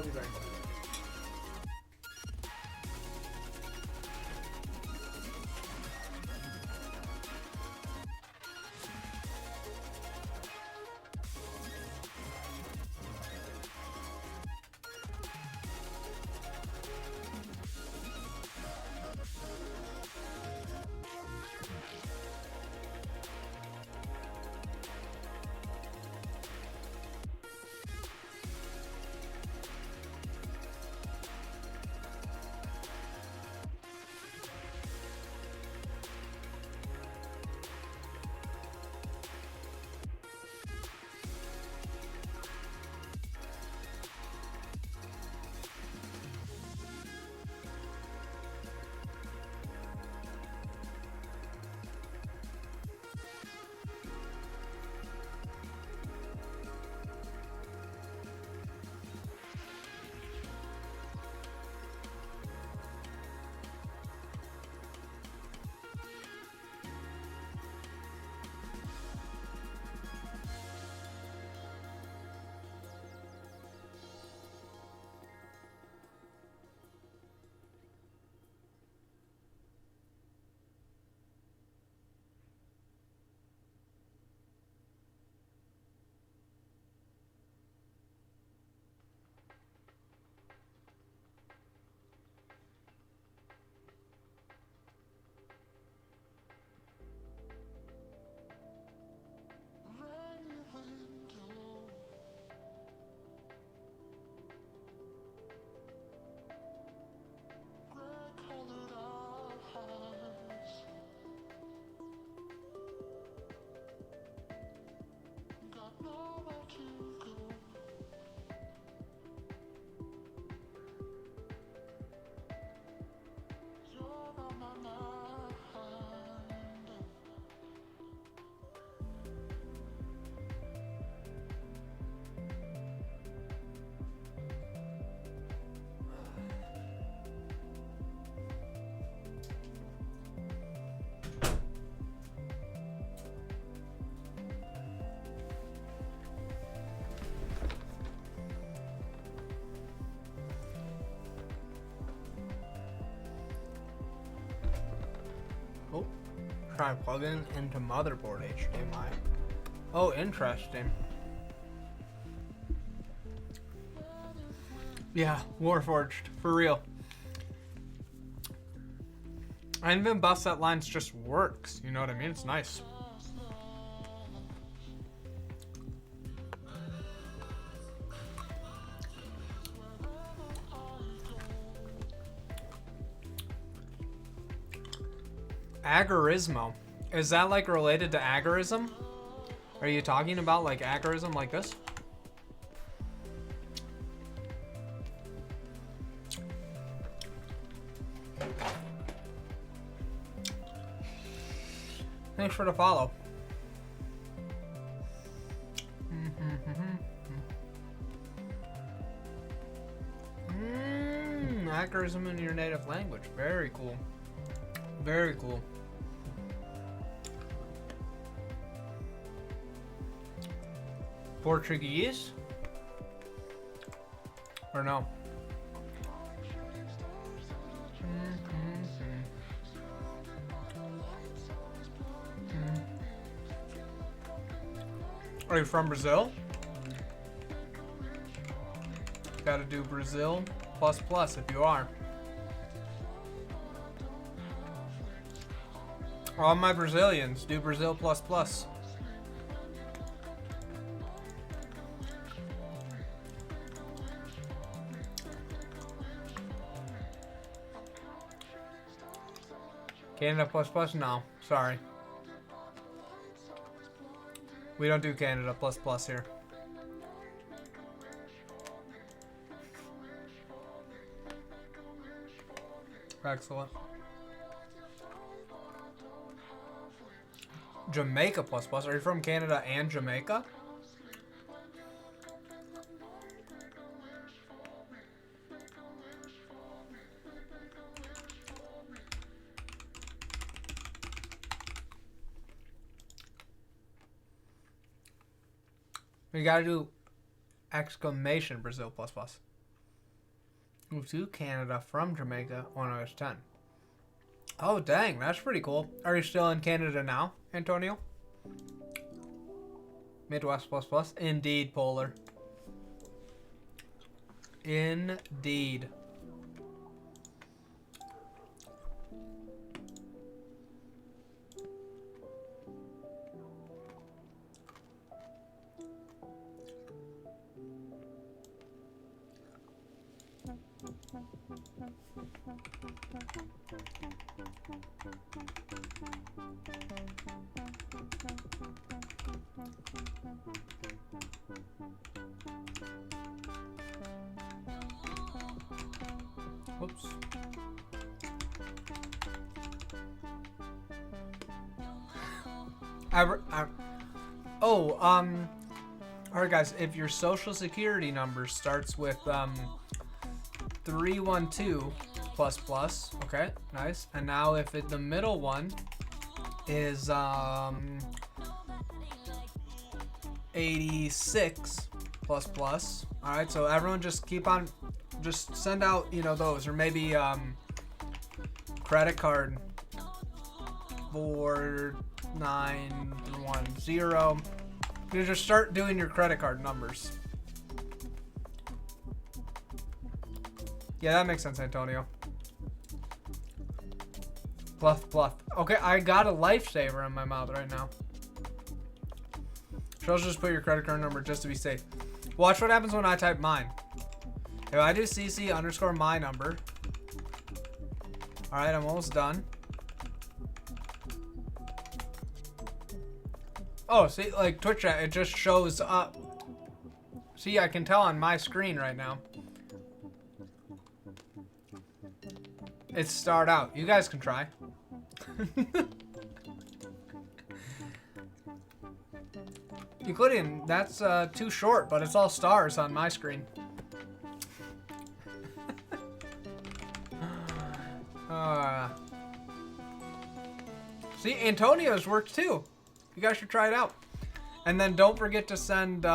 S1: Oh, try plugging into motherboard HDMI. Oh, interesting. Yeah, Warforged, for real. And even bus set lines just works, you know what I mean? It's nice. Agorismo. Is that like related to agorism? Are you talking about like agorism like this? Thanks for the follow. Agorism in your native language. Very cool. Very cool. Portuguese? Or no? Are you from Brazil? Gotta do Brazil plus plus if you are. All my Brazilians do Brazil plus plus. Canada plus plus? No, sorry. We don't do Canada plus plus here. Excellent. Jamaica plus plus. Are you from Canada and Jamaica? We gotta do exclamation Brazil plus plus. Move to Canada from Jamaica 1 out of 10. Oh dang, that's pretty cool. Are you still in Canada now, Antonio? Midwest plus plus. Indeed, Polar. Indeed. Whoops. Alright guys, if your social security number starts with 312 plus plus, okay, nice. And now if the middle one is 86 plus plus, alright, so everyone just just send out, those, or maybe credit card 4910. You just start doing your credit card numbers. Yeah, that makes sense, Antonio. Bluff, bluff. Okay, I got a lifesaver in my mouth right now. Should just put your credit card number just to be safe. Watch what happens when I type mine. If I do CC underscore my number. Alright, I'm almost done. Oh, see, like Twitch chat, it just shows up. See, I can tell on my screen right now. It's starred out. You guys can try. Euclidean, that's too short, but it's all stars on my screen. See, Antonio's worked too. You guys should try it out. And then don't forget to send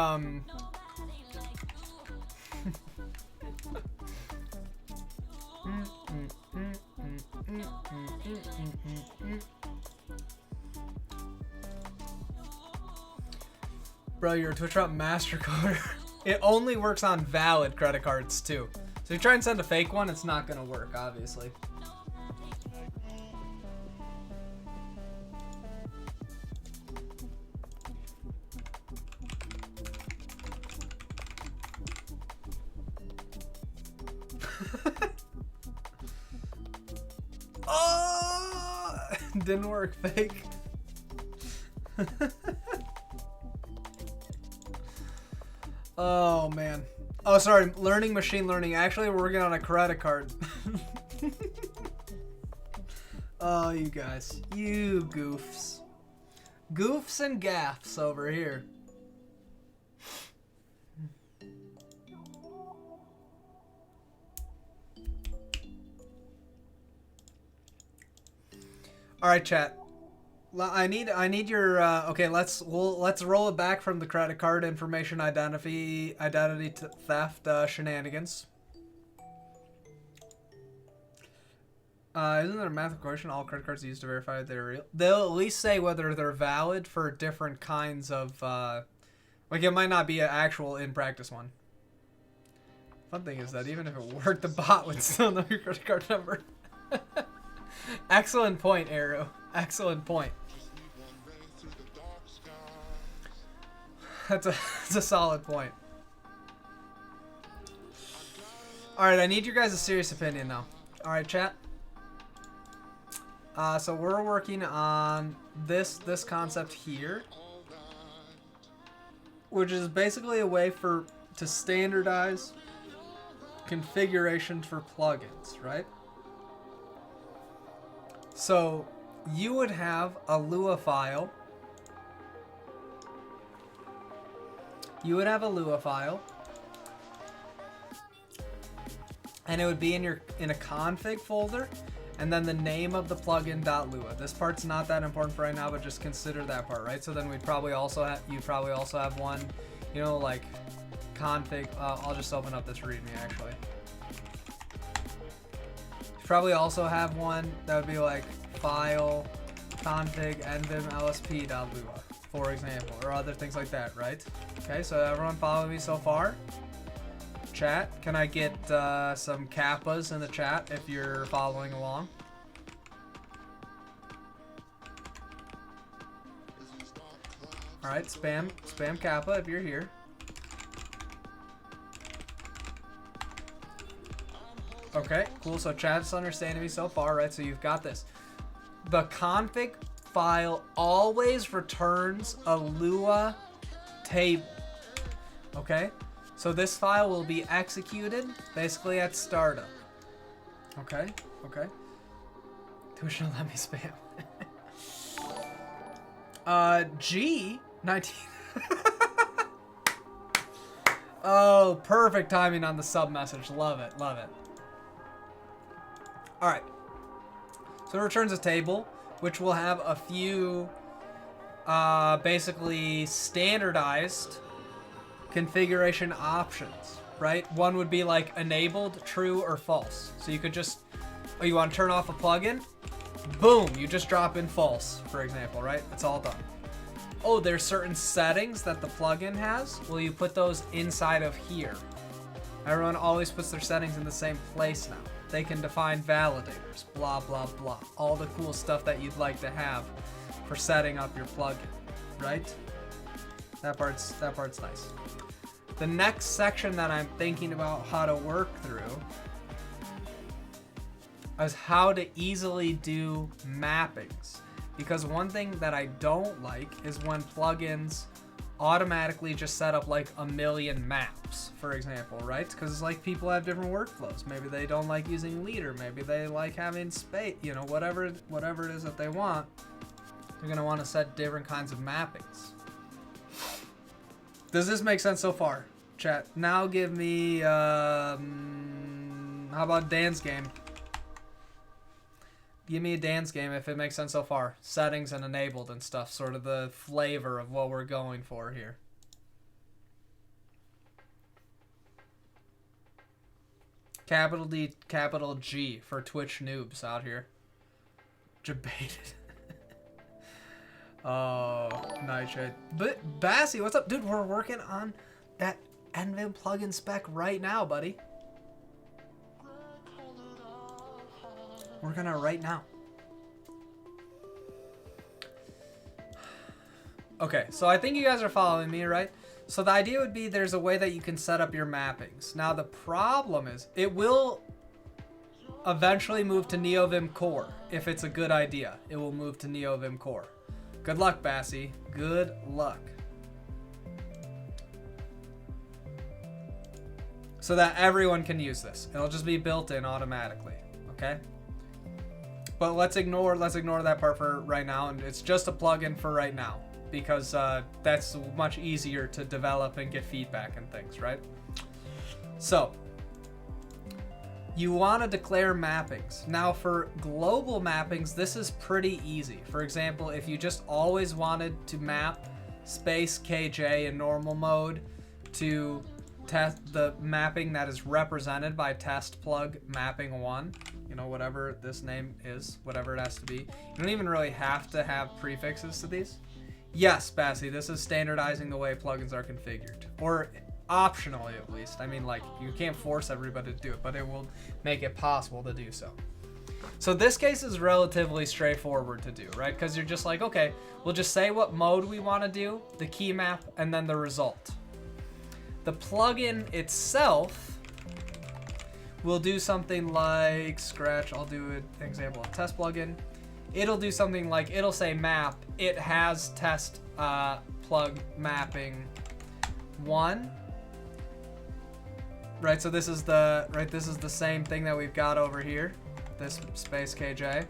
S1: Bro, you're a Twitch Drop master coder. It only works on valid credit cards too. So if you try and send a fake one, it's not gonna work, obviously. Oh, didn't work, fake. Oh man. Oh, sorry. Learning machine learning. Actually, we're working on a credit card. Oh, you guys. You goofs. Goofs and gaffs over here. All right, chat. I need your okay. Let's roll it back from the credit card information identity theft shenanigans. Isn't there a math equation? All credit cards used to verify they're real. They'll at least say whether they're valid for different kinds of like it might not be an actual in practice one. Fun thing is that even if it worked, the bot would still know your credit card number. Excellent point, Arrow. Excellent point. That's a solid point. Alright, I need your guys' serious opinion now. Alright, chat. So we're working on this concept here, which is basically a way to standardize configurations for plugins, right? So you would have a Lua file. You would have a Lua file, and it would be in a config folder, and then the name of the plugin.lua. This part's not that important for right now, but just consider that part, right? So then you'd probably also have one, you know, like config. I'll just open up this README actually. You probably also have one that would be like file config nvim lsp.lua, for example, or other things like that, right? Okay, so everyone follow me so far? Chat, can I get some kappas in the chat if you're following along? Alright, spam kappa if you're here. Okay, cool, so chat's understanding me so far, right? So you've got this. The config file always returns a Lua table, okay? So this file will be executed basically at startup. Okay, okay. Twitch don't let me spam. G19. Oh, perfect timing on the sub message. Love it, love it. All right. So it returns a table, which will have a few basically standardized configuration options, right? One would be like enabled, true, or false. So you could just, oh, you want to turn off a plugin? Boom, you just drop in false, for example, right? It's all done. Oh, there's certain settings that the plugin has. Well, you put those inside of here. Everyone always puts their settings in the same place now. They can define validators, blah, blah, blah. All the cool stuff that you'd like to have for setting up your plugin, right? That part's nice. The next section that I'm thinking about how to work through is how to easily do mappings. Because one thing that I don't like is when plugins automatically just set up like a million maps, for example, right? Because it's like people have different workflows. Maybe they don't like using leader. Maybe they like having space, you know, whatever it is that they want. They're going to want to set different kinds of mappings. Does this make sense so far, chat? Now give me, how about Dan's game? Give me a Dan's game if it makes sense so far. Settings and enabled and stuff, sort of the flavor of what we're going for here. Capital D, capital G for Twitch noobs out here. Debated. Oh, Nightshade. But Bassy, what's up? Dude, we're working on that Neovim plugin spec right now, buddy. Working on it right now. Okay, so I think you guys are following me, right? So the idea would be there's a way that you can set up your mappings. Now the problem is it will eventually move to Neovim Core. If it's a good idea, it will move to Neovim Core. Good luck, Bassy. Good luck. So that everyone can use this. It'll just be built in automatically, okay? But let's ignore that part for right now, and it's just a plugin for right now because that's much easier to develop and get feedback and things, right? So you want to declare mappings. Now for global mappings, this is pretty easy. For example, if you just always wanted to map space KJ in normal mode to test the mapping that is represented by test plug mapping 1, you know, whatever this name is, whatever it has to be. You don't even really have to have prefixes to these. Yes, Bassy, this is standardizing the way plugins are configured, or optionally at least. I mean, like, you can't force everybody to do it, but it will make it possible to do so. So this case is relatively straightforward to do, right? Because you're just like, okay, we'll just say what mode we want to do, the key map, and then the result. The plugin itself will do something like Scratch. I'll do an example of test plugin. It'll do something like, it'll say map. It has test plug mapping 1. Right, so this is the same thing that we've got over here, this space KJ.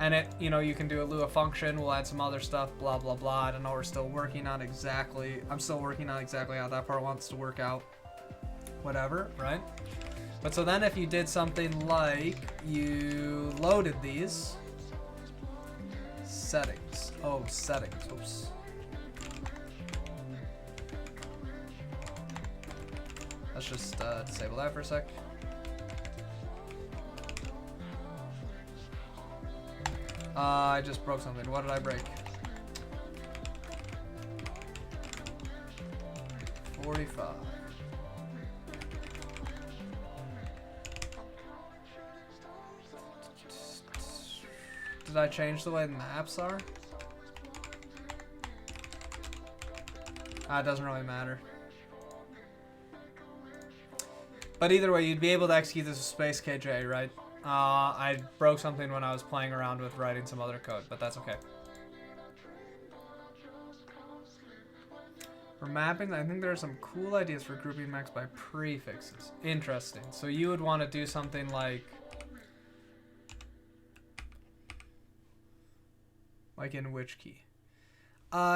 S1: And it, you know, you can do a Lua function, we'll add some other stuff, blah, blah, blah. I don't know, I'm still working on exactly how that part wants to work out. Whatever, right? But so then if you did something like you loaded these settings. Oh, settings, oops. Let's just disable that for a sec. I just broke something. What did I break? 45. Did I change the way the maps are? It doesn't really matter. But either way, you'd be able to execute this with space KJ, right? I broke something when I was playing around with writing some other code, but that's okay. For mapping, I think there are some cool ideas for grouping maps by prefixes. Interesting. So you would want to do something like in which key?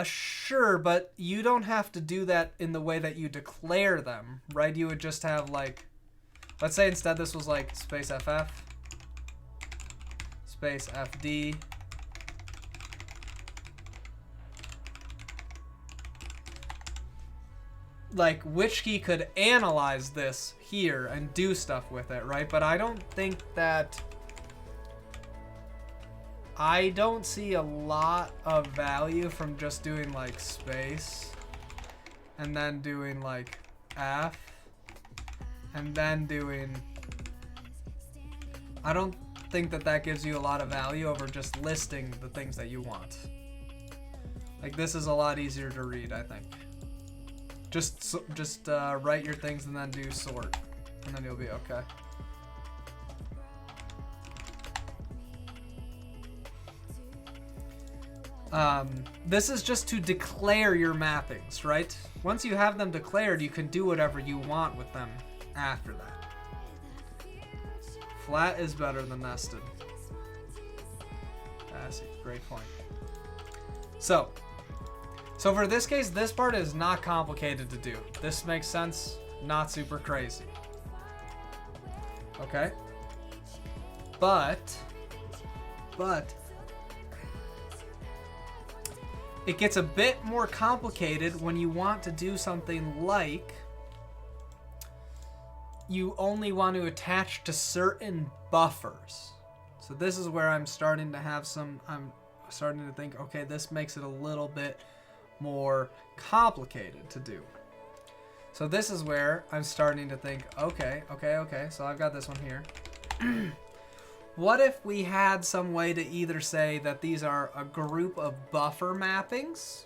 S1: Sure, but you don't have to do that in the way that you declare them, right? You would just have like, let's say instead this was like space FF, space FD, like which key could analyze this here and do stuff with it, right? But I don't think that, I don't see a lot of value from just doing like space and then doing like F and then doing, I don't think that that gives you a lot of value over just listing the things that you want. Like this is a lot easier to read, I think. Just write your things and then do sort, and then you'll be okay. This is just to declare your mappings, right? Once you have them declared, you can do whatever you want with them after that. Flat is better than nested. That's a great point. So for this case, this part is not complicated to do. This makes sense, not super crazy. Okay? But it gets a bit more complicated when you want to do something like you only want to attach to certain buffers. So this is where I'm starting to have some, starting to think, okay, this makes it a little bit more complicated to do. So this is where I'm starting to think, okay, so I've got this one here. What if we had some way to either say that these are a group of buffer mappings?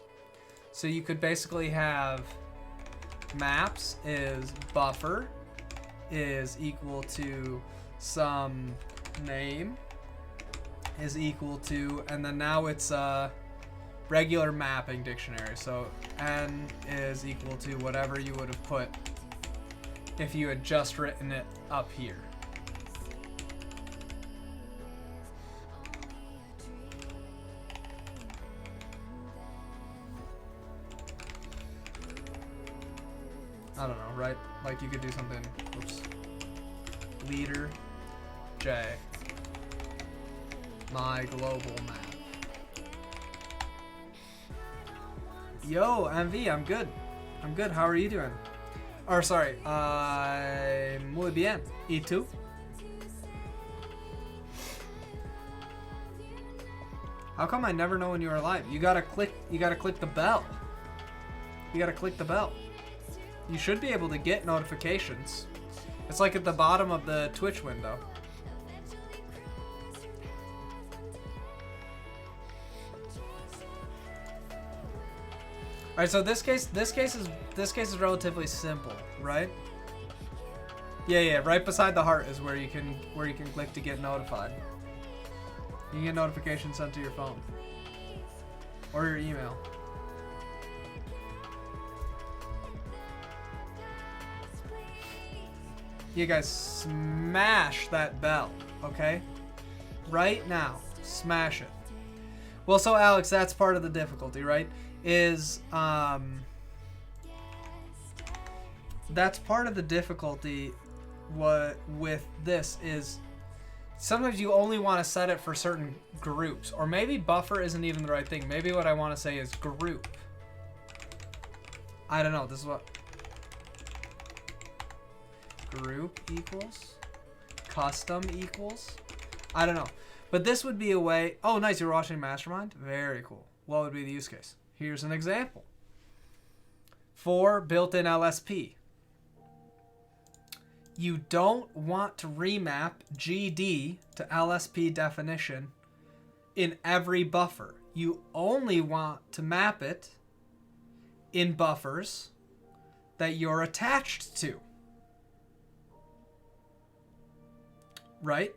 S1: So you could basically have maps is buffer is equal to some name is equal to, and then now it's a regular mapping dictionary. So n is equal to whatever you would have put if you had just written it up here. I don't know, right? Like you could do something, oops, leader J, my global map. Yo, MV, I'm good. I'm good. How are you doing? Or sorry, muy bien. ¿Y tú? How come I never know when you are live? You gotta click the bell. You gotta click the bell. You should be able to get notifications. It's like at the bottom of the Twitch window. All right, so this case is relatively simple, right? Yeah, right beside the heart is where you can click to get notified. You can get notifications sent to your phone or your email. You guys smash that bell, okay? Right now, smash it. Well, so Alex, that's part of the difficulty, right? That's part of the difficulty. What with this is sometimes you only want to set it for certain groups, or maybe buffer isn't even the right thing. Maybe what I want to say is group. I don't know. This is what group equals custom equals. I don't know, but this would be a way. Oh, nice. You're watching Mastermind. Very cool. What would be the use case? Here's an example. For built-in LSP. You don't want to remap GD to LSP definition in every buffer. You only want to map it in buffers that you're attached to. Right?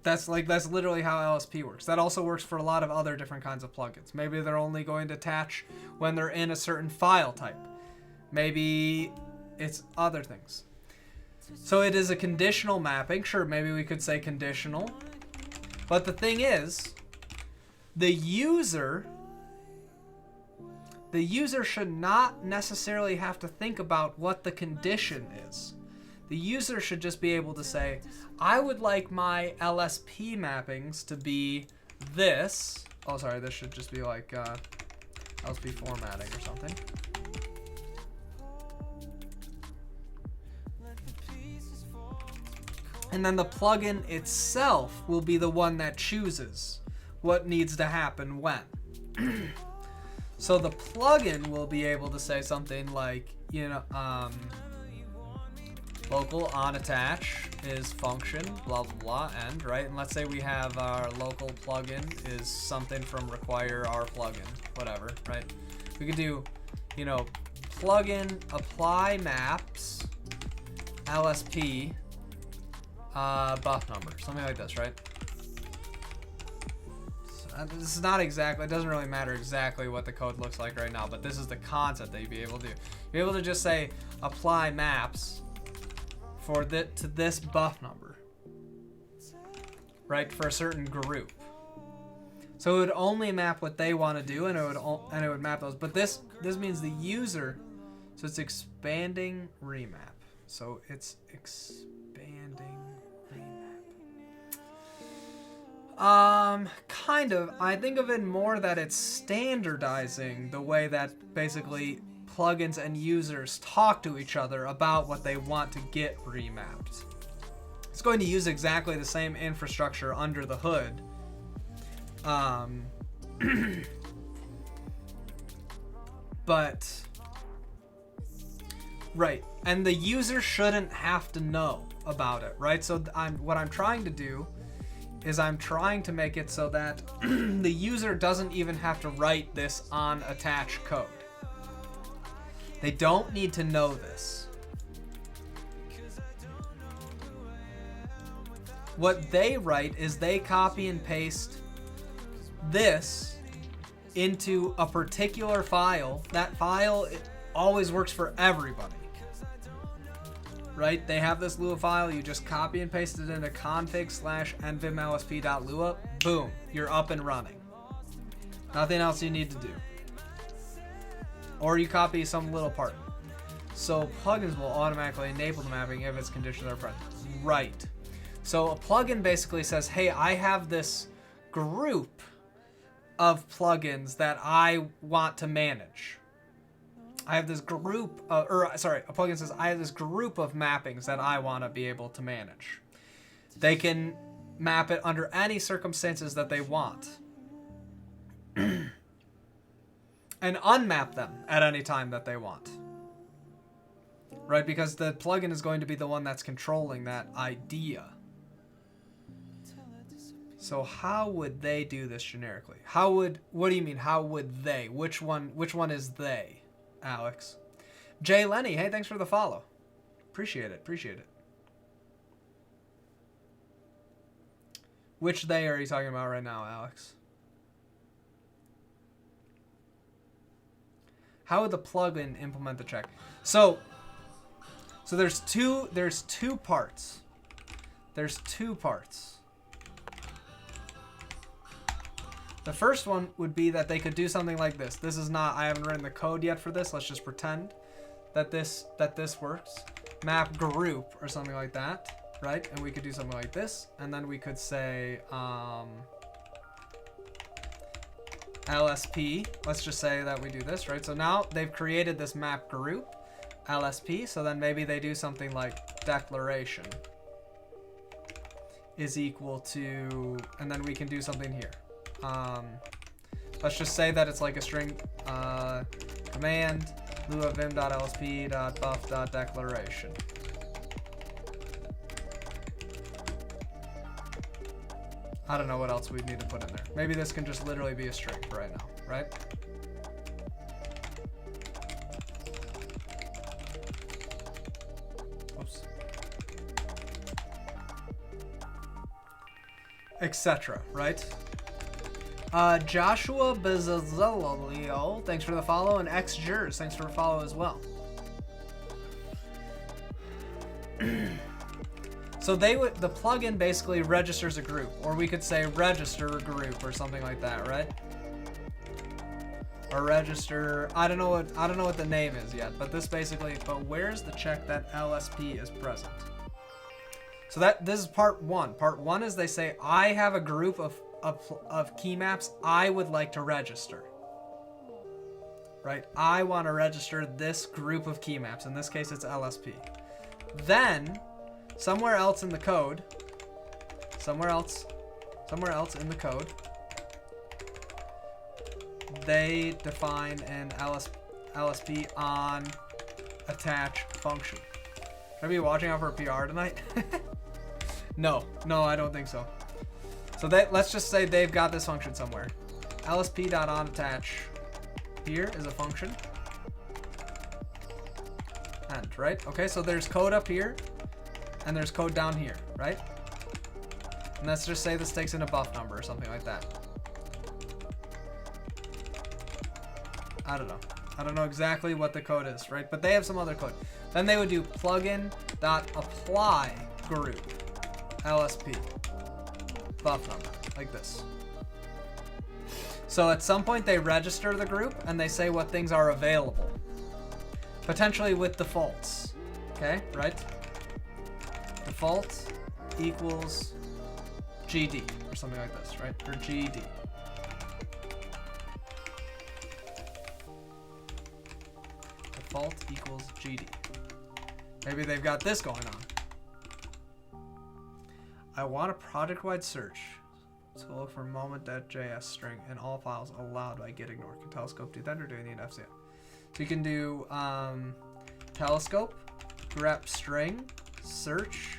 S1: That's literally how LSP works. That also works for a lot of other different kinds of plugins. Maybe they're only going to attach when they're in a certain file type. Maybe it's other things. So it is a conditional mapping. Sure, maybe we could say conditional. But the thing is, the user should not necessarily have to think about what the condition is. The user should just be able to say, I would like my LSP mappings to be this. Oh, sorry, this should just be like LSP formatting or something. And then the plugin itself will be the one that chooses what needs to happen when. So the plugin will be able to say something like, you know, local on attach is function, blah, blah, blah, end, right? And let's say we have our local plugin is something from require our plugin, whatever, right? We could do, you know, plugin apply maps, LSP, buff number, something like this, right? So this is not exactly, it doesn't really matter exactly what the code looks like right now, but this is the concept that you'd be able to do. You'd be able to just say apply maps for to this buff number, right, for a certain group. So it would only map what they want to do, and it would map those. But this means the user, so it's expanding remap. So it's expanding remap. Kind of. I think of it more that it's standardizing the way that basically plugins and users talk to each other about what they want to get remapped. It's going to use exactly the same infrastructure under the hood, But right, and the user shouldn't have to know about it, right? So what I'm trying to do is I'm trying to make it so that the user doesn't even have to write this on attach code. They don't need to know this. What they write is they copy and paste this into a particular file. That file always works for everybody. Right? They have this Lua file, you just copy and paste it into config/nvimlsp.lua, boom, you're up and running. Nothing else you need to do. Or you copy some little part. So plugins will automatically enable the mapping if its conditions are present. Right. So a plugin basically says, hey, I have this group of plugins that I want to manage. I have this group of, a plugin says I have this group of mappings that I want to be able to manage. They can map it under any circumstances that they want. And unmap them at any time that they want. Right? Because the plugin is going to be the one that's controlling that idea. So how would they do this generically? What do you mean, how would they? Which one is they? Alex. Jay Lenny, hey, thanks for the follow. Appreciate it. Which they are you talking about right now, Alex? How would the plugin implement the check? So there's two parts. There's two parts. The first one would be that they could do something like this. This is not, I haven't written the code yet for this. Let's just pretend that this works. Map group or something like that, right? And we could do something like this. And then we could say LSP. Let's just say that we do this, right? So now they've created this map group, LSP. So then maybe they do something like declaration is equal to, and then we can do something here. Let's just say that it's like a string command luavim.lsp.buff.declaration. I don't know what else we'd need to put in there. Maybe this can just literally be a string for right now, right? Oops. Etc., right? Joshua Bezalio, thanks for the follow, and XJers, thanks for the follow as well. So the plugin basically registers a group, or we could say register a group or something like that, right? Or register, I don't know what the name is yet, but this basically, but where's the check that LSP is present? So this is part one. Part one is they say, I have a group of key maps I would like to register. Right? I want to register this group of key maps. In this case, it's LSP. Then, somewhere else in the code, they define an LSP on attach function. Should I be watching out for a PR tonight? No, I don't think so. So let's just say they've got this function somewhere. LSP.onAttach here is a function. And, right? Okay, so there's code up here, and there's code down here, right? And let's just say this takes in a buff number or something like that. I don't know. I don't know exactly what the code is, right? But they have some other code. Then they would do plugin.apply group LSP buff number, like this. So at some point they register the group and they say what things are available, potentially with defaults. Okay, right? Default equals GD or something like this, right? Or GD. Default equals GD. Maybe they've got this going on. I want a project-wide search. So we'll look for moment.js string in all files allowed by get ignore. Can telescope do that, or do we need FCM? So you can do telescope, grep string, search,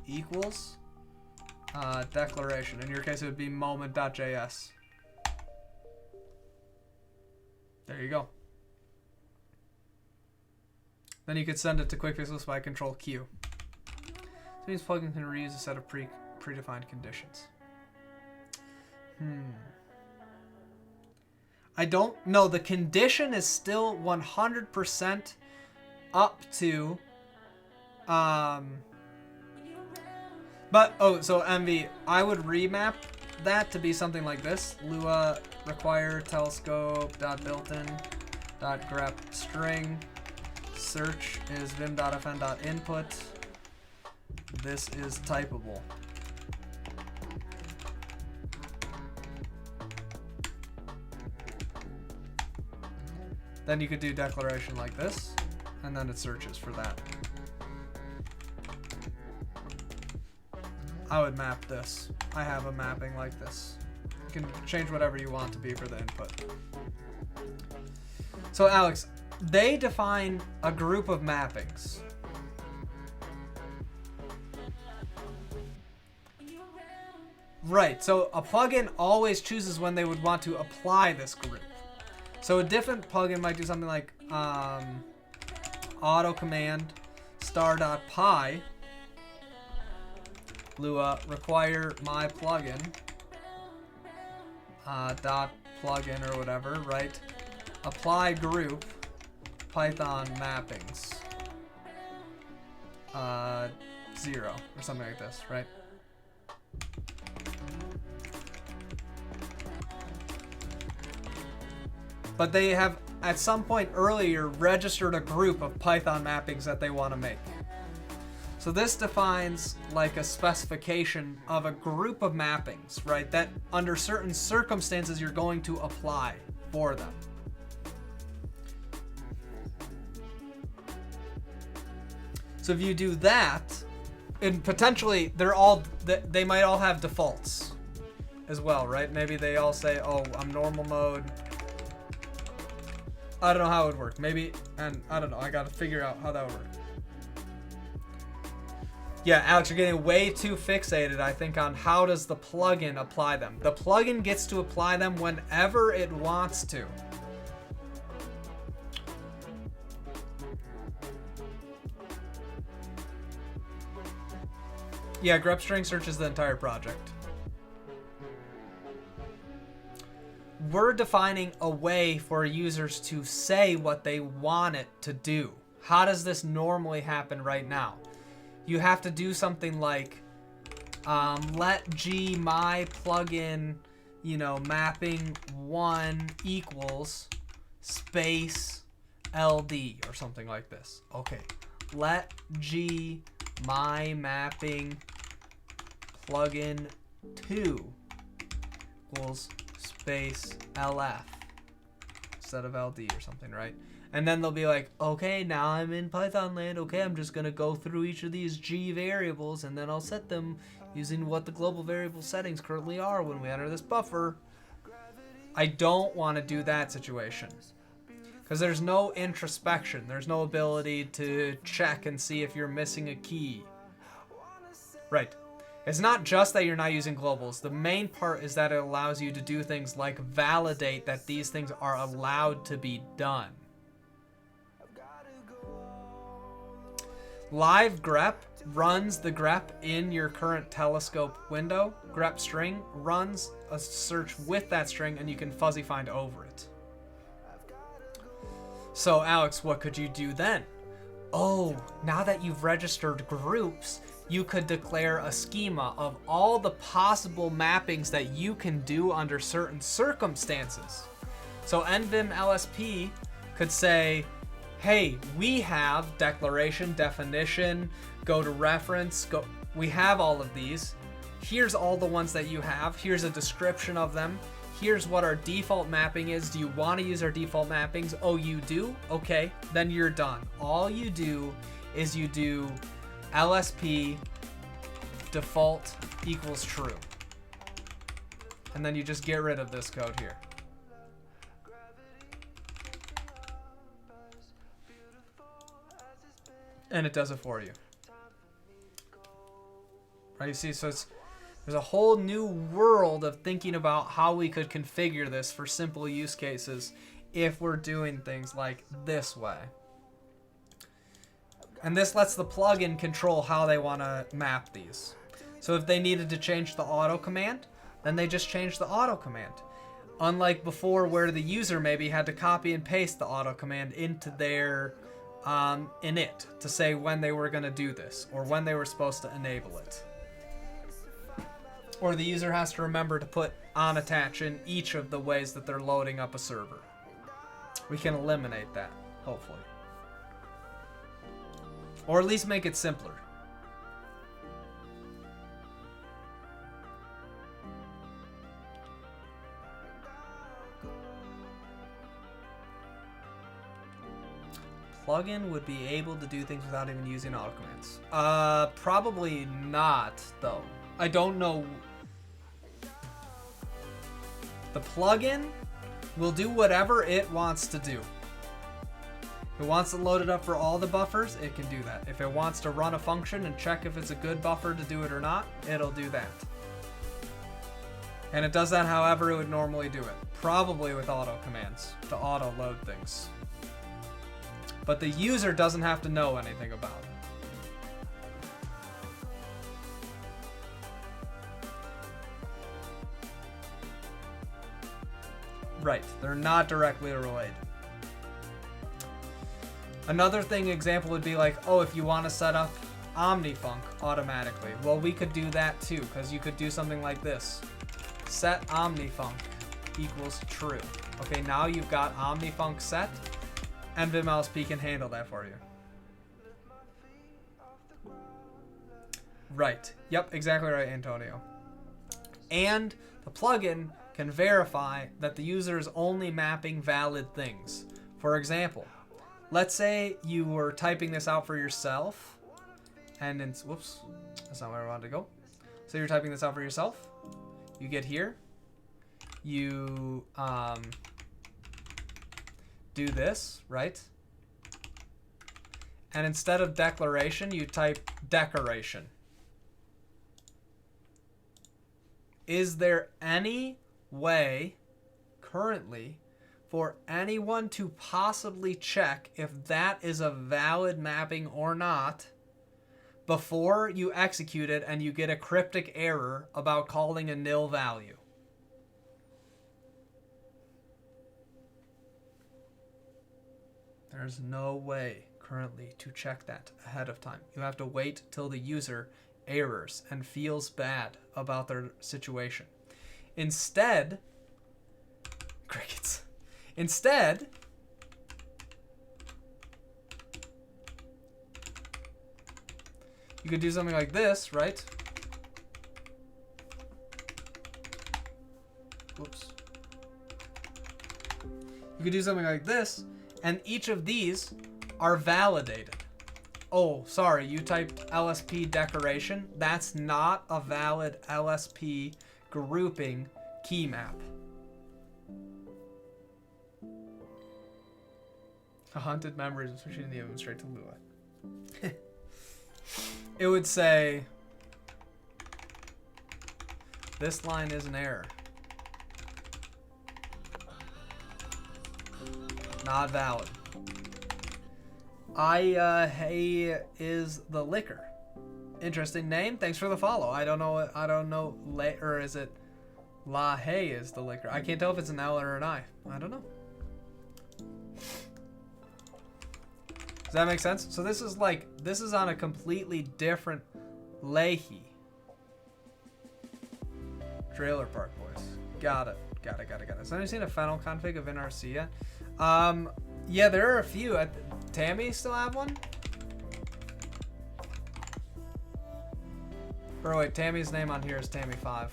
S1: equals, declaration. In your case, it would be moment.js. There you go. Then you could send it to quick fixes by control Q. This means plugin can reuse a set of predefined conditions. I don't know. The condition is still 100% up to but so MV, I would remap that to be something like this. Lua require telescope dot built-in dot grep string search is vim.fn dot input. This is typable. Then you could do declaration like this, and then it searches for that. I would map this. I have a mapping like this. You can change whatever you want to be for the input. So Alex, they define a group of mappings. Right, so a plugin always chooses when they would want to apply this group. So a different plugin might do something like auto command star.py Lua require my plugin dot plugin or whatever, right? Apply group Python mappings 0 or something like this, right? But they have, at some point earlier, registered a group of Python mappings that they want to make. So this defines like a specification of a group of mappings, right? That under certain circumstances you're going to apply for them. So if you do that, and potentially they might all have defaults as well, right? Maybe they all say, oh, I'm normal mode. I don't know how it would work. Maybe, and I don't know. I got to figure out how that would work. Yeah, Alex, you're getting way too fixated, I think, on how does the plugin apply them. The plugin gets to apply them whenever it wants to. Yeah, grep string searches the entire project. We're defining a way for users to say what they want it to do. How does this normally happen right now? You have to do something like let g my plugin, mapping 1 equals space ld or something like this. Okay, let g my mapping plugin 2 equals space lf instead of ld or something, right? And then they'll be like, okay, now I'm in Python land. Okay, I'm just gonna go through each of these g variables and then I'll set them using what the global variable settings currently are when we enter this buffer. I don't want to do that situation because there's no introspection. There's no ability to check and see if you're missing a key. Right. It's not just that you're not using globals. The main part is that it allows you to do things like validate that these things are allowed to be done. Live grep runs the grep in your current telescope window. Grep string runs a search with that string and you can fuzzy find over it. So Alex, what could you do then? Oh, now that you've registered groups, you could declare a schema of all the possible mappings that you can do under certain circumstances. So NVim LSP could say, hey, we have declaration, definition, go to reference, we have all of these. Here's all the ones that you have. Here's a description of them. Here's what our default mapping is. Do you want to use our default mappings? Oh, you do? Okay, then you're done. All you do is you do LSP default equals true. And then you just get rid of this code here. And it does it for you. Right, you see, so there's a whole new world of thinking about how we could configure this for simple use cases if we're doing things like this way. And this lets the plugin control how they want to map these. So if they needed to change the auto command, then they just change the auto command. Unlike before where the user maybe had to copy and paste the auto command into their init to say when they were going to do this or when they were supposed to enable it. Or the user has to remember to put on attach in each of the ways that they're loading up a server. We can eliminate that, hopefully. Or at least make it simpler. Plugin would be able to do things without even using auto commands. Probably not, though. I don't know. The plugin will do whatever it wants to do. If it wants to load it up for all the buffers, it can do that. If it wants to run a function and check if it's a good buffer to do it or not, it'll do that. And it does that however it would normally do it. Probably with auto commands to auto load things. But the user doesn't have to know anything about it. Right, they're not directly related. Another example would be like, oh, if you want to set up OmniFunc automatically. Well, we could do that too, because you could do something like this. Set OmniFunc equals true. Okay, now you've got OmniFunc set, and VimLSP can handle that for you. Right, yep, exactly right, Antonio. And the plugin can verify that the user is only mapping valid things. For example, let's say you were typing this out for yourself, and in, whoops, that's not where I wanted to go. So you're typing this out for yourself. You get here. You do this, right? And instead of declaration, you type decoration. Is there any way currently for anyone to possibly check if that is a valid mapping or not before you execute it and you get a cryptic error about calling a nil value? There's no way currently to check that ahead of time. You have to wait till the user errors and feels bad about their situation. Instead, crickets. Instead, you could do something like this, right? Whoops. You could do something like this, and each of these are validated. Oh, sorry, you typed LSP decoration. That's not a valid LSP grouping key map. A haunted memories of switching Neovim straight to Lua. It would say, this line is an error. Not valid. Hey is the liquor. Interesting name. Thanks for the follow. I don't know. Or is it La Hey is the liquor? I can't tell if it's an L or an I. I don't know. Does that make sense? So this is on a completely different Leahy. Trailer Park Boys. Got it. Has anyone seen a final config of NRC yet? Yeah, there are a few. Tammy still have one? Or wait, Tammy's name on here is Tammy5.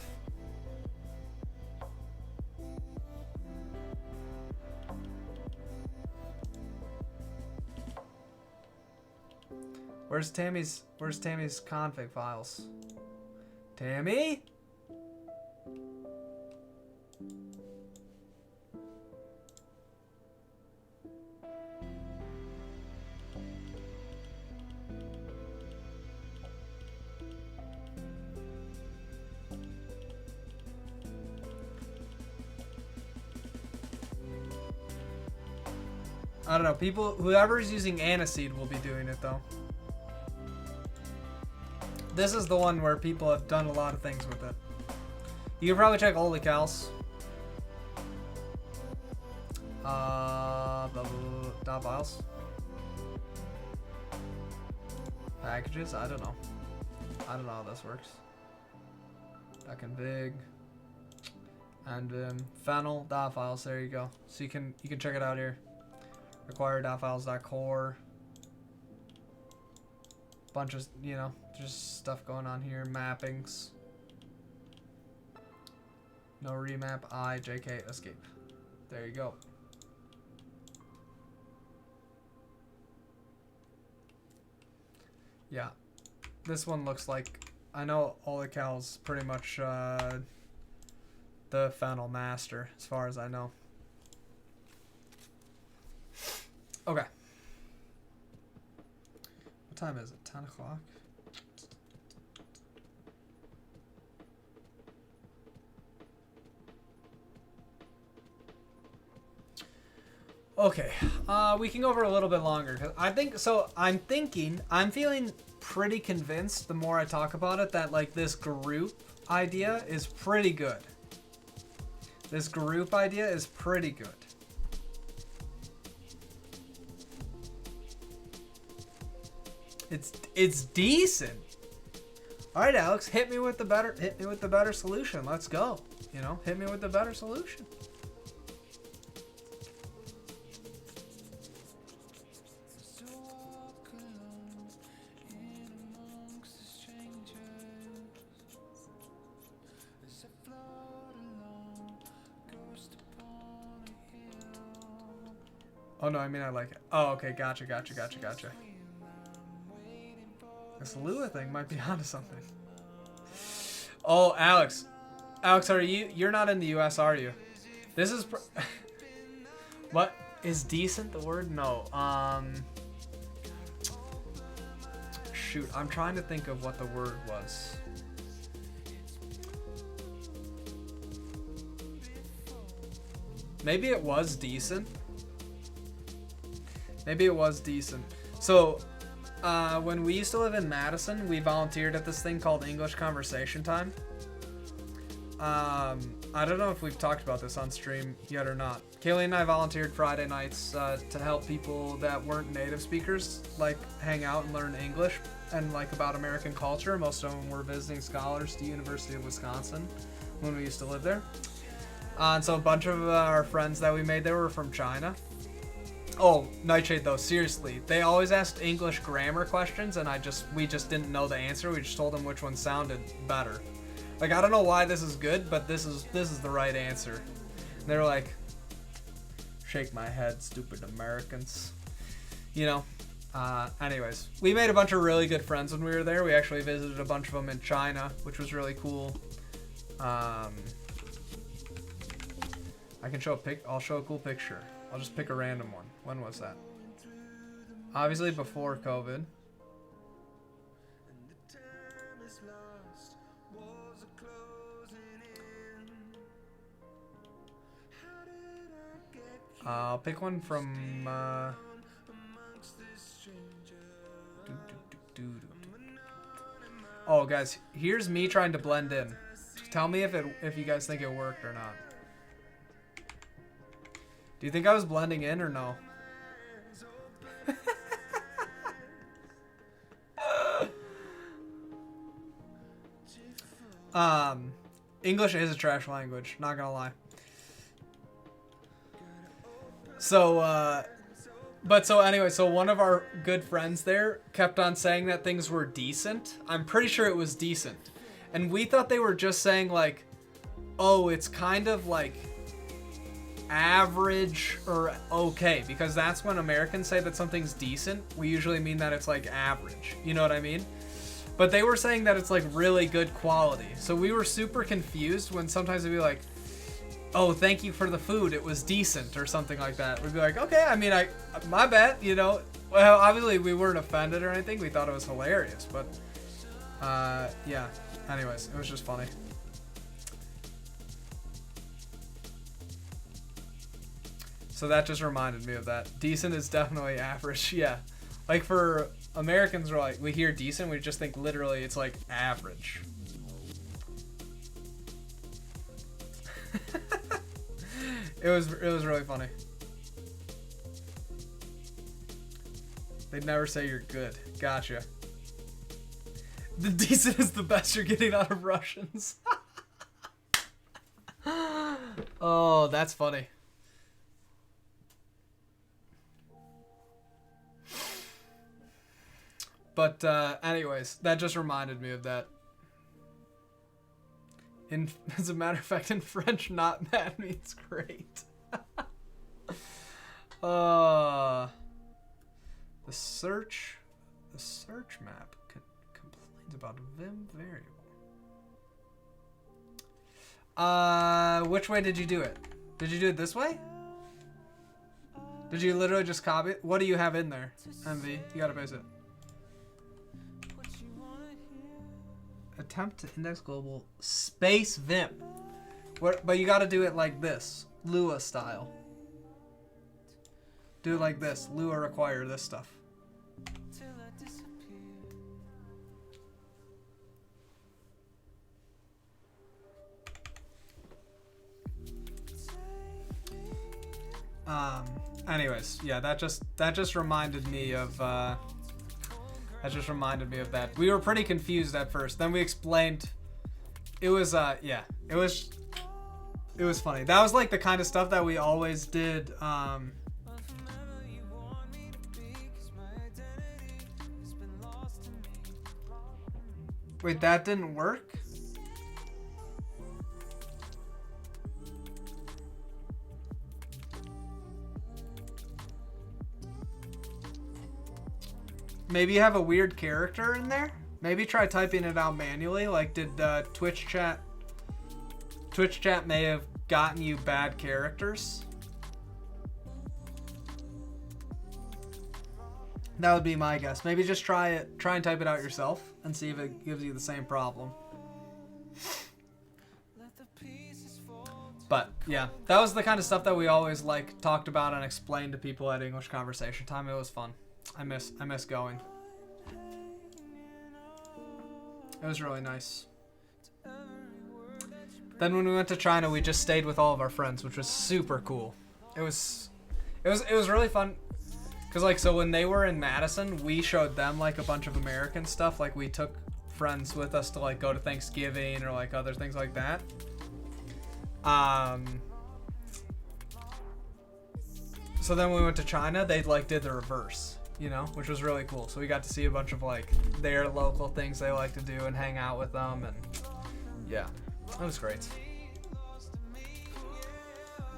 S1: Where's Tammy's config files? Tammy? I don't know. Whoever's using aniseed will be doing it though. This is the one where people have done a lot of things with it. You can probably check oligals. Files. Packages? I don't know. I don't know how this works. Config. And fennel files. There you go. So you can check it out here. Require.files.core. Bunch of just stuff going on here. Mappings. No remap. JK escape. There you go. Yeah, this one looks like, I know Olical's pretty much the fennel master, as far as I know. Okay. What time is it? 10 o'clock? Okay, we can go over a little bit longer. I'm feeling pretty convinced the more I talk about it that like this group idea is pretty good. This group idea is pretty good. It's decent. All right, Alex, hit me with the better solution. Let's go. Hit me with the better solution. Oh no, I mean I like it. Oh, okay, gotcha. This Lua thing might be onto something. Oh, Alex, you're not in the U.S., are you? This is what is decent the word? No. Shoot, I'm trying to think of what the word was. Maybe it was decent. So, when we used to live in Madison, we volunteered at this thing called English Conversation Time. I don't know if we've talked about this on stream yet or not. Kaylee and I volunteered Friday nights to help people that weren't native speakers like hang out and learn English and like about American culture. Most of them were visiting scholars to University of Wisconsin when we used to live there. And so a bunch of our friends that we made there were from China. Oh, Nightshade though, seriously. They always asked English grammar questions and we just didn't know the answer. We just told them which one sounded better. Like, I don't know why this is good, but this is the right answer. And they were like, shake my head, stupid Americans. Anyways, we made a bunch of really good friends when we were there. We actually visited a bunch of them in China, which was really cool. I'll show a cool picture. I'll just pick a random one. When was that? Obviously before COVID. I'll pick one from Oh guys, here's me trying to blend in. Tell me if you guys think it worked or not. Do you think I was blending in or no? English is a trash language, not gonna lie. So anyway, one of our good friends there kept on saying that things were decent. I'm pretty sure it was decent. And we thought they were just saying like, oh, it's kind of like average or okay, because that's when Americans say that something's decent, we usually mean that it's like average. You know what I mean? But they were saying that it's like really good quality. So we were super confused when sometimes they'd be like, oh, thank you for the food, it was decent or something like that. We'd be like, okay, I mean, my bad, Well, obviously we weren't offended or anything. We thought it was hilarious, but yeah. Anyways, it was just funny. So that just reminded me of that. Decent is definitely average. Yeah. Like for Americans, we're like, we hear decent, we just think literally it's like average. It was really funny. They'd never say you're good. Gotcha. The decent is the best you're getting out of Russians. Oh, that's funny. But anyways, that just reminded me of that. As a matter of fact, in French, not bad means great. The search map complains about Vim variable. Which way did you do it? Did you do it this way? Did you literally just copy it? What do you have in there, MV? You gotta paste it. Attempt to index global space Vim. But you gotta do it like this, Lua style. Do it like this. Lua require this stuff. Anyways, yeah, that just reminded me of that. We were pretty confused at first. Then we explained. It was yeah, it was funny. That was like the kind of stuff that we always did. Wait, that didn't work? Maybe you have a weird character in there? Maybe try typing it out manually. Like, did Twitch chat may have gotten you bad characters? That would be my guess. Maybe just try and type it out yourself and see if it gives you the same problem. But yeah, that was the kind of stuff that we always like talked about and explained to people at English Conversation Time. It was fun. I miss going. It was really nice. Then when we went to China, we just stayed with all of our friends, which was super cool. It was really fun. Cause like, so when they were in Madison, we showed them like a bunch of American stuff. Like we took friends with us to like go to Thanksgiving or like other things like that. So then when we went to China, they like did the reverse, you know, which was really cool. So we got to see a bunch of like their local things they like to do and hang out with them, and yeah, it was great.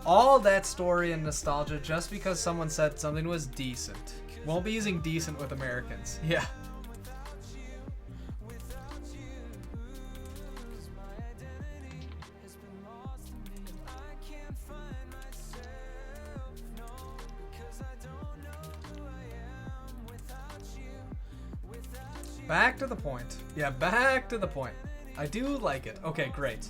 S1: All that story and nostalgia just because someone said something was decent. Won't be using decent with Americans. Yeah. Back to the point. Yeah, back to the point. I do like it. Okay, great.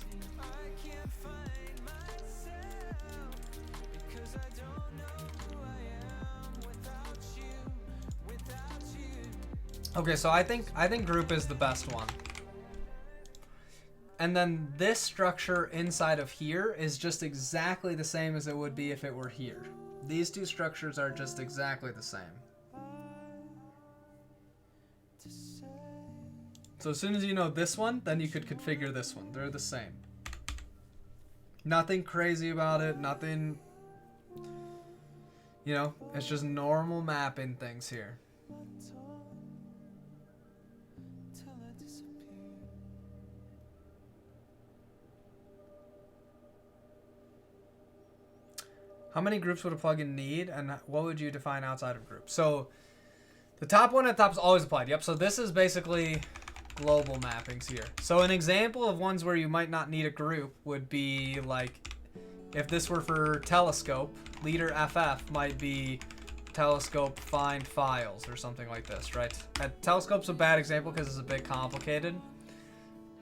S1: Okay, so I think group is the best one. And then this structure inside of here is just exactly the same as it would be if it were here. These two structures are just exactly the same. So as soon as you know this one, then you could configure this one. They're the same. Nothing crazy about it, nothing, you know, it's just normal mapping things here. How many groups would a plugin need, and what would you define outside of groups? So the top one at the top is always applied. Yep, so this is basically global mappings here. So an example of ones where you might not need a group would be like if this were for telescope, leader FF might be telescope find files or something like this, right? Telescope's a bad example because it's a bit complicated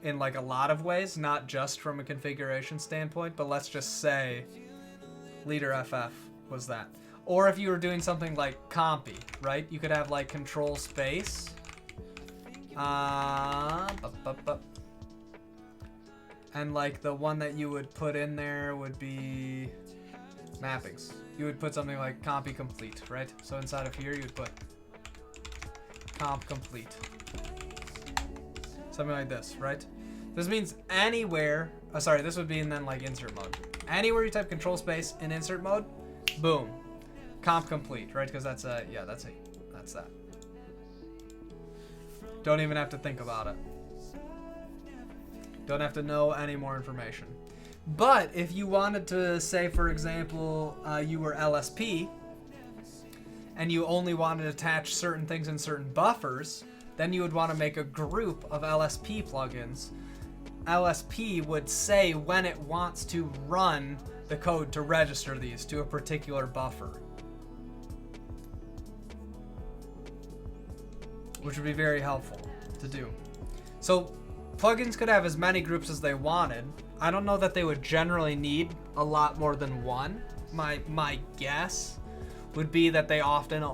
S1: in like a lot of ways, not just from a configuration standpoint, but let's just say leader FF was that. Or if you were doing something like compy, right? You could have like control space. And like the one that you would put in there would be mappings. You would put something like compy complete, right? So inside of here you would put comp complete. Something like this, right? This means anywhere, sorry, this would be in then like insert mode. Anywhere you type control space in insert mode, boom, comp complete, right? Because that's that. Don't even have to think about it. Don't have to know any more information. But if you wanted to say, for example, you were LSP and you only wanted to attach certain things in certain buffers, then you would want to make a group of LSP plugins. LSP would say when it wants to run the code to register these to a particular buffer, which would be very helpful to do. So plugins could have as many groups as they wanted. I don't know that they would generally need a lot more than one. My guess would be that they often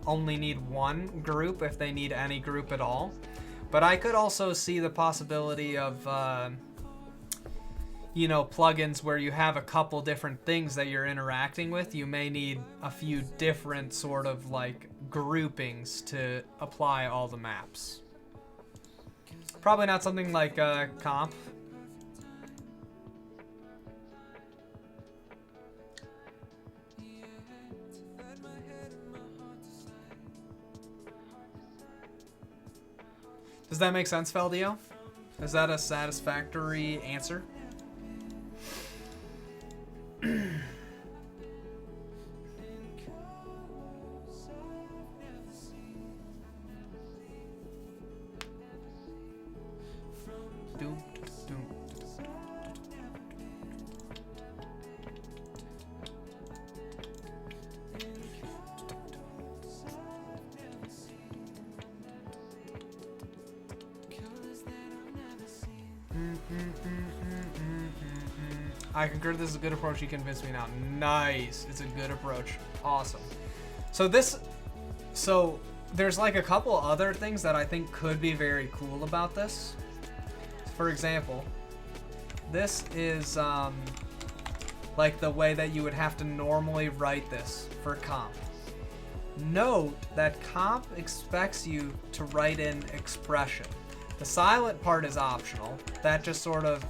S1: only need one group if they need any group at all. But I could also see the possibility of, plugins where you have a couple different things that you're interacting with. You may need a few different sort of like groupings to apply all the maps. Probably not something like comp. Does that make sense, Feldio? Is that a satisfactory answer? I concur this is a good approach. You convinced me now. Nice. It's a good approach. Awesome. So there's like a couple other things that I think could be very cool about this. For example, this is like the way that you would have to normally write this for comp. Note that comp expects you to write in expression. The silent part is optional. That just sort of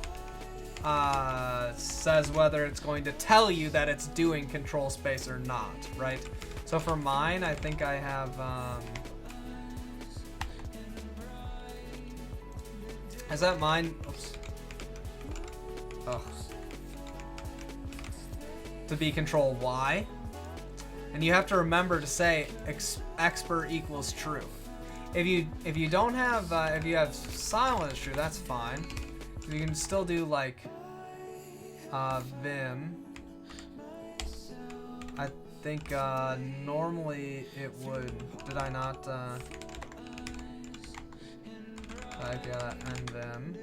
S1: says whether it's going to tell you that it's doing control space or not, right? So for mine, I think I have, is that mine? Oops. Oh. To be control Y. And you have to remember to say expert equals true. If you don't have, if you have silent as true, that's fine. You can still do like Vim. I think normally it would. Did I not type and Vim?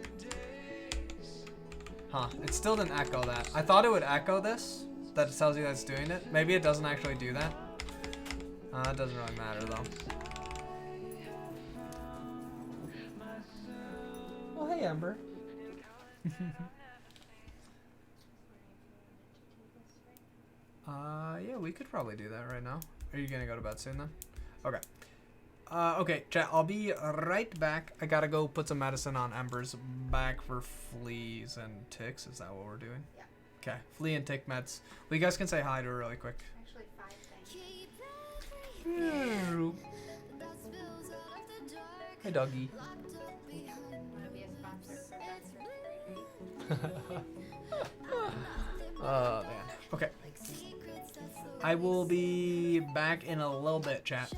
S1: Huh? It still didn't echo that. I thought it would echo this. That it tells you that it's doing it. Maybe it doesn't actually do that. It doesn't really matter though. Oh hey Ember. Yeah, we could probably do that right now. Are you gonna go to bed soon then? Okay. Okay, chat, I'll be right back. I gotta go put some medicine on Ember's back for fleas and ticks. Is that what we're doing?
S4: Yeah.
S1: Okay, flea and tick meds. Well, you guys can say hi to her really quick.
S4: Actually, 5 things.
S1: Hey, doggy.
S4: Wanna be a sponsor for that surgery?
S1: Oh, man. Okay. I will be back in a little bit, chat.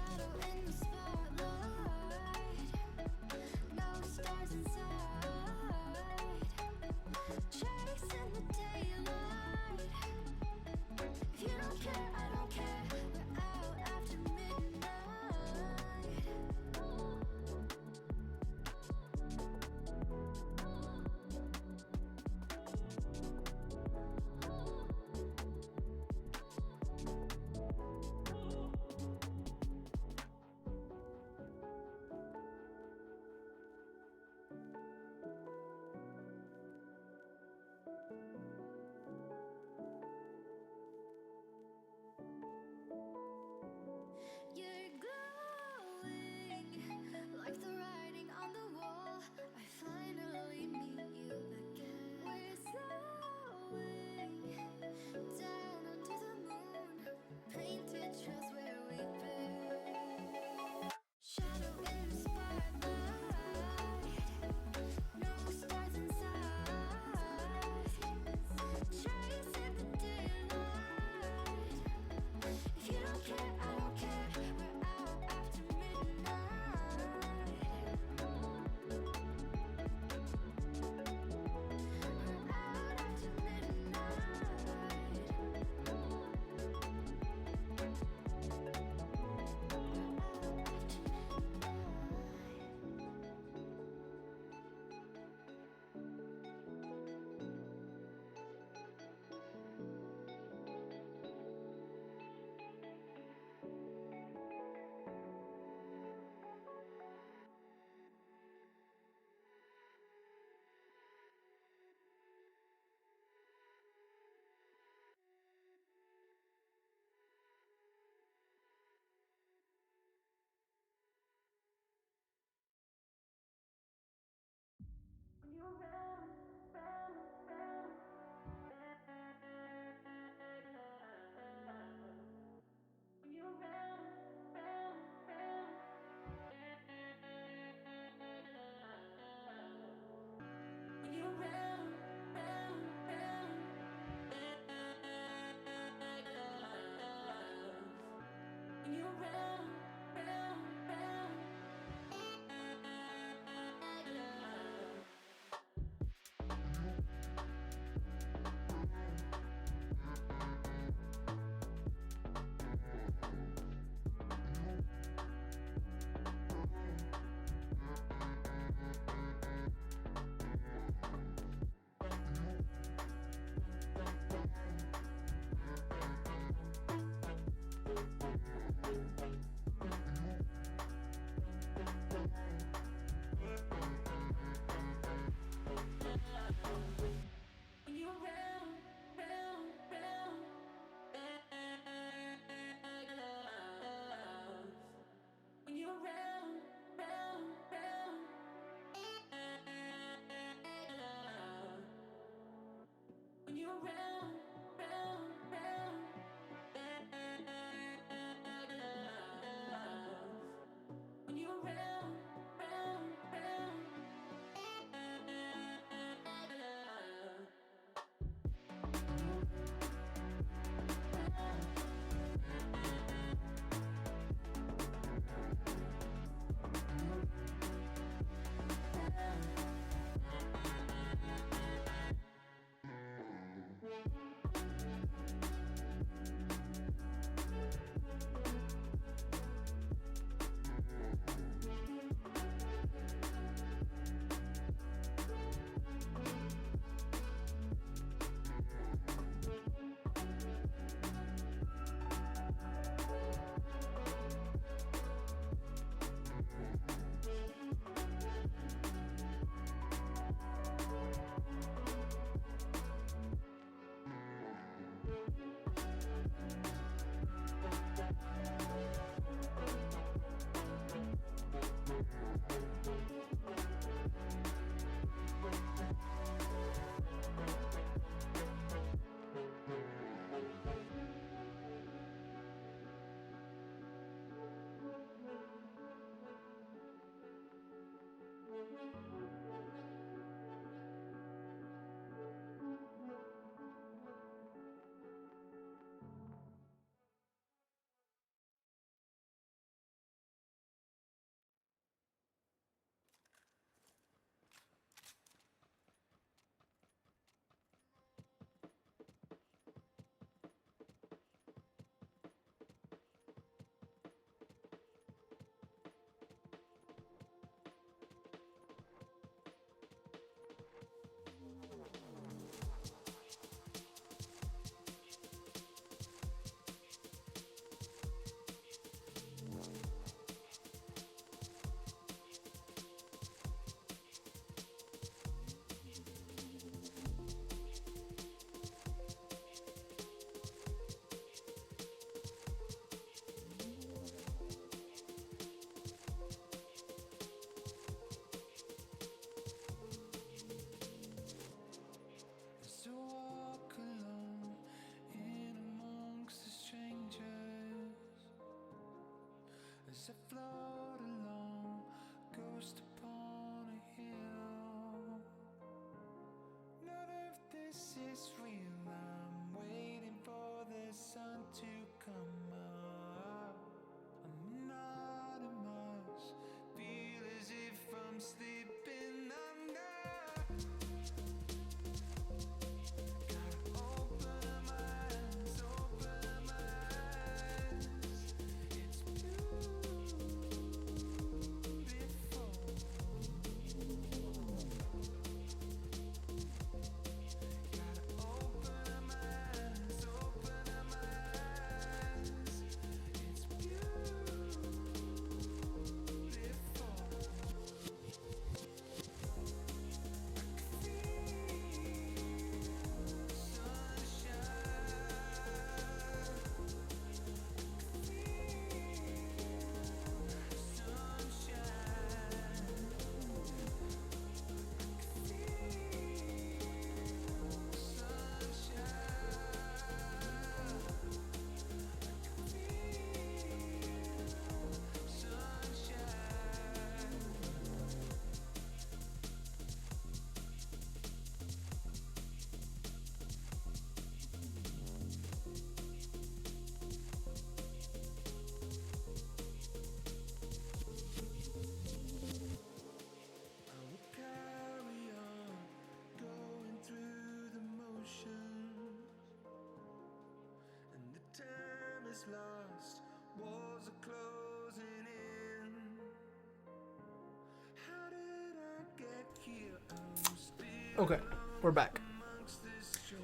S1: Okay, we're back.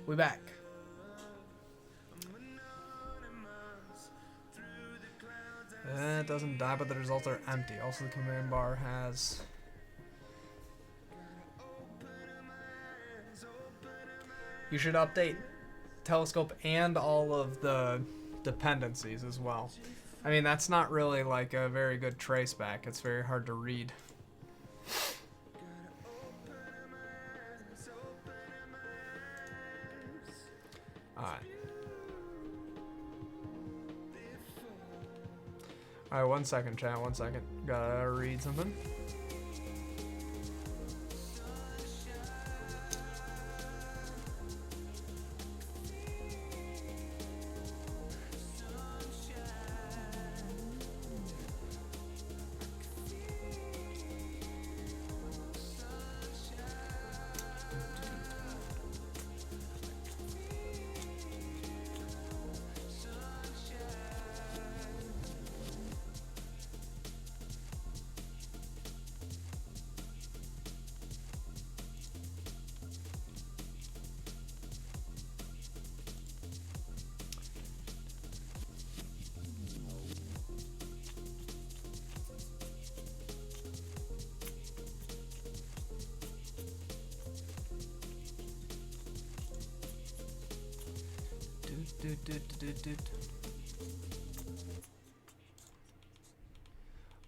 S1: We're back. It doesn't die, but the results are empty. Also, the command bar has... You should update telescope and all of the dependencies as well. I mean, that's not really like a very good traceback. It's very hard to read. Alright. Alright, 1 second, chat. 1 second. Gotta read something.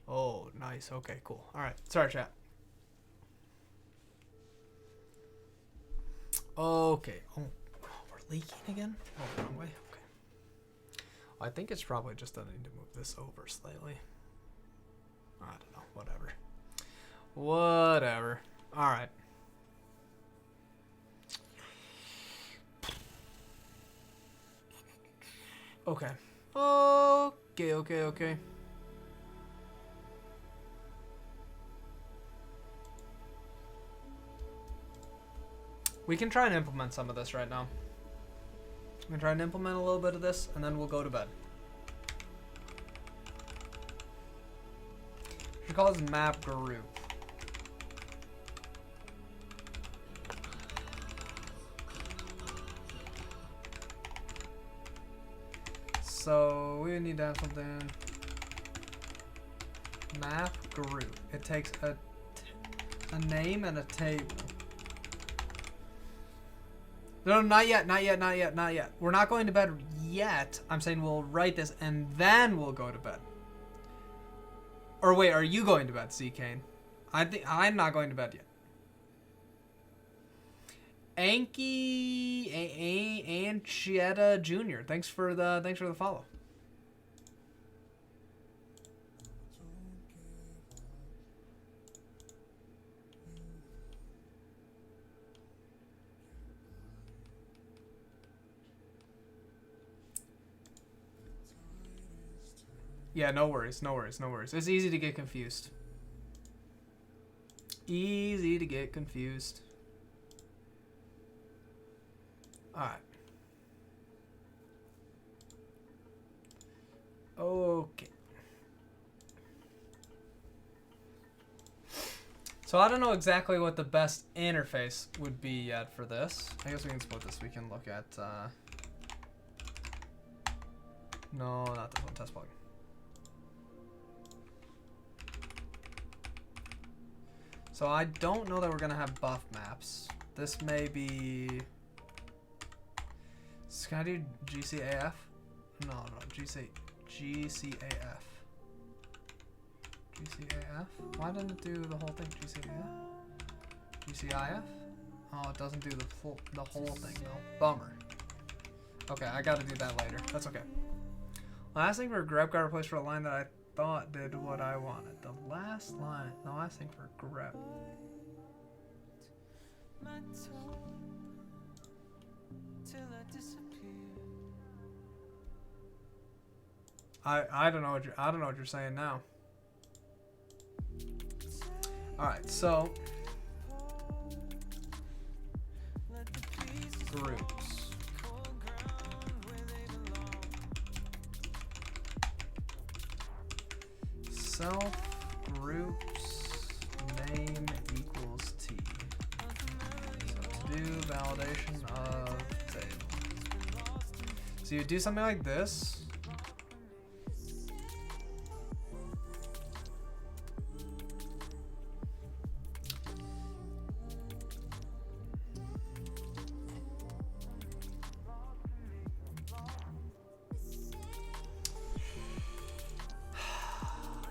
S1: Oh, nice. Okay, cool. All right. Sorry, chat. Okay. Oh, we're leaking again? Oh, the wrong way. Okay. I think it's probably just that I need to move this over slightly. I don't know. Whatever. Whatever. All right. Okay. Okay. We can try and implement some of this right now. We can try and implement a little bit of this, and then we'll go to bed. We should call this map group. So we need to have something. Map group. It takes a name and a table. No, not yet. We're not going to bed yet. I'm saying we'll write this and then we'll go to bed. Or wait, are you going to bed, C. Kane? I'm not going to bed yet. Anchietta Jr. Thanks for the follow. Yeah, no worries. It's easy to get confused. Alright. Okay. So I don't know exactly what the best interface would be yet for this. I guess we can split this. We can look at... No, not this one. Test plug. So I don't know that we're going to have buff maps. This may be... Can I do GCAF? No, GCAF. GCAF? Why didn't it do the whole thing? GCAF? GCIF? Oh, it doesn't do the whole thing though. Bummer. Okay, I gotta do that later. That's okay. Last thing for grep got replaced for a line that I thought did what I wanted. The last thing for grep. I don't know what you're saying now. All right, so groups. self groups name equals t. So to do validation of table. So you do something like this.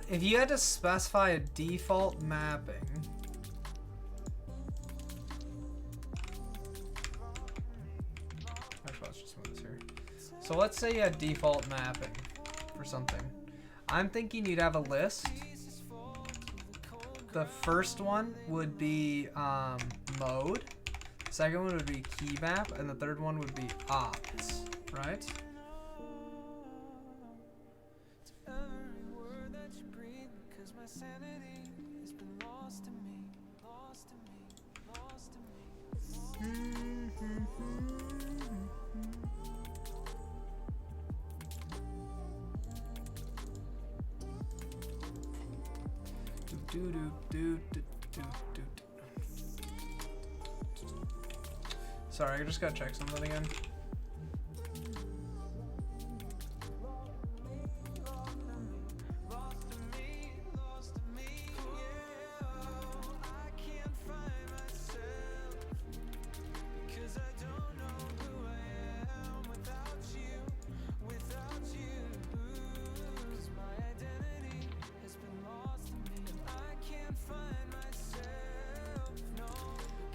S1: If you had to specify a default mapping, actually let's just move this here. So let's say you had default mapping for something. I'm thinking you'd have a list. The first one would be mode, the second one would be key map, and the third one would be opt, right? Sorry, I just gotta check something again.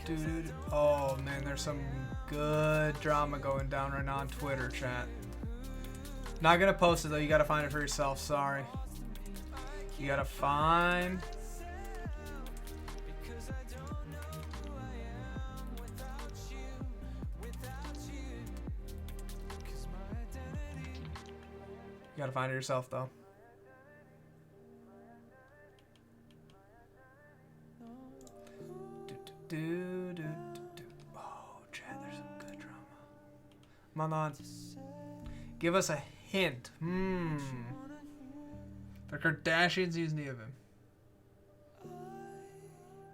S1: Dude, oh man, there's some good drama going down right now on Twitter, chat. Not gonna post it though, you gotta find it for yourself, sorry. You gotta find... You gotta find it yourself though. Oh, Chad, there's some good drama. Come on. Give us a hint. The Kardashians use Neovim.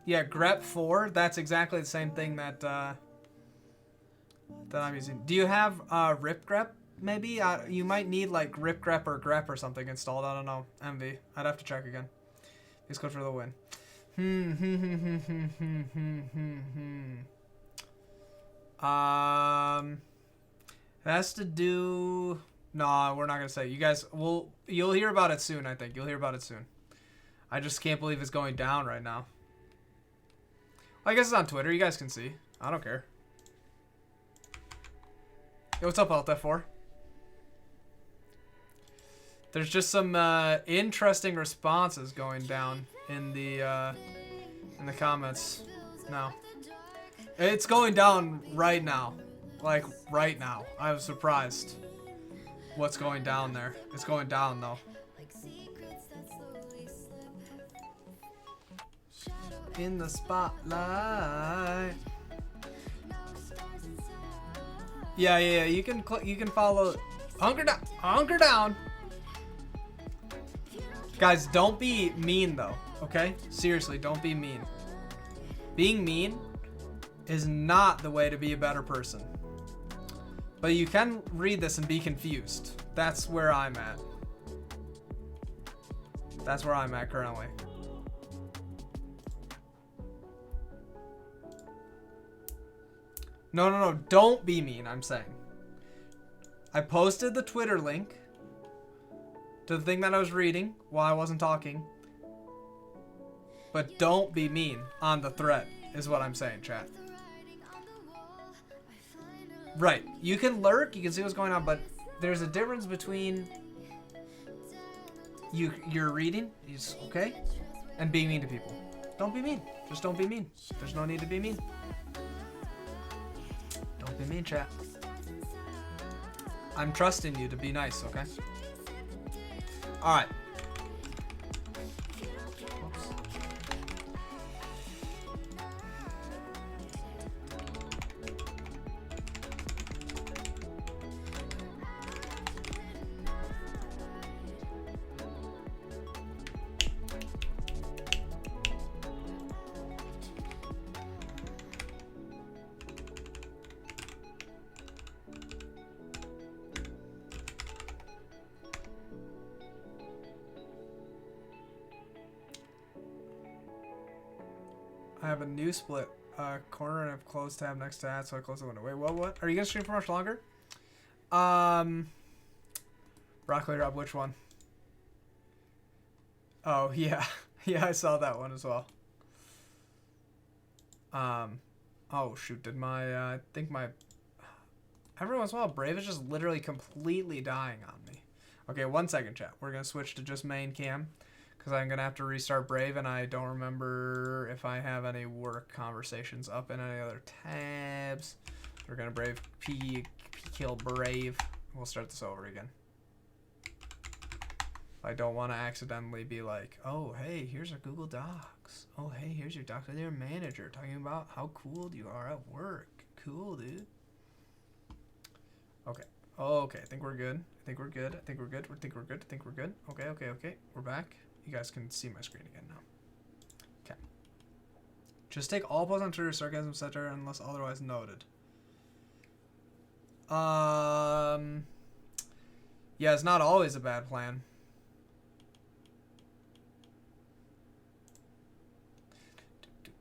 S1: Yeah, grep 4. That's exactly the same thing that that I'm using. Do you have rip grep? Maybe you might need like rip grep or grep or something installed. I don't know. MV. I'd have to check again. Let's go for the win. It has to do... No, we're not gonna say. You guys you'll hear about it soon, I think. You'll hear about it soon. I just can't believe it's going down right now. I guess it's on Twitter. You guys can see. I don't care. Yo, what's up, Alt F4? There's just some interesting responses going down in the comments now. It's going down right now. Like, right now. I was surprised what's going down there. It's going down, though. In the spotlight. Yeah. You can follow. Hunker down. Guys, don't be mean though. Okay? Seriously, don't be mean. Being mean is not the way to be a better person. But you can read this and be confused. That's where I'm at. That's where I'm at currently. No. Don't be mean, I'm saying. I posted the Twitter link to the thing that I was reading while I wasn't talking. But don't be mean on the thread, is what I'm saying, chat. Right. You can lurk, you can see what's going on, but there's a difference between you're reading, okay, and being mean to people. Don't be mean. Just don't be mean. There's no need to be mean. Don't be mean, chat. I'm trusting you to be nice, okay? Alright. I have a new split corner and I've closed tab next to that, so I close the window. Wait, what? Are you gonna stream for much longer? Broccoli Rob, which one? Oh yeah, yeah, I saw that one as well. Oh shoot, did my I think my every once in a while Brave is just literally completely dying on me. Okay, 1 second, chat. We're gonna switch to just main cam because I'm gonna have to restart Brave, and I don't remember if I have any work conversations up in any other tabs. We're gonna Brave P kill Brave. We'll start this over again. I don't want to accidentally be like, oh, hey, here's our Google Docs. Oh, hey, here's your docs with your manager talking about how cool you are at work. Cool, dude. Okay. Okay, I think we're good. I think we're good. I think we're good. I think we're good. I think we're good. Okay, okay, okay. We're back. You guys can see my screen again now. Okay. Just take all posts on Twitter, sarcasm, etc., unless otherwise noted. Yeah, it's not always a bad plan.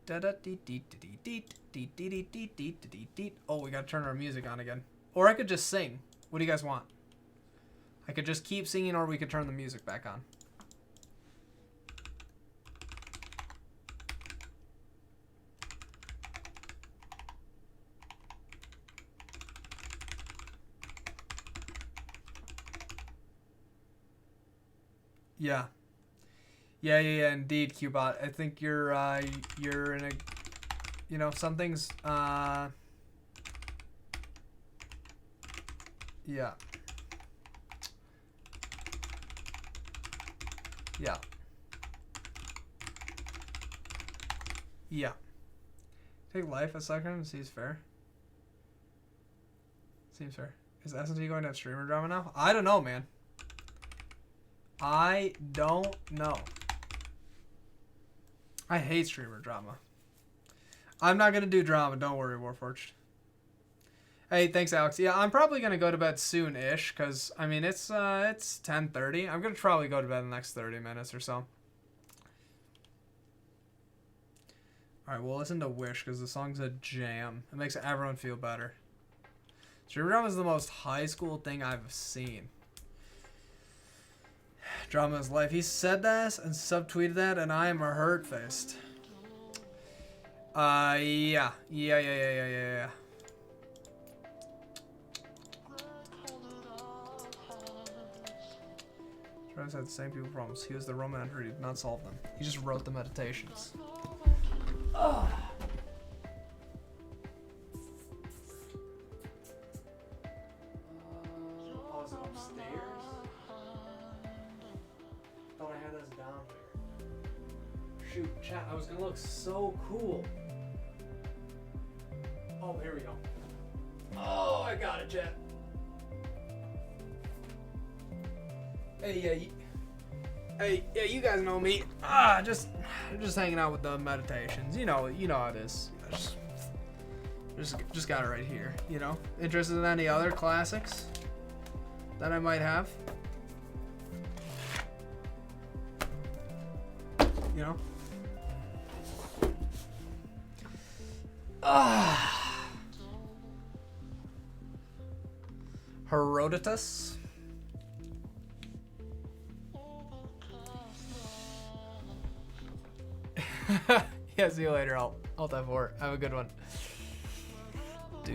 S1: Oh, we gotta turn our music on again. Or I could just sing. What do you guys want? I could just keep singing, or we could turn the music back on. Yeah. Yeah, indeed, Qbot. I think you're in a, you know, something's, yeah. Yeah. Yeah. Take life a second and see it's fair. Seems fair. Is S&T going to have streamer drama now? I don't know, man. I don't know. I hate streamer drama. I'm not gonna do drama. Don't worry, Warforged. Hey, thanks, Alex. Yeah, I'm probably gonna go to bed soon-ish, cause I mean it's 10:30. I'm gonna probably go to bed in the next 30 minutes or so. All right, we'll listen to Wish, cause the song's a jam. It makes everyone feel better. Streamer drama is the most high school thing I've seen. Drama is life. He said that and subtweeted that, and I am a hurt-faced. Yeah. Travis had the same people problems. He was the Roman Emperor. He did not solve them. He just wrote the meditations. Ugh. Oh, is it upstairs? Thought I had this down here. Shoot, chat, I was gonna look so cool. Oh, here we go. Oh, I got it, chat. Hey, yeah, you guys know me. Just hanging out with the meditations. You know how it is. Just got it right here. You know, interested in any other classics that I might have? You know. Herodotus. Yeah, see you later. Alt F4. Have a good one. I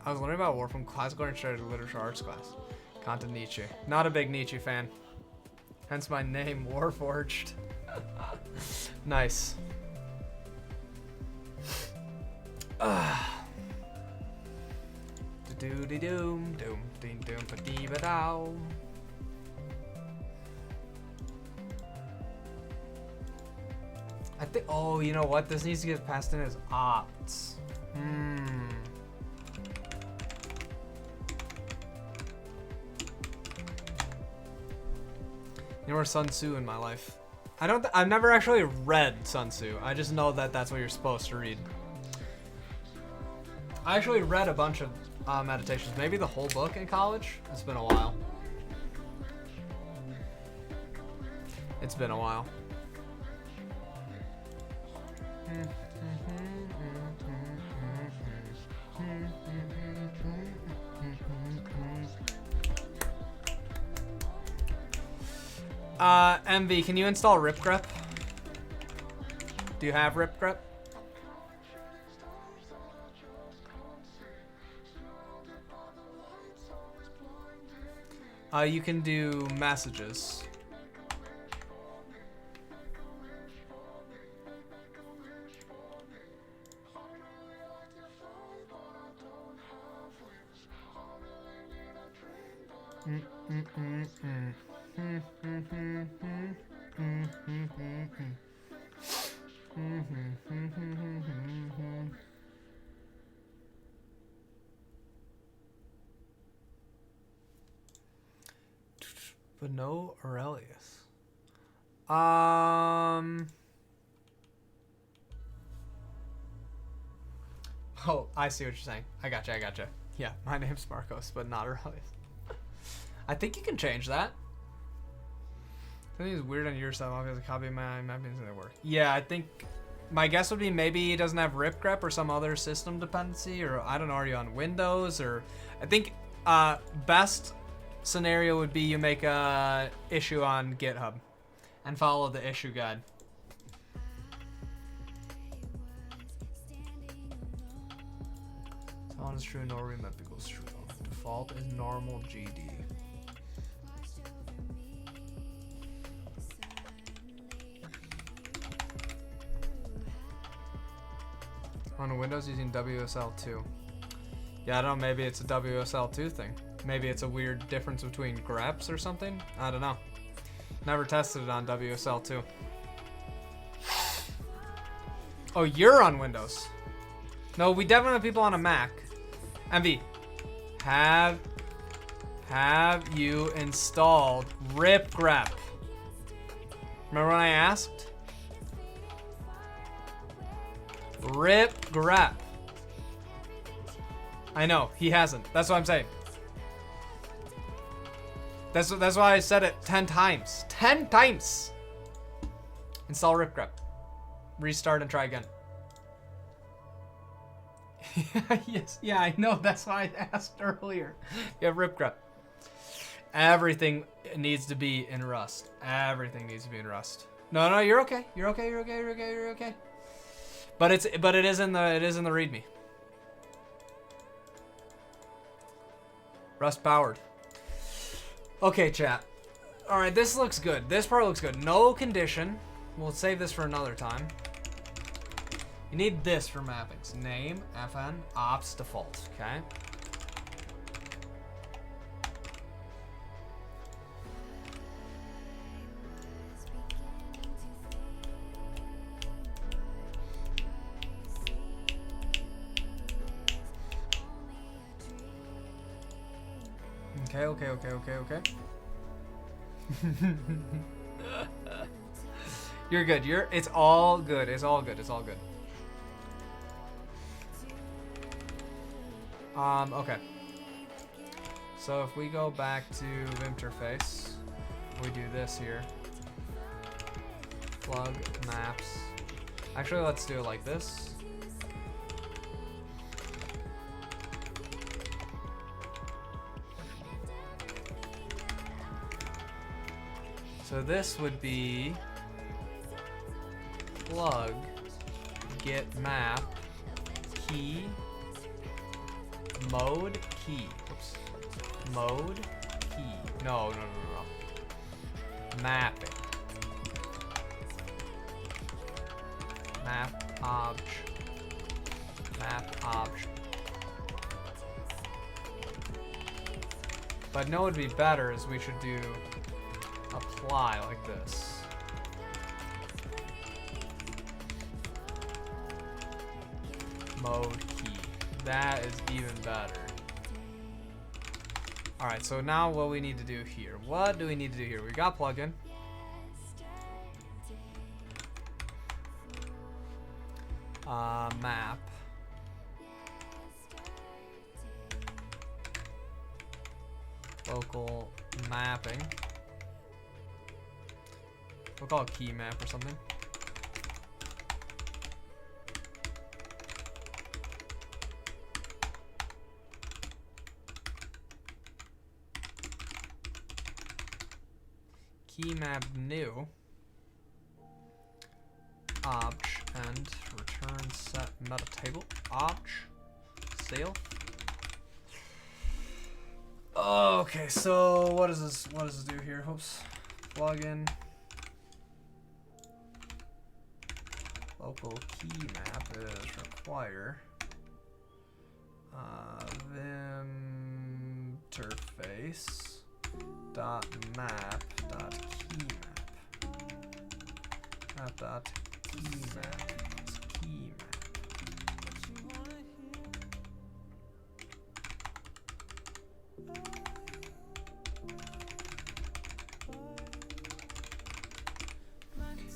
S1: was learning about war from classical and started literature arts class. Content Nietzsche. Not a big Nietzsche fan. Hence my name, Warforged. Nice. Doom doom ding doom ba dee ba dow. I think. Oh, you know what? This needs to get passed in as opts. You know, more Sun Tzu in my life. I've never actually read Sun Tzu. I just know that that's what you're supposed to read. I actually read a bunch of meditations, maybe the whole book in college. It's been a while. It's been a while. MV, can you install ripgrep? Do you have ripgrep? You can do messages. But no Aurelius. Oh, I see what you're saying. I gotcha. Yeah, my name's Marcos, but not Aurelius. I think you can change that. I think it's weird on your side. Because a copy of my mappings that work. Yeah, I think my guess would be maybe he doesn't have ripgrep or some other system dependency, or I don't know. Are you on Windows or? I think best scenario would be you make a issue on GitHub and follow the issue guide. Sound is true, no remap equals true. Default is normal GD. On Windows using WSL2. Yeah, I don't know, maybe it's a WSL2 thing. Maybe it's a weird difference between greps or something. I don't know. Never tested it on WSL2. Oh, you're on Windows. No, we definitely have people on a Mac. MV, have you installed ripgrep? Remember when I asked? Ripgrep. I know, he hasn't. That's what I'm saying. That's why I said it 10 times. 10 times! Install ripgrep. Restart and try again. Yes, yeah, I know. That's why I asked earlier. Yeah, ripgrep. Everything needs to be in Rust. Everything needs to be in Rust. No, you're okay. You're okay. But it is in the README. Rust powered. Okay, chat. All right, this looks good. This part looks good. No condition. We'll save this for another time. You need this for mappings. Name, FN, ops, default. Okay. Okay. You're good. It's all good. It's all good. Okay. So if we go back to Interface, we do this here. Plug maps. Actually, let's do it like this. So this would be plug get map key mode key. Oops. Mode key. No. Mapping. Map object. But no, what would be better is we should do apply like this. Mode key. That is even better. Alright, so now what we need to do here. What do we need to do here? We got plugin. Map. Local mapping. We'll call it key map or something. Key map new. Obj and return set meta table. Obj. Sale. Okay, so what does this do here? Oops. Plugin. Local key map is require Vim interface dot map dot key map dot key map key map.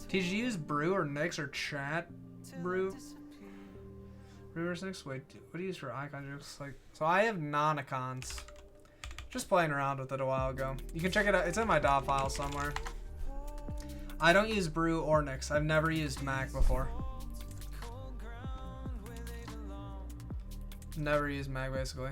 S1: Did you use brew or nix or chat brew? Brew or nix? Wait, what do you use for icons? Just like, so I have non-icons. Just playing around with it a while ago. You can check it out. It's in my .dot file somewhere. I don't use brew or nix. I've never used Mac before. Never used Mac basically.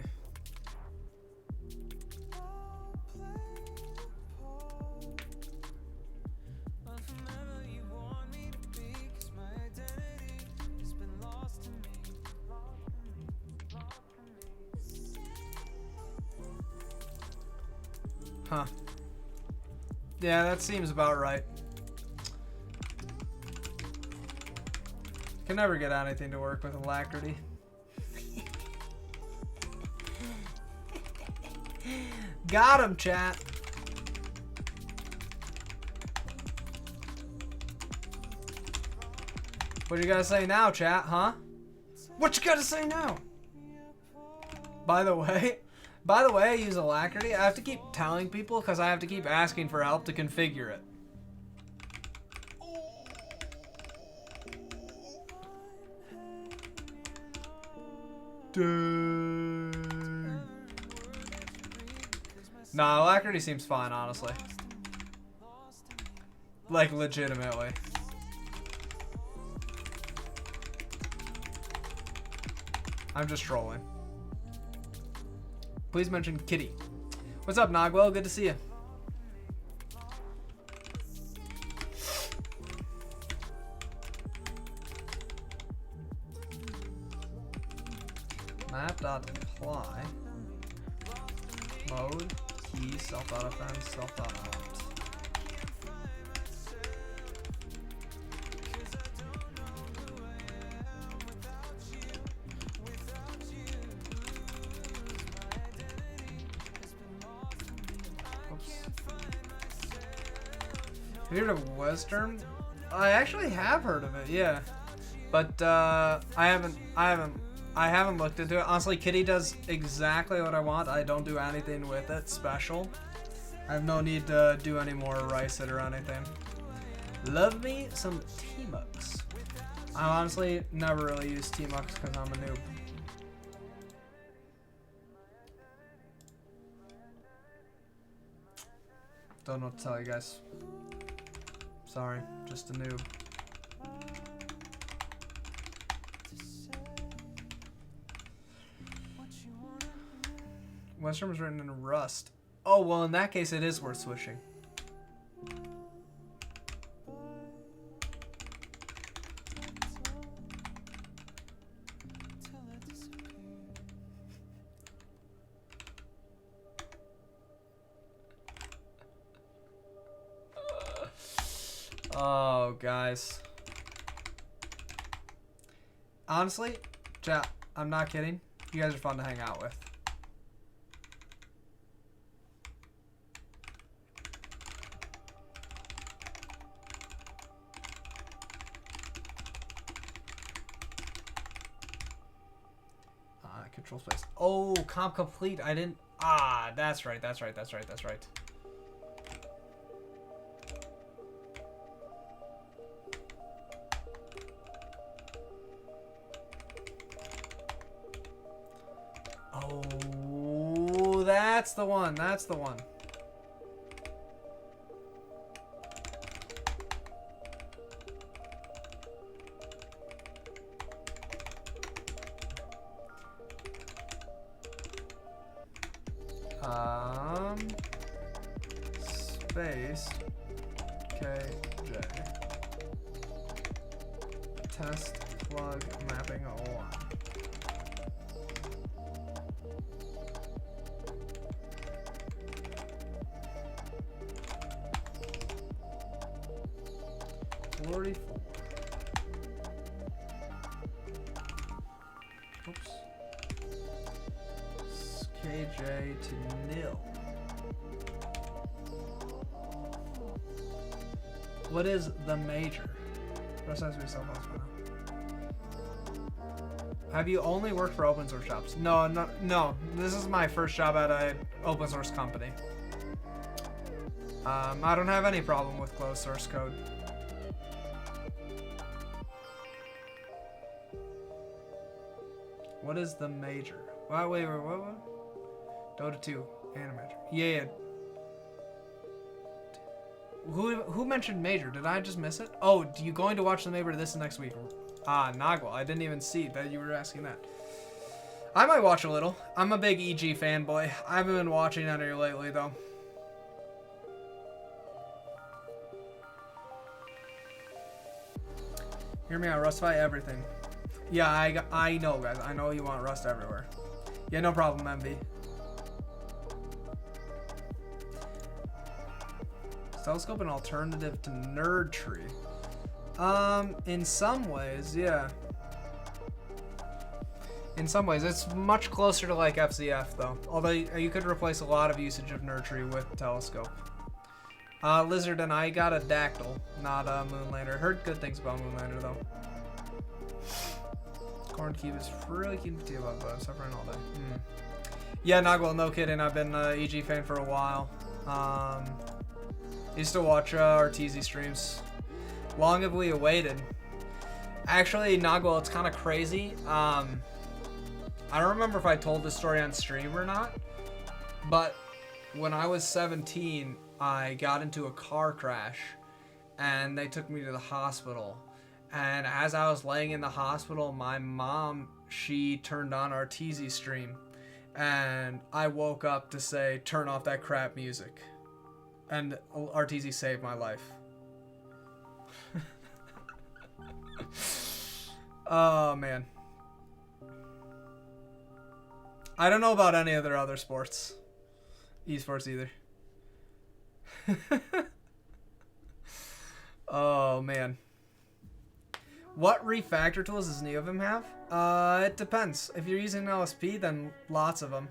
S1: Huh. Yeah, that seems about right. Can never get anything to work with alacrity. Got him, chat. What you gotta say now, chat, huh? What you gotta say now? By the way, I use alacrity. I have to keep telling people because I have to keep asking for help to configure it. Dang. Nah, alacrity seems fine, honestly. Like, legitimately. I'm just trolling. Please mention Kitty. What's up, Nogwell? Good to see you. Map.apply. Mode. Key. Self.fn. Self.out. Have you heard of Western? I actually have heard of it, yeah, but I haven't looked into it. Honestly, Kitty does exactly what I want. I don't do anything with it special. I have no need to do any more rice it or anything. Love me some Tmux. I honestly never really use Tmux because I'm a noob. Don't know what to tell you guys. Sorry, just a noob. Western was written in Rust. Oh, well, in that case, it is worth switching. Oh, guys. Honestly, chat, I'm not kidding. You guys are fun to hang out with. Control space. Oh, comp complete. I didn't. Ah, that's right. That's right. That's right. That's right. Oh, that's the one. That's the one. Space KJ. Test plug mapping 1. Oops. KJ to nil. What is the major? Rest has to be self-house now. Have you only worked for open source shops? No. This is my first job at an open source company. I don't have any problem with closed source code. What is the major? Wait, what? Dota 2, Animator. Yeah. Who mentioned major? Did I just miss it? Oh, you going to watch the major this next week? Nagwal. I didn't even see that you were asking that. I might watch a little. I'm a big EG fanboy. I haven't been watching any lately, though. Hear me out, Rustify everything. Yeah, I know, guys. I know you want Rust everywhere. Yeah, no problem, MB. Telescope an alternative to Nerd Tree? In some ways, yeah. In some ways, it's much closer to like FZF though. Although you could replace a lot of usage of Nerd Tree with Telescope. Lizard and I got a Dactyl, not a Moonlander. Heard good things about Moonlander though. Corn Cube is really keen to about that. I'm suffering all day. Yeah, Nagwal, no kidding. I've been an EG fan for a while. Used to watch RTZ streams. Long have we awaited. Actually, Nagwal, it's kind of crazy. I don't remember if I told this story on stream or not, but when I was 17, I got into a car crash, and they took me to the hospital. And as I was laying in the hospital, my mom, she turned on our TZ stream. And I woke up to say, turn off that crap music. And RTZ saved my life. Oh, man. I don't know about any of their other sports. Esports either. Oh, man. What refactor tools does Neovim have? It depends. If you're using LSP, then lots of them.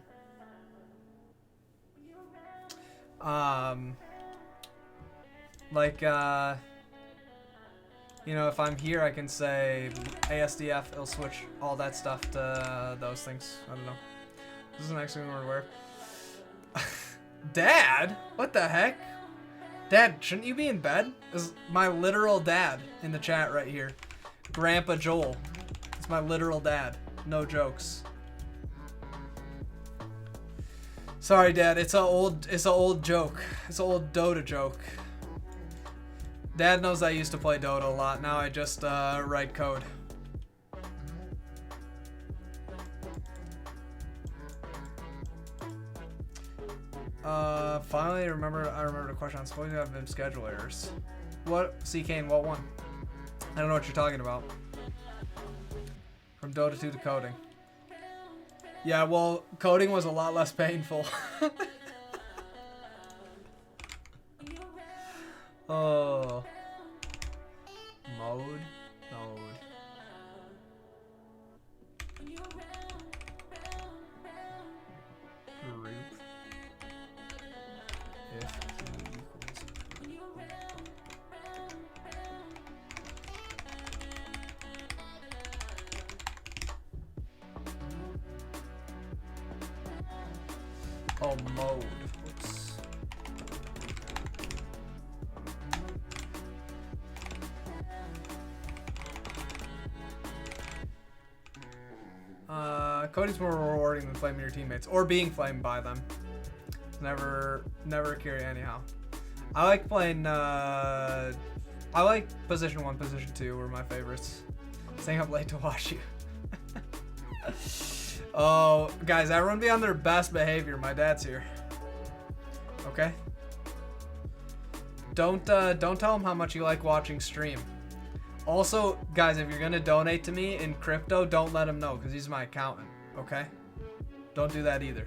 S1: You know, if I'm here, I can say ASDF, it'll switch all that stuff to those things. I don't know. This is the next thing we're aware of. Dad? What the heck? Dad, shouldn't you be in bed? This is my literal dad in the chat right here. Grandpa Joel. It's my literal dad. No jokes. Sorry, Dad. It's an old joke. It's an old Dota joke. Dad knows I used to play Dota a lot. Now I just write code. Finally, I remember the question. I'm supposed to have Vim schedule errors. What? C-Kane, what one? I don't know what you're talking about. From Dota 2 to coding. Yeah, well, coding was a lot less painful. Oh. Mode. Group. If key equals. Oh, mode. Whoops. Coding's more rewarding than flaming your teammates or being flamed by them. Never carry anyhow. I like playing. I like position 1, position 2 were my favorites. Staying up late to watch you. Oh, guys, everyone be on their best behavior. My dad's here. Okay? Don't tell him how much you like watching stream. Also, guys, if you're gonna donate to me in crypto, don't let him know because he's my accountant. Okay? Don't do that either.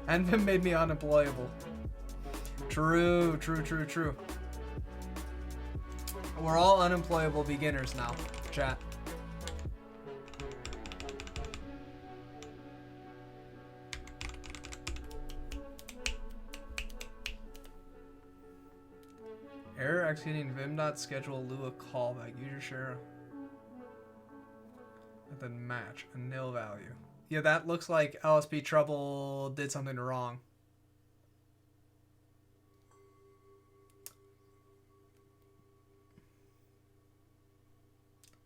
S1: Envim made me unemployable. True. We're all unemployable beginners now, chat. Error executing vim.schedule Lua callback. User share and then match a nil value. Yeah, that looks like LSP Trouble did something wrong.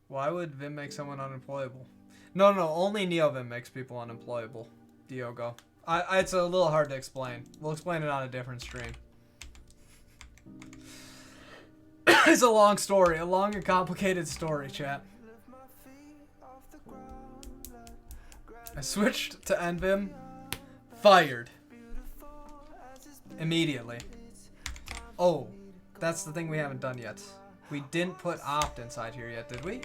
S1: Why would Vim make someone unemployable? No, only Neovim makes people unemployable. Diogo. It's a little hard to explain. We'll explain it on a different stream. It's a long story. A long and complicated story, chat. I switched to Envim. Fired. Immediately. Oh, that's the thing we haven't done yet. We didn't put opt inside here yet, did we?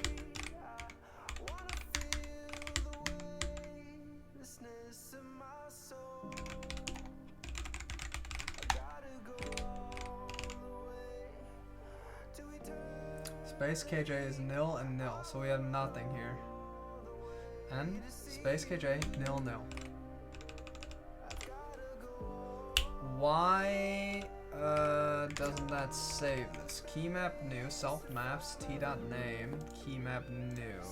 S1: Space KJ is nil and nil, so we have nothing here. And space KJ nil. Why doesn't that save this? Keymap new, self maps, t.name, keymap new.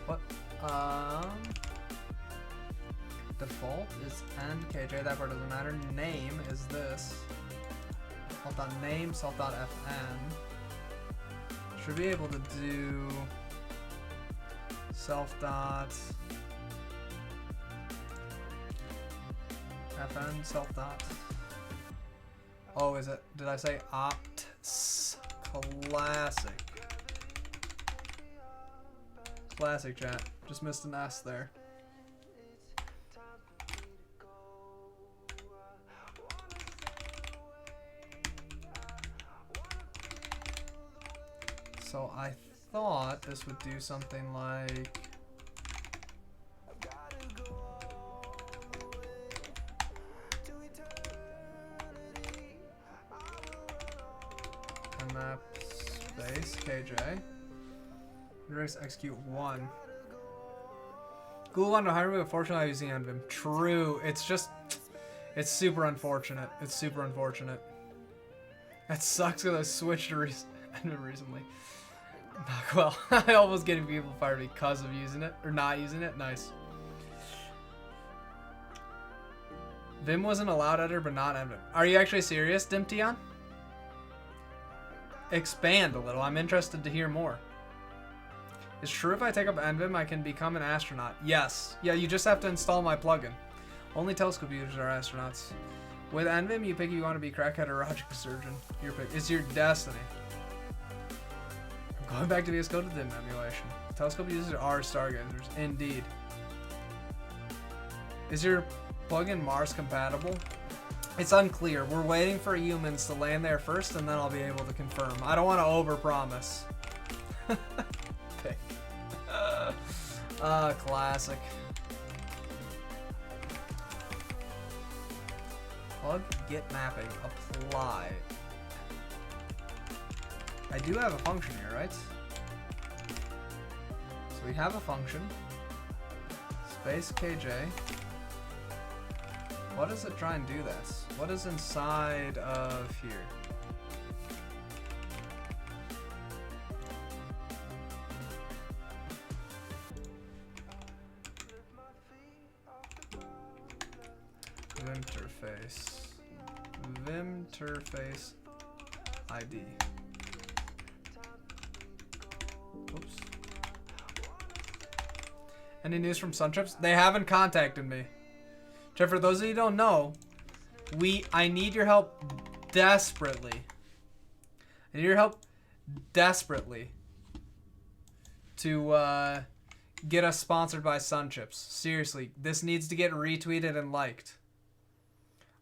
S1: What? Default is nkj, that part doesn't matter. Name is this. Self.name, self.fn. Should be able to do self.fn, self. Oh, is it? Did I say opt? Classic. Classic, chat. Just missed an S there. So I thought this would do something like map space KJ. Direct execute 1. Google wanted to hire me, but fortunately I'm using Envim. True. It's super unfortunate. It's super unfortunate. That sucks because I switched to Envim recently. Well, I almost getting people fired because of using it or not using it. Nice. Vim was an allowed editor, but not Envim. Are you actually serious, Dimtion? Expand a little. I'm interested to hear more. It's true if I take up Envim, I can become an astronaut. Yes. Yeah, you just have to install my plugin. Only telescope users are astronauts. With Envim, you pick if you want to be crackhead or logic surgeon. Your pick. It's your destiny. Going back to VS Code to Vim emulation. Telescope users are stargazers. Indeed. Is your plugin Mars compatible? It's unclear. We're waiting for humans to land there first, and then I'll be able to confirm. I don't want to overpromise. Classic. Plug get mapping. Apply. I do have a function here, right? So we have a function. Space KJ. What does it try and do this? What is inside of here? Vimterface ID. Oops. Any news from Suntrips? They haven't contacted me. Jeff, for those of you who don't know, I need your help desperately. I need your help desperately to get us sponsored by Sun Chips. Seriously, this needs to get retweeted and liked.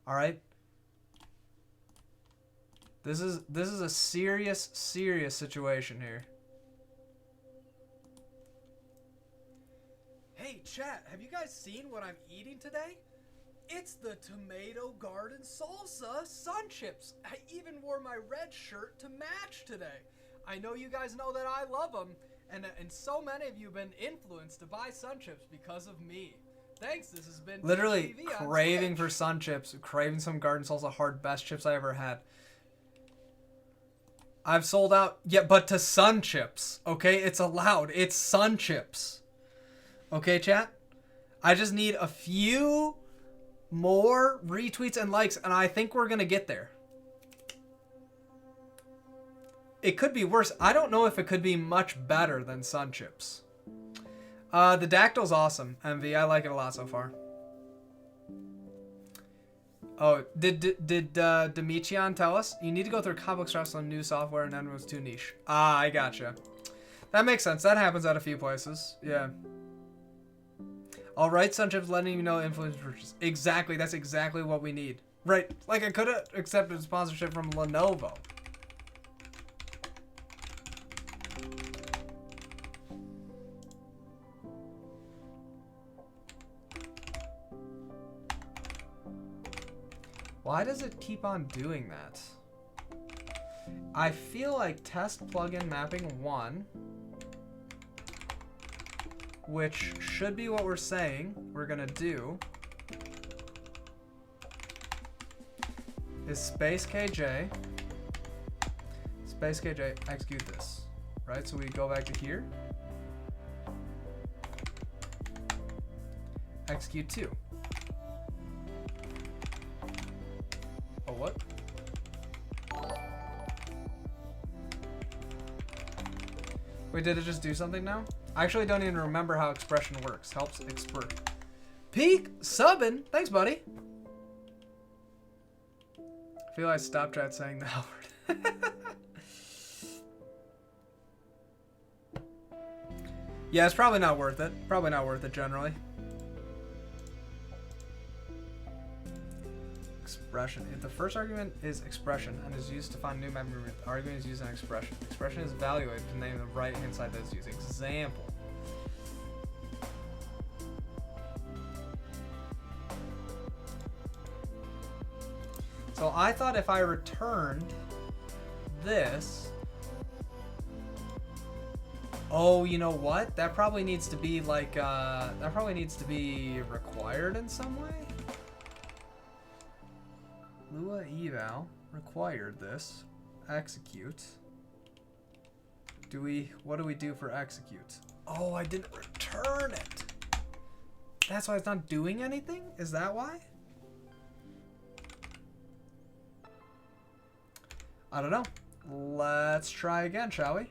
S1: All right. This is a serious situation here. Hey, chat, have you guys seen what I'm eating today? It's the tomato garden salsa Sun Chips. I even wore my red shirt to match today. I know you guys know that I love them, and so many of you have been influenced to buy Sun Chips because of me. Thanks, this has been
S2: literally
S1: craving for Sun Chips, craving some garden salsa hard, best chips I ever had. I've sold out, yeah, but to Sun Chips, okay? It's allowed. It's Sun Chips. Okay, chat? I just need a few more retweets and likes, and I think we're going to get there. It could be worse. I don't know if it could be much better than Sun Chips. The Dactyl's awesome, MV. I like it a lot so far. Oh, did Demetrion tell us? You need to go through complex steps on new software and then it was too niche. Ah, I gotcha. That makes sense. That happens at a few places. Yeah. All right, Sun Chips letting you know influence purchase. Exactly. That's exactly what we need. Right. Like I could have accepted sponsorship from Lenovo. Why does it keep on doing that? I feel like test plugin mapping 1, which should be what we're saying we're gonna do, is space KJ, execute this, right? So we go back to here, execute 2. Oh, what? Wait, did it just do something now? I actually don't even remember how expression works. Helps expert. Peak subbing. Thanks, buddy. I feel like stop chat saying the L word. Yeah, it's probably not worth it. Probably not worth it generally. Expression. If the first argument is expression and is used to find new memory, the argument is used an expression. Expression is evaluated to name the right hand side that is used. Example. So I thought if I returned this, oh, you know what? That probably needs to be like, that probably needs to be required in some way. Lua eval required this. Execute. What do we do for execute? Oh, I didn't return it. That's why it's not doing anything? Is that why? I don't know. Let's try again, shall we?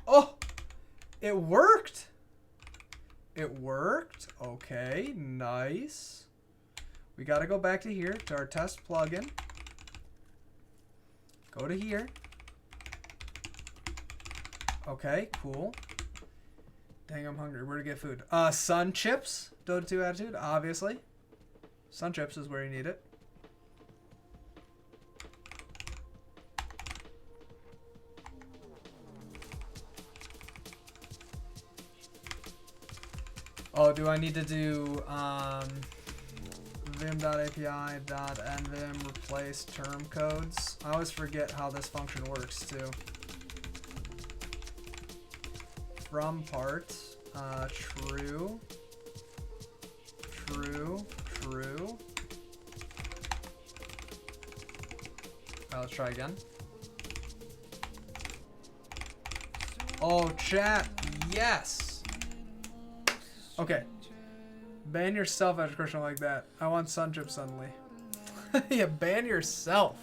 S1: Oh, it worked. It worked. Okay, nice. We got to go back to here to our test plugin. Go to here. Okay, cool. Dang, I'm hungry. Where to get food? Sun Chips. Dota 2 attitude, obviously. Sun Chips is where you need it. Oh, do I need to do vim.api.nvim replace term codes? I always forget how this function works too. From part, true, true, true. Let's try again. Oh, chat, yes. Okay. Ban yourself after Christian like that. I want Sun Chips suddenly. Yeah, ban yourself.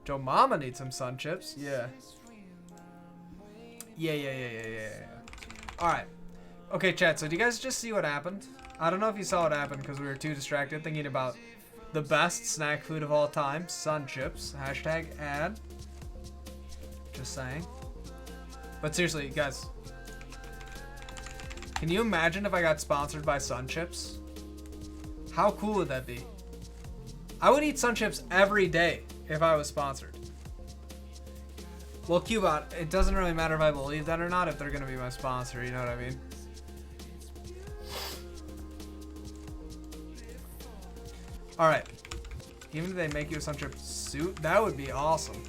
S1: Joe Mama needs some Sun Chips. Yeah. Yeah. Alright. Okay, chat. So do you guys just see what happened? I don't know if you saw what happened because we were too distracted thinking about the best snack food of all time, Sun Chips. Hashtag ad. Just saying. But seriously, guys, can you imagine if I got sponsored by Sun Chips? How cool would that be? I would eat Sun Chips every day if I was sponsored. Well, Cubot, it doesn't really matter if I believe that or not if they're going to be my sponsor, you know what I mean? Alright. Even if they make you a Sun Chip suit, that would be awesome.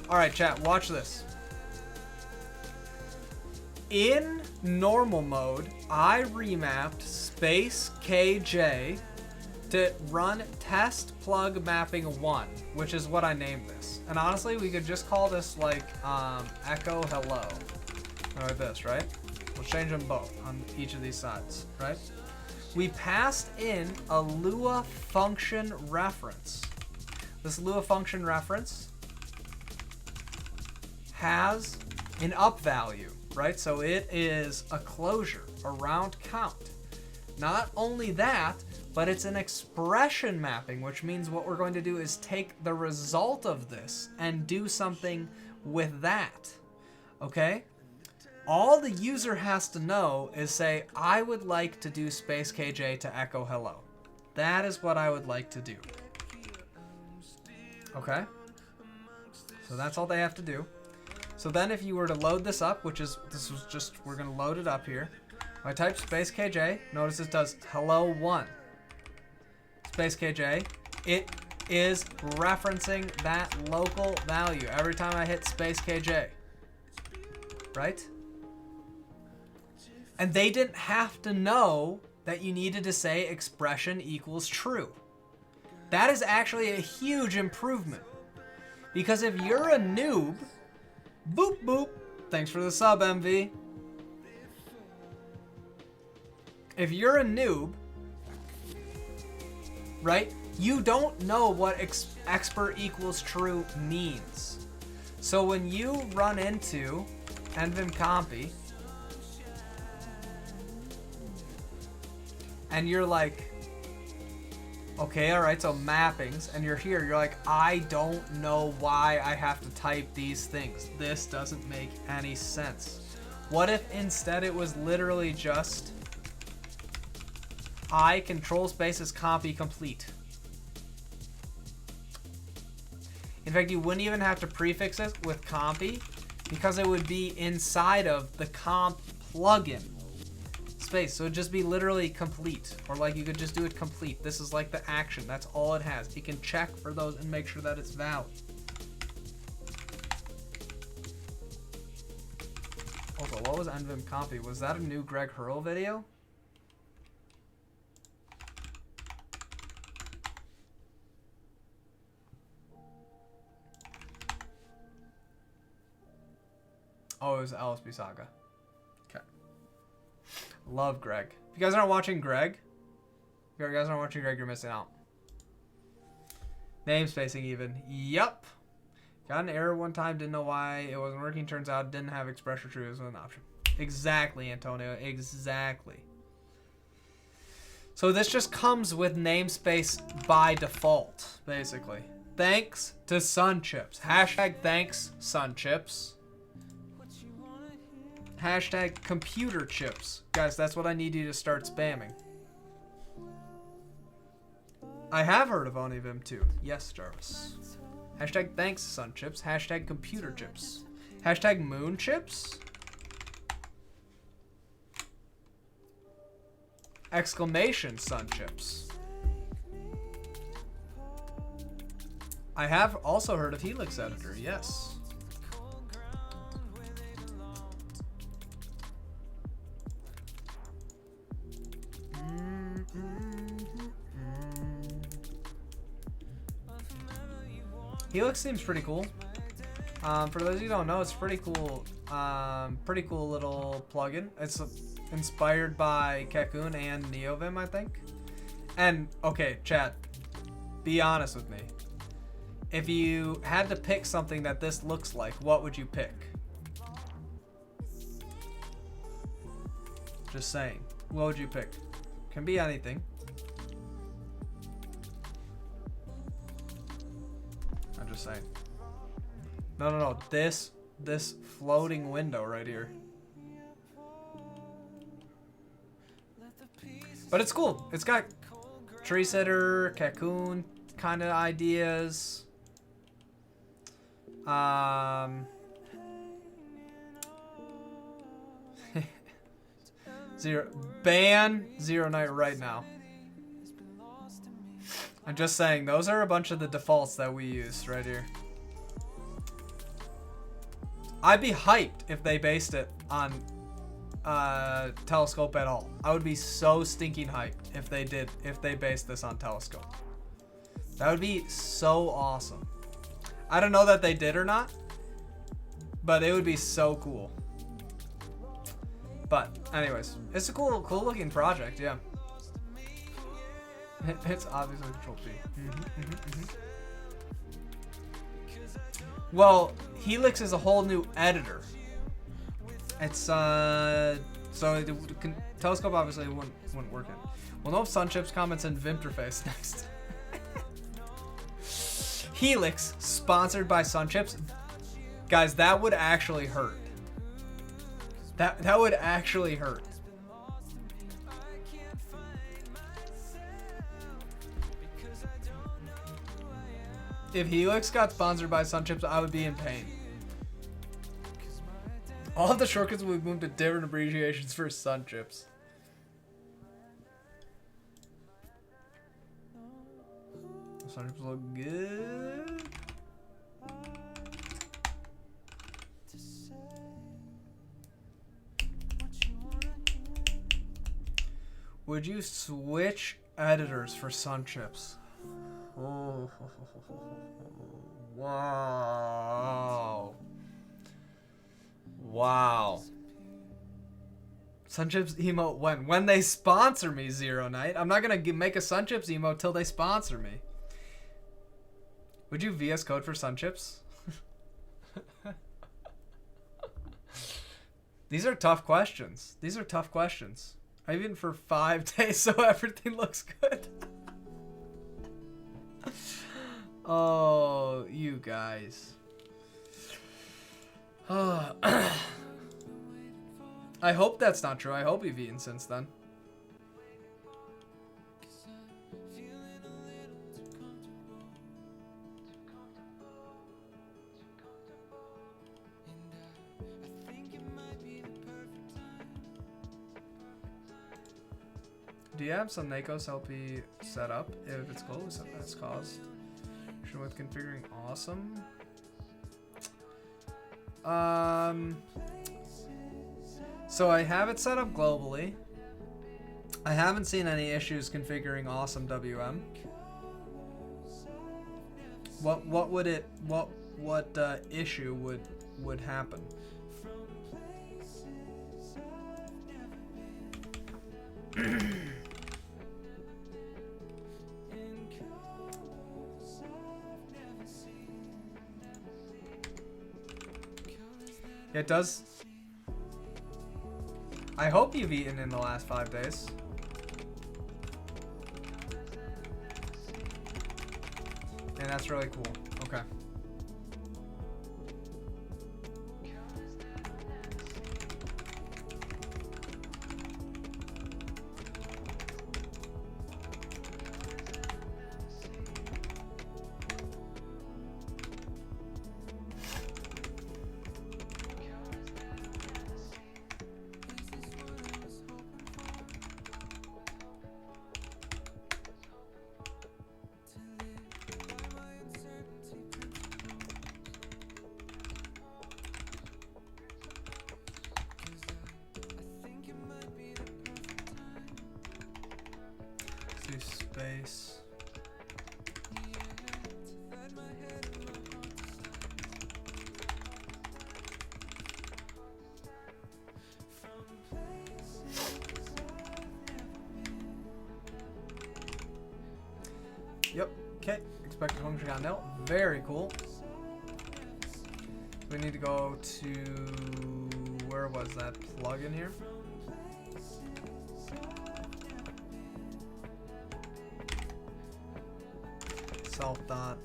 S1: Alright, chat, watch this. In normal mode, I remapped Space KJ to run test plug mapping 1, which is what I named this. And honestly, we could just call this like echo hello. Like this, right? We'll change them both on each of these sides, right? We passed in a Lua function reference. This Lua function reference has an up value, right? So it is a closure, a round count. Not only that, but it's an expression mapping, which means what we're going to do is take the result of this and do something with that, okay? All the user has to know is say, I would like to do space KJ to echo hello. That is what I would like to do. Okay? So that's all they have to do. So then if you were to load this up, which is, this was just, we're going to load it up here. I type space KJ, notice it does hello 1. Space KJ, it is referencing that local value every time I hit space KJ. Right? And they didn't have to know that you needed to say expression equals true. That is actually a huge improvement. Because if you're a noob, boop boop, thanks for the sub, MV. If you're a noob, right, you don't know what expert equals true means. So when you run into Neovim Compy, and you're like, okay, all right, so mappings, and you're here, you're like, I don't know why I have to type these things. This doesn't make any sense. What if instead it was literally just I control spaces copy complete? In fact, you wouldn't even have to prefix it with compy because it would be inside of the comp plugin space. So it'd just be literally complete, or like you could just do it complete. This is like the action. That's all it has. You can check for those and make sure that it's valid. Also, what was Neovim Compy? Was that a new Greg Hurl video? Oh, it was LSB Saga. Okay. Love Greg. If you guys aren't watching Greg, you're missing out. Namespacing even. Yup. Got an error one time, didn't know why it wasn't working. Turns out it didn't have expression true as an option. Exactly, Antonio. Exactly. So this just comes with namespace by default, basically. Thanks to Sun Chips. Hashtag thanks, Sun Chips. Hashtag computer chips. Guys, that's what I need you to start spamming. I have heard of Neovim too. Yes, Jarvis. Hashtag thanks, Sun Chips. Hashtag computer chips. Hashtag moon chips. Exclamation Sun Chips. I have also heard of Helix Editor. Yes. Helix seems pretty cool. For those of you who don't know, it's pretty cool little plugin. It's inspired by Kakun and Neovim, I think. And okay, chat, be honest with me. If you had to pick something that this looks like, what would you pick? Just saying. What would you pick? Can be anything. just saying. No. This floating window right here. But it's cool. It's got tree sitter, cocoon kind of ideas. Ban Zero Night right now. I'm just saying, those are a bunch of the defaults that we used right here. I'd be hyped if they based it on telescope at all. I would be so stinking hyped if they based this on telescope. That would be so awesome. I don't know that they did or not, but it would be so cool. But anyways, it's a cool looking project, yeah. It's obviously Control P. Well, Helix is a whole new editor. It's so telescope obviously wouldn't work in. We'll know if Sunchips comments in Vimterface next. Helix sponsored by Sunchips, guys. That would actually hurt. That would actually hurt. If Helix got sponsored by Sunchips, I would be in pain. All of the shortcuts would move to different abbreviations for Sunchips. Sunchips look good. Would you switch editors for Sunchips? Oh, wow. Wow. Sunchips emote when they sponsor me, Zero Night. I'm not gonna make a Sunchips emote till they sponsor me. Would you VS Code for Sunchips? These are tough questions. These are tough questions. Even for 5 days, so everything looks good. Oh, you guys. I hope that's not true. I hope you've eaten since then. Do you have some Nakos LP set up? If it's closed, that's caused. With configuring awesome. So I have it set up globally. I haven't seen any issues configuring awesome WM. What issue would happen? It does. I hope you've eaten in the last 5 days. And that's really cool. Okay. Space. Yep. Okay. Expected function got nil. Very cool. We need to go to where was that plugin here? Self dot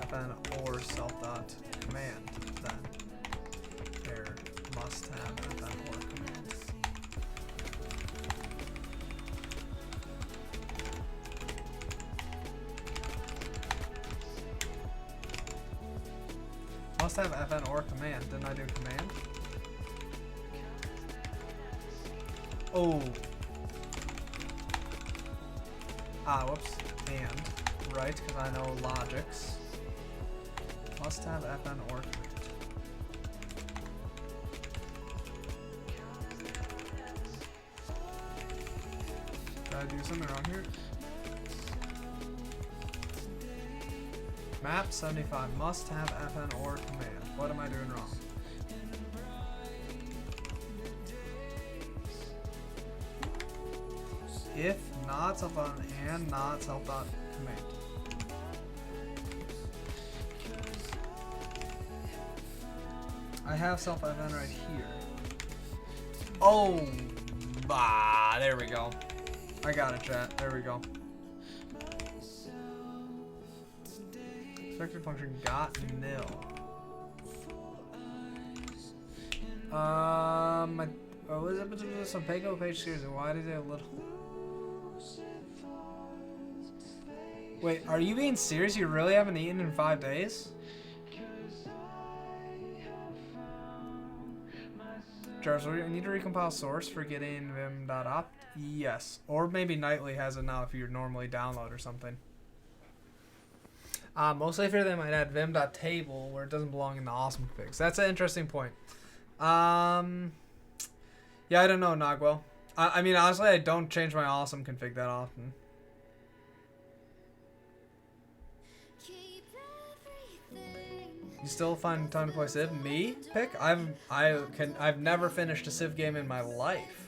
S1: fn or self.command, then there must have fn or command. Must have fn or command. Didn't I do command? Oh. Whoops. And. Right, because I know logics. Must have fn or command. Did I do something wrong here? Map 75 must have fn or command. What am I doing wrong? If not self dot and not self dot command. I have self fn right here. Oh, there we go. I got it, chat. There we go. Expected function got nil. What was it with some Pego page series and why did it a little? Wait, are you being serious? You really haven't eaten in 5 days? Jarvis, I need to recompile source for getting vim.opt? Yes. Or maybe Nightly has it now if you normally download or something. Mostly for them, I'd add vim.table where it doesn't belong in the awesome configs. That's an interesting point. Yeah, I don't know, Nogwell. I mean, honestly, I don't change my awesome config that often. You still find time to play Civ? Me? Pick? I've never finished a Civ game in my life.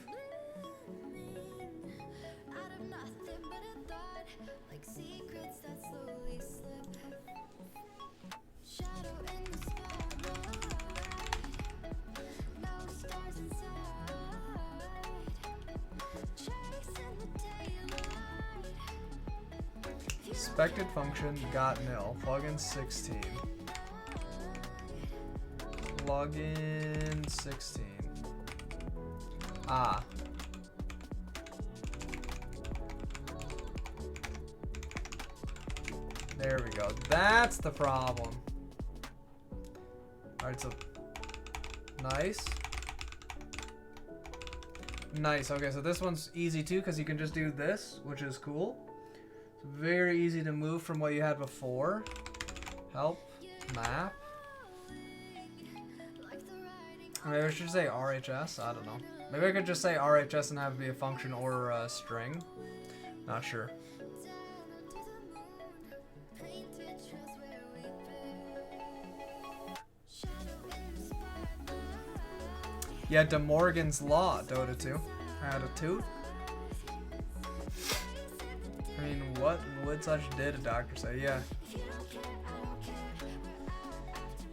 S1: Expected function got nil. Plugin 16. Plugin 16. There we go. That's the problem. Alright, so nice. Nice. Okay, so this one's easy too because you can just do this, which is cool. It's very easy to move from what you had before. Help. Map. Maybe I should say RHS. I don't know. Maybe I could just say RHS and have it be a function or a string. Not sure. Yeah, De Morgan's Law, Dota 2. Add a 2. I mean, what would such data doctor say? Yeah.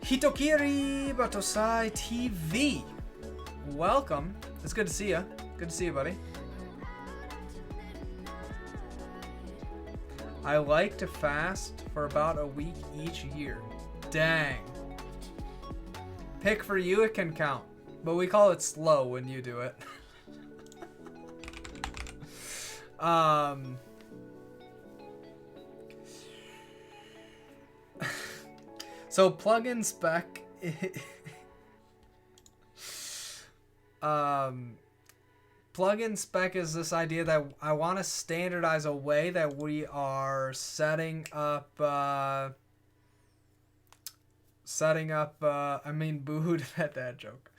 S1: Hitokiri Batosai TV. Welcome. It's good to see you. Good to see you, buddy. I like to fast for about a week each year. Dang. Pick for you, it can count. But we call it slow when you do it. So plugin spec plugin spec is this idea that I want to standardize a way that we are setting up I mean booed at that joke.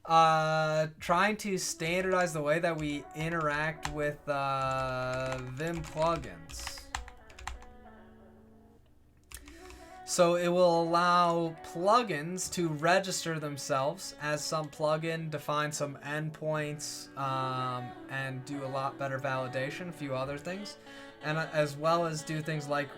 S1: Trying to standardize the way that we interact with Vim plugins. So it will allow plugins to register themselves as some plugin, define some endpoints, and do a lot better validation, a few other things. And as well as do things like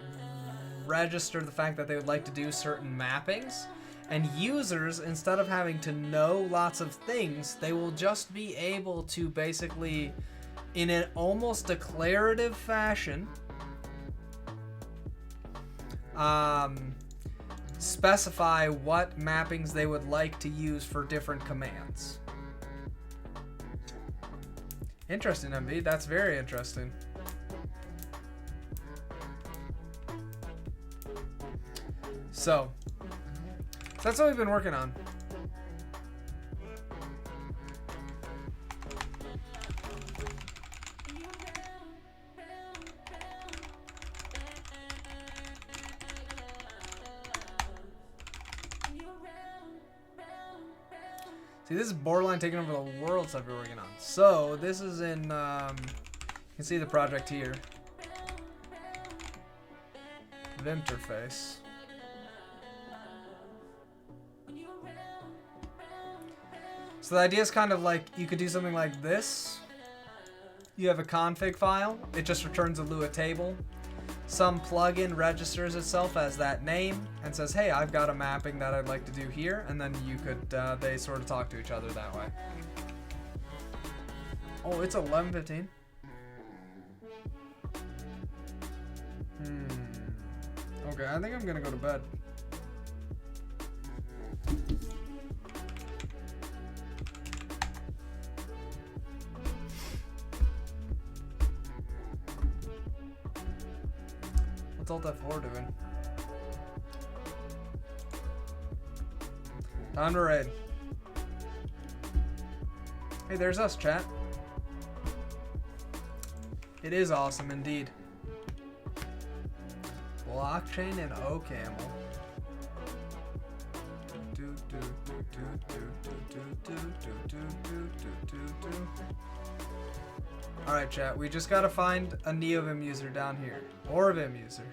S1: register the fact that they would like to do certain mappings. And users, instead of having to know lots of things, they will just be able to basically, in an almost declarative fashion, specify what mappings they would like to use for different commands. Interesting, MB. That's very interesting. So that's what we've been working on. See, this is borderline taking over the world stuff we're working on. So this is in, you can see the project here. The interface. So the idea is kind of like you could do something like this. You have a config file. It just returns a Lua table. Some plugin registers itself as that name and says, hey, I've got a mapping that I'd like to do here. And then you could, they sort of talk to each other that way. Oh, it's 11:15. Okay, I think I'm gonna go to bed. What's Alt F4 doing? Time to raid. Hey, there's us, chat. It is awesome indeed. Blockchain and OCaml. Alright, chat. We just gotta find a Neovim user down here. Or a Vim user.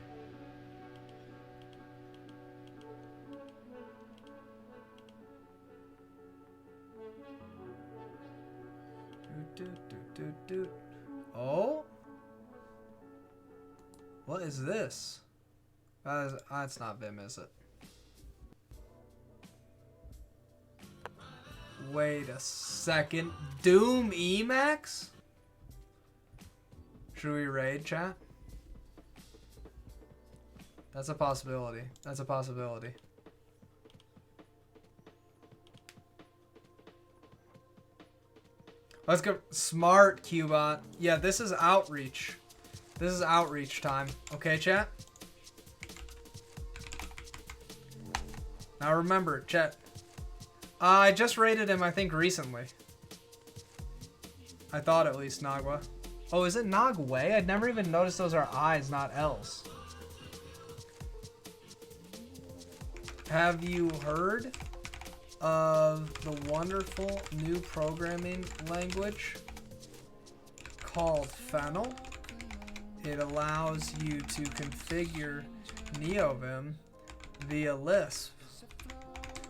S1: Oh? What is this? That's not Vim, is it? Wait a second. Doom Emacs? Should we raid, chat? That's a possibility. That's a possibility. Let's go. Smart, Qbot. Yeah, this is outreach. This is outreach time. Okay, chat? Now remember, chat. I just rated him, I think, recently. I thought at least, Nagwa. Oh, is it Nagway? I'd never even noticed those are I's, not L's. Have you heard of the wonderful new programming language called Fennel? It allows you to configure Neovim via Lisp.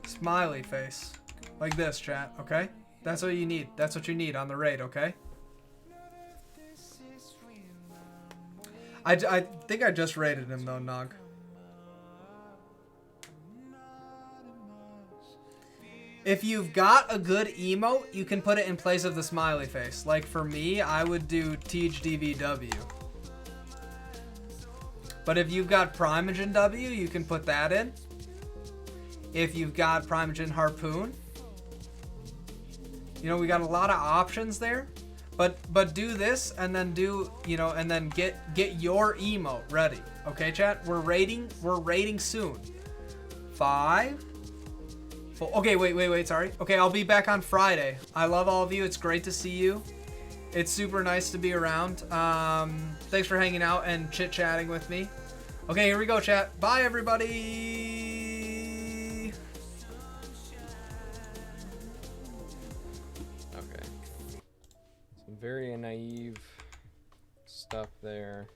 S1: Smiley face. Like this, chat, okay? That's what you need. That's what you need on the raid, okay? I think I just rated him, though, Nog. If you've got a good emote, you can put it in place of the smiley face. Like for me, I would do TeachDVW. But if you've got Primogen W, you can put that in. If you've got Primogen Harpoon, you know, we got a lot of options there. But do this and then do, you know, and then get your emote ready. Okay, chat? We're rating soon. 5. Okay, wait, sorry. Okay, I'll be back on Friday. I love all of you. It's great to see you. It's super nice to be around. Thanks for hanging out and chit-chatting with me. Okay, here we go, chat. Bye, everybody.
S5: Okay. Some very naive stuff there.